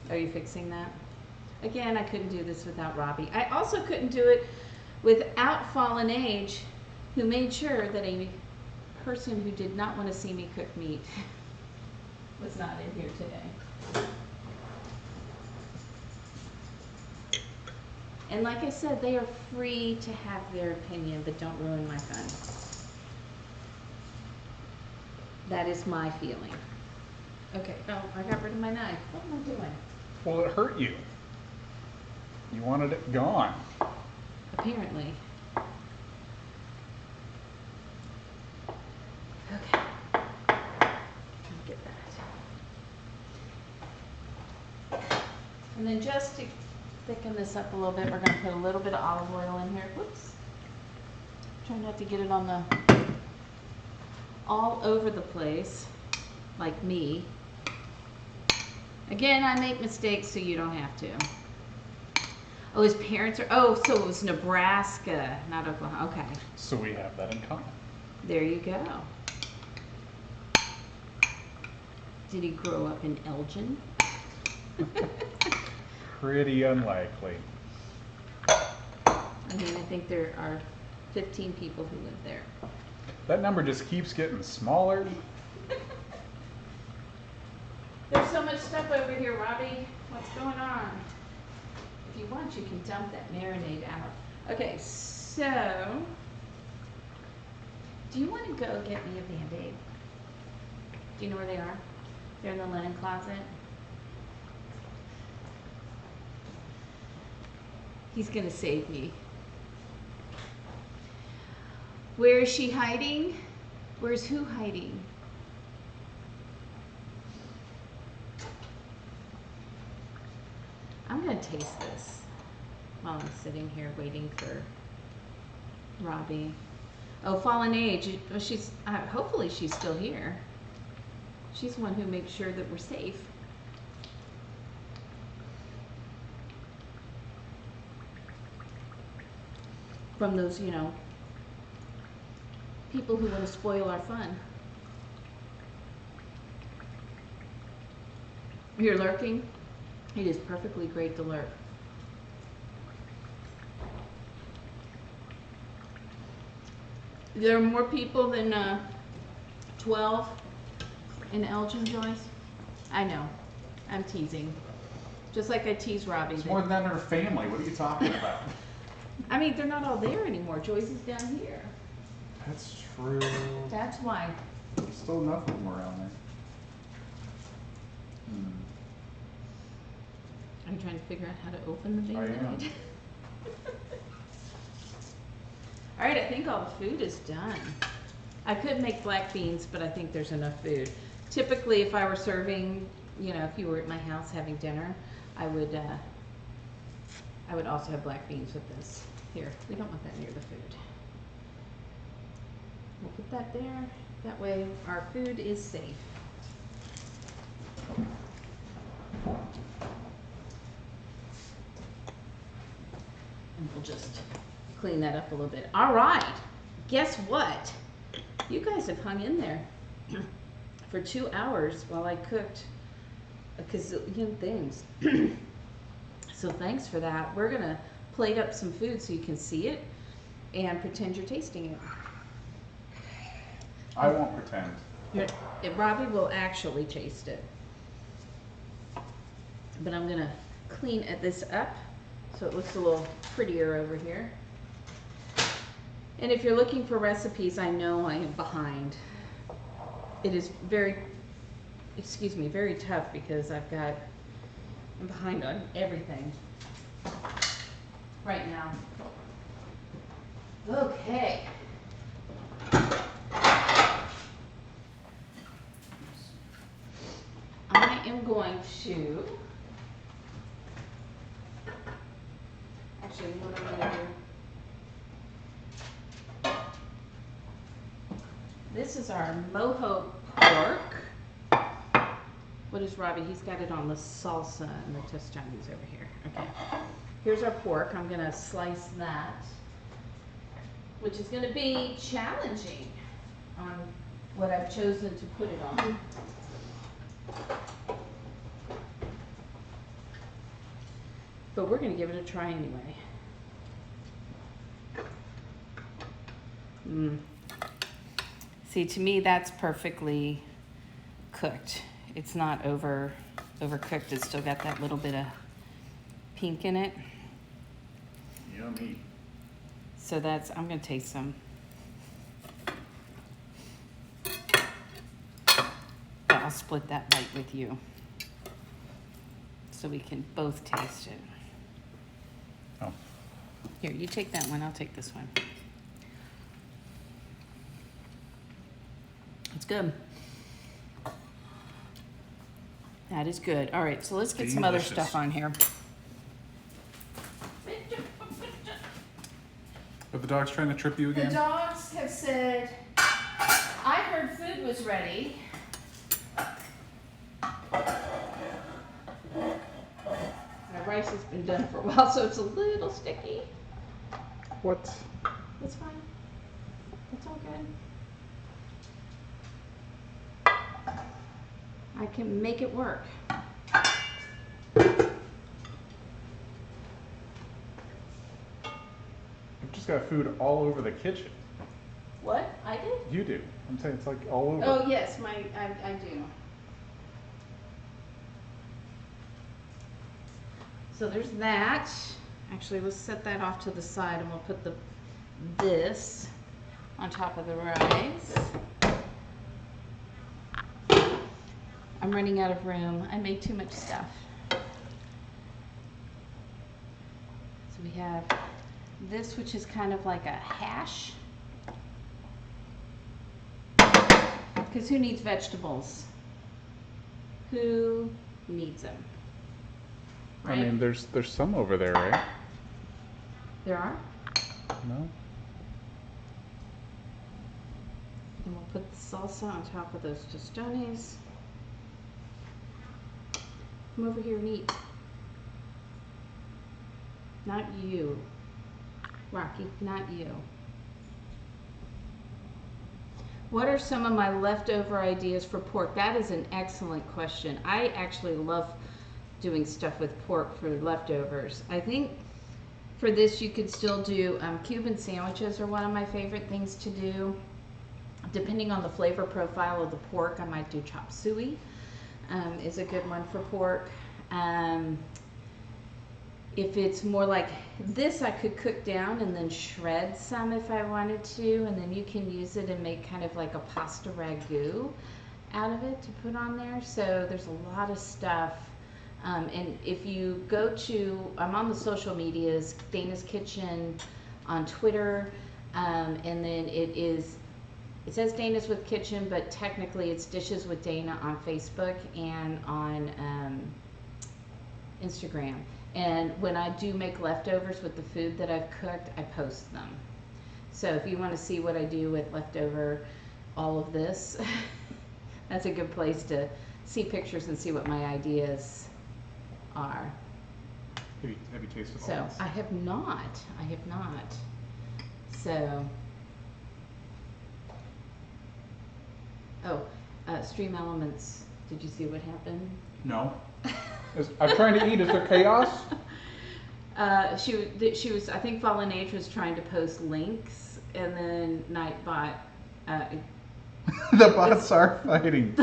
Are you fixing that? Again, I couldn't do this without Robbie. I also couldn't do it without Fallen Age, who made sure that a person who did not want to see me cook meat was not in here today. And like I said, they are free to have their opinion, but don't ruin my fun. That is my feeling. Okay, oh, I got rid of my knife. What am I doing? Well, it hurt you. You wanted it gone. Apparently. Okay. Get that. And then just to thicken this up a little bit, we're going to put a little bit of olive oil in here. Whoops. Try not to get it on the all over the place, like me. Again, I make mistakes, so you don't have to. Oh, his parents are, oh, so it was Nebraska, not Oklahoma. Okay. So we have that in common. There you go. Did he grow up in Elgin? Pretty unlikely. I mean, I think there are 15 people who live there. That number just keeps getting smaller. There's so much stuff over here, Robbie. What's going on? If you want, you can dump that marinade out. Okay, so do you want to go get me a Band-Aid? Do you know where they are? They're in the linen closet. He's gonna save me. Where is she hiding? Where's who hiding? I'm gonna taste this while I'm sitting here waiting for Robbie. Oh, Fallen Age. Oh, she's hopefully she's still here. She's the one who makes sure that we're safe. From those, you know, people who want to spoil our fun. You're lurking? It is perfectly great to lurk. There are more people than 12 in Elgin, Joyce? I know. I'm teasing. Just like I tease Robbie. It's more than her family. What are you talking about? I mean, they're not all there anymore. Joyce is down here. That's true. That's why. There's still enough of them around there. Are you trying to figure out how to open the I am. Band-Aid? All right, I think all the food is done. I could make black beans, but I think there's enough food. Typically, if I were serving, you know, if you were at my house having dinner, I would also have black beans with this. Here, we don't want that near the food. We'll put that there. That way our food is safe. And we'll just clean that up a little bit. All right, guess what? You guys have hung in there for 2 hours while I cooked a gazillion things. So thanks for that. We're gonna plate up some food so you can see it and pretend you're tasting it. I won't pretend. Robbie will actually taste it. But I'm gonna clean this up so it looks a little prettier over here. And if you're looking for recipes, I know I am behind. It is very tough because I'm behind on everything right now. Okay. I am going to, actually, what I'm going to do, this is our Mojo Pork. What is Robbie? He's got it on the salsa and the tostones over here. Okay. Here's our pork. I'm going to slice that, which is going to be challenging on what I've chosen to put it on. But we're going to give it a try anyway. See, to me, that's perfectly cooked. It's not overcooked. It's still got that little bit of pink in it. Yummy. So I'm going to taste some. But I'll split that bite with you so we can both taste it. Oh. Here, you take that one. I'll take this one. It's good. That is good. All right, so let's get some other stuff on here. Are the dogs trying to trip you again? The dogs have said, I heard food was ready. My rice has been done for a while, so it's a little sticky. What? That's fine. That's all good. I can make it work. You've just got food all over the kitchen. What? I did? You do. I'm saying it's like all over. Oh, yes, I do. So there's that. Actually, let's set that off to the side and we'll put this on top of the rice. I'm running out of room. I made too much stuff. So we have this, which is kind of like a hash. Because who needs vegetables? Who needs them? Right? I mean, there's some over there, right? There are? No? And we'll put the salsa on top of those tostones. Come over here and eat. Not you. Rocky, not you. What are some of my leftover ideas for pork? That is an excellent question. I actually love doing stuff with pork for leftovers. I think for this you could still do Cuban sandwiches are one of my favorite things to do. Depending on the flavor profile of the pork, I might do chop suey. Is a good one for pork. If it's more like this, I could cook down and then shred some if I wanted to, and then you can use it and make kind of like a pasta ragu out of it to put on there. So there's a lot of stuff. And if you go to, I'm on the social medias, Dana's Kitchen on Twitter, and then it says Dana's with Kitchen, but technically it's Dishes with Dana on Facebook and on Instagram. And when I do make leftovers with the food that I've cooked, I post them. So if you want to see what I do with leftover all of this, that's a good place to see pictures and see what my ideas are. Have you tasted all So this? I have not. So, Stream Elements. Did you see what happened? No. I'm trying to eat. Is there chaos? She was. I think Fallen Age was trying to post links, and then Nightbot. The bots are fighting.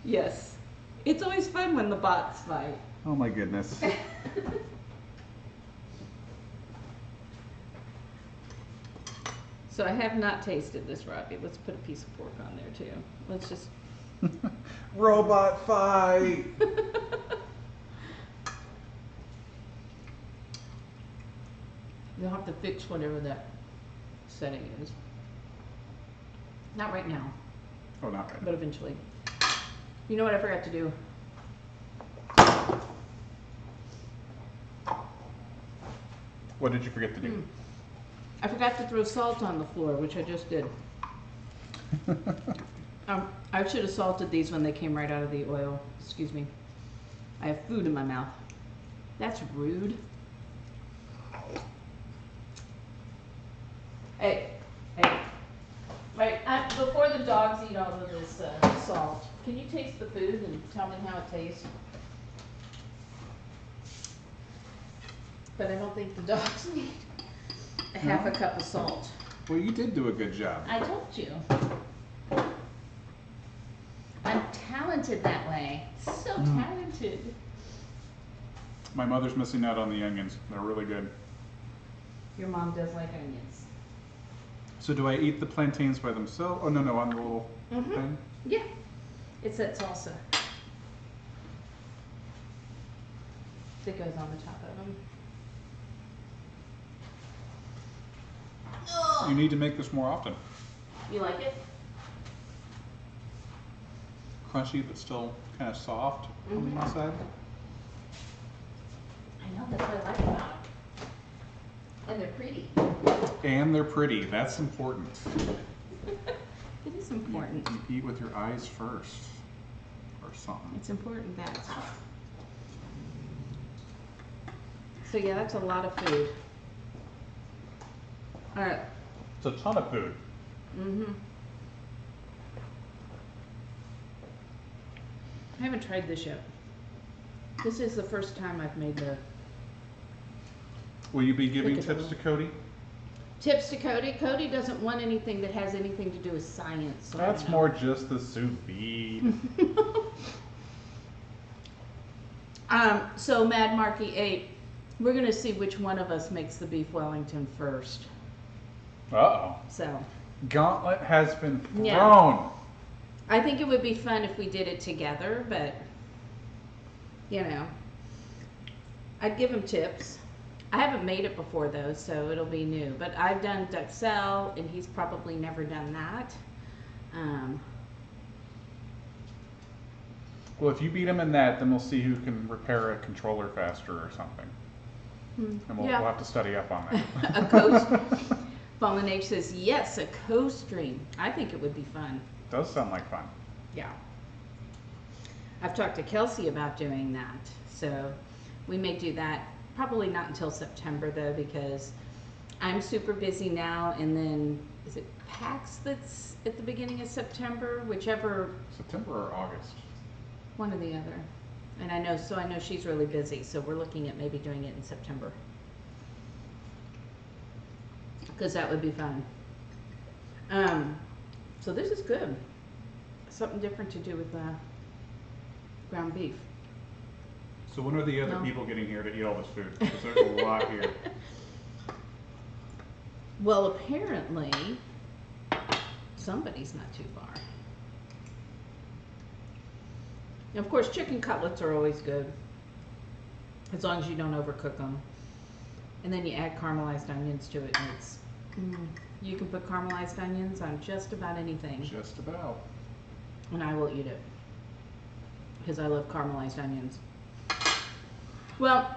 Yes, it's always fun when the bots fight. Oh my goodness. So I have not tasted this, Robbie. Let's put a piece of pork on there too. Let's just. Robot fight. You'll have to fix whatever that setting is. Not right now, Oh, not right. but eventually. You know what I forgot to do? What did you forget to do? I forgot to throw salt on the floor, which I just did. I should have salted these when they came right out of the oil. Excuse me. I have food in my mouth. That's rude. Hey. Right, before the dogs eat all of this salt, can you taste the food and tell me how it tastes? But I don't think the dogs need a half a cup of salt. Well, you did do a good job. I told you. I'm talented that way. So talented. My mother's missing out on the onions. They're really good. Your mom does like onions. So do I eat the plantains by themselves? Oh, no, on the little thing? Yeah. It's that salsa that goes on the top of them. You need to make this more often. You like it? Crunchy, but still kind of soft on the inside. I know, that's what I like about them. And they're pretty. And they're pretty. That's important. It is important. You eat with your eyes first. Or something. It's important that. So yeah, that's a lot of food. All right. It's a ton of food. I haven't tried this yet. This is the first time I've made the Will you be giving Look at tips the- to Cody? tips to Cody. Cody doesn't want anything that has anything to do with science. So I That's don't more just the sous vide. So Mad Marky 8, we're gonna see which one of us makes the beef Wellington first. Uh-oh. So Gauntlet has been thrown. Yeah. I think it would be fun if we did it together, but you know, I'd give him tips. I haven't made it before though, so it'll be new. But I've done duxelle, and he's probably never done that. Well, if you beat him in that, then we'll see who can repair a controller faster or something. And we'll have to study up on that. A coast. Fallen Age says, yes, a co-stream. I think it would be fun. Does sound like fun. Yeah. I've talked to Kelsey about doing that. So we may do that. Probably not until September though, because I'm super busy now, and then is it PAX that's at the beginning of September? Whichever, September or August? one or the other. And I know she's really busy, so we're looking at maybe doing it in September. Because that would be fun. So this is good. Something different to do with ground beef. So when are the other No. people getting here to eat all this food? Because there's a lot here. Well, apparently, somebody's not too far. And of course, chicken cutlets are always good, as long as you don't overcook them. And then you add caramelized onions to it, and it's you can put caramelized onions on just about anything, Just about. and I will eat it because I love caramelized onions. Well,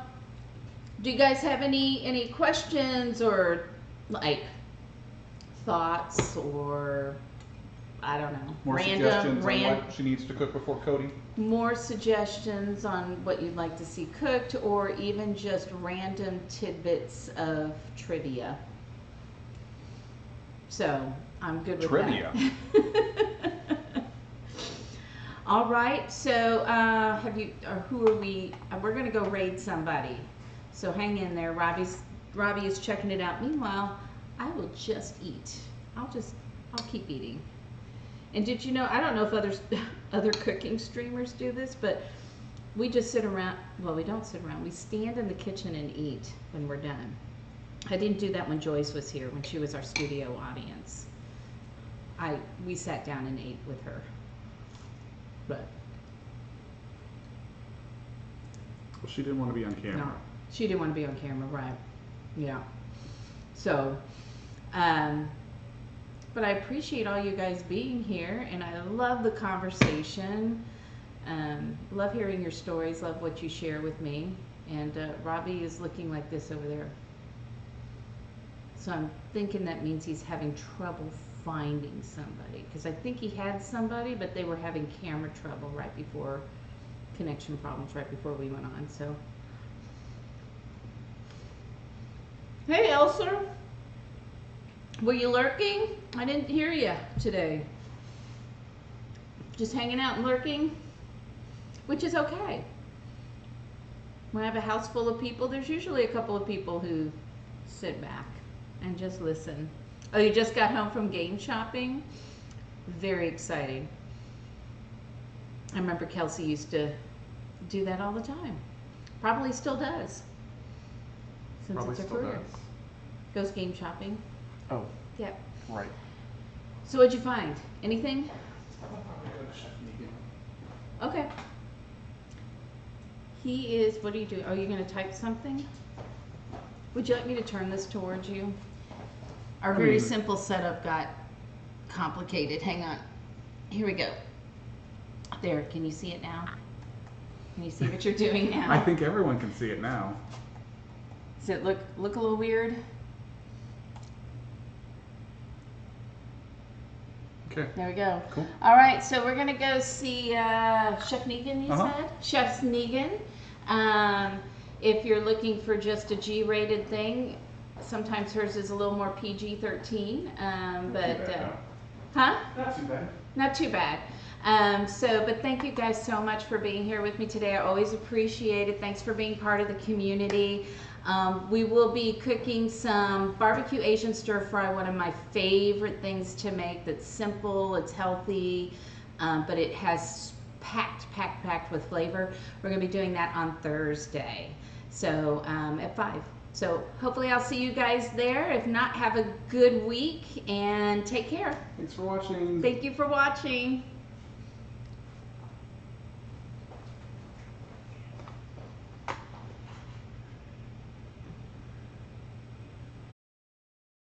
Do you guys have any questions or like thoughts or I don't know, More suggestions on what she needs to cook before Cody? more suggestions on what you'd like to see cooked, or even just random tidbits of trivia. So I'm good with Trivia. that. All right. So have you? Or who are we? We're gonna go raid somebody. So hang in there. Robbie is checking it out. Meanwhile, I will just eat. I'll keep eating. And did you know, I don't know if other cooking streamers do this, but we just sit around, well, we don't sit around, we stand in the kitchen and eat when we're done. I didn't do that when Joyce was here, when she was our studio audience. We sat down and ate with her. But Well, she didn't want to be on camera. no, she didn't want to be on camera, right? Yeah. So, but I appreciate all you guys being here, and I love the conversation. Love hearing your stories, love what you share with me. And Robbie is looking like this over there. So I'm thinking that means he's having trouble finding somebody, because I think he had somebody, but they were having camera trouble right before, connection problems right before we went on. So, hey Elsa, were you lurking? I didn't hear you today. Just hanging out and lurking, which is okay. When I have a house full of people, there's usually a couple of people who sit back and just listen. Oh, you just got home from game shopping? Very exciting. I remember Kelsey used to do that all the time. Probably still does. Since Probably it's her still career. does. Goes game shopping. Oh, Yep. right. So what'd you find? Anything? Okay. He is, what are you doing? Oh, you're going to type something? Would you like me to turn this towards you? Our very simple setup got complicated. Hang on. Here we go. There, can you see it now? Can you see what you're doing now? I think everyone can see it now. Does it look a little weird? Okay. There we go. Cool. All right, so we're gonna go see Chef Negan. You Uh-huh. said Chef Negan. If you're looking for just a G-rated thing, sometimes hers is a little more PG-13. Huh? Not too bad. Not too bad. But thank you guys so much for being here with me today. I always appreciate it. Thanks for being part of the community. We will be cooking some barbecue Asian stir fry, one of my favorite things to make that's simple, it's healthy, but it has packed with flavor. We're going to be doing that on Thursday, so at 5. So hopefully I'll see you guys there. If not, have a good week and take care. Thanks for watching. Thank you for watching.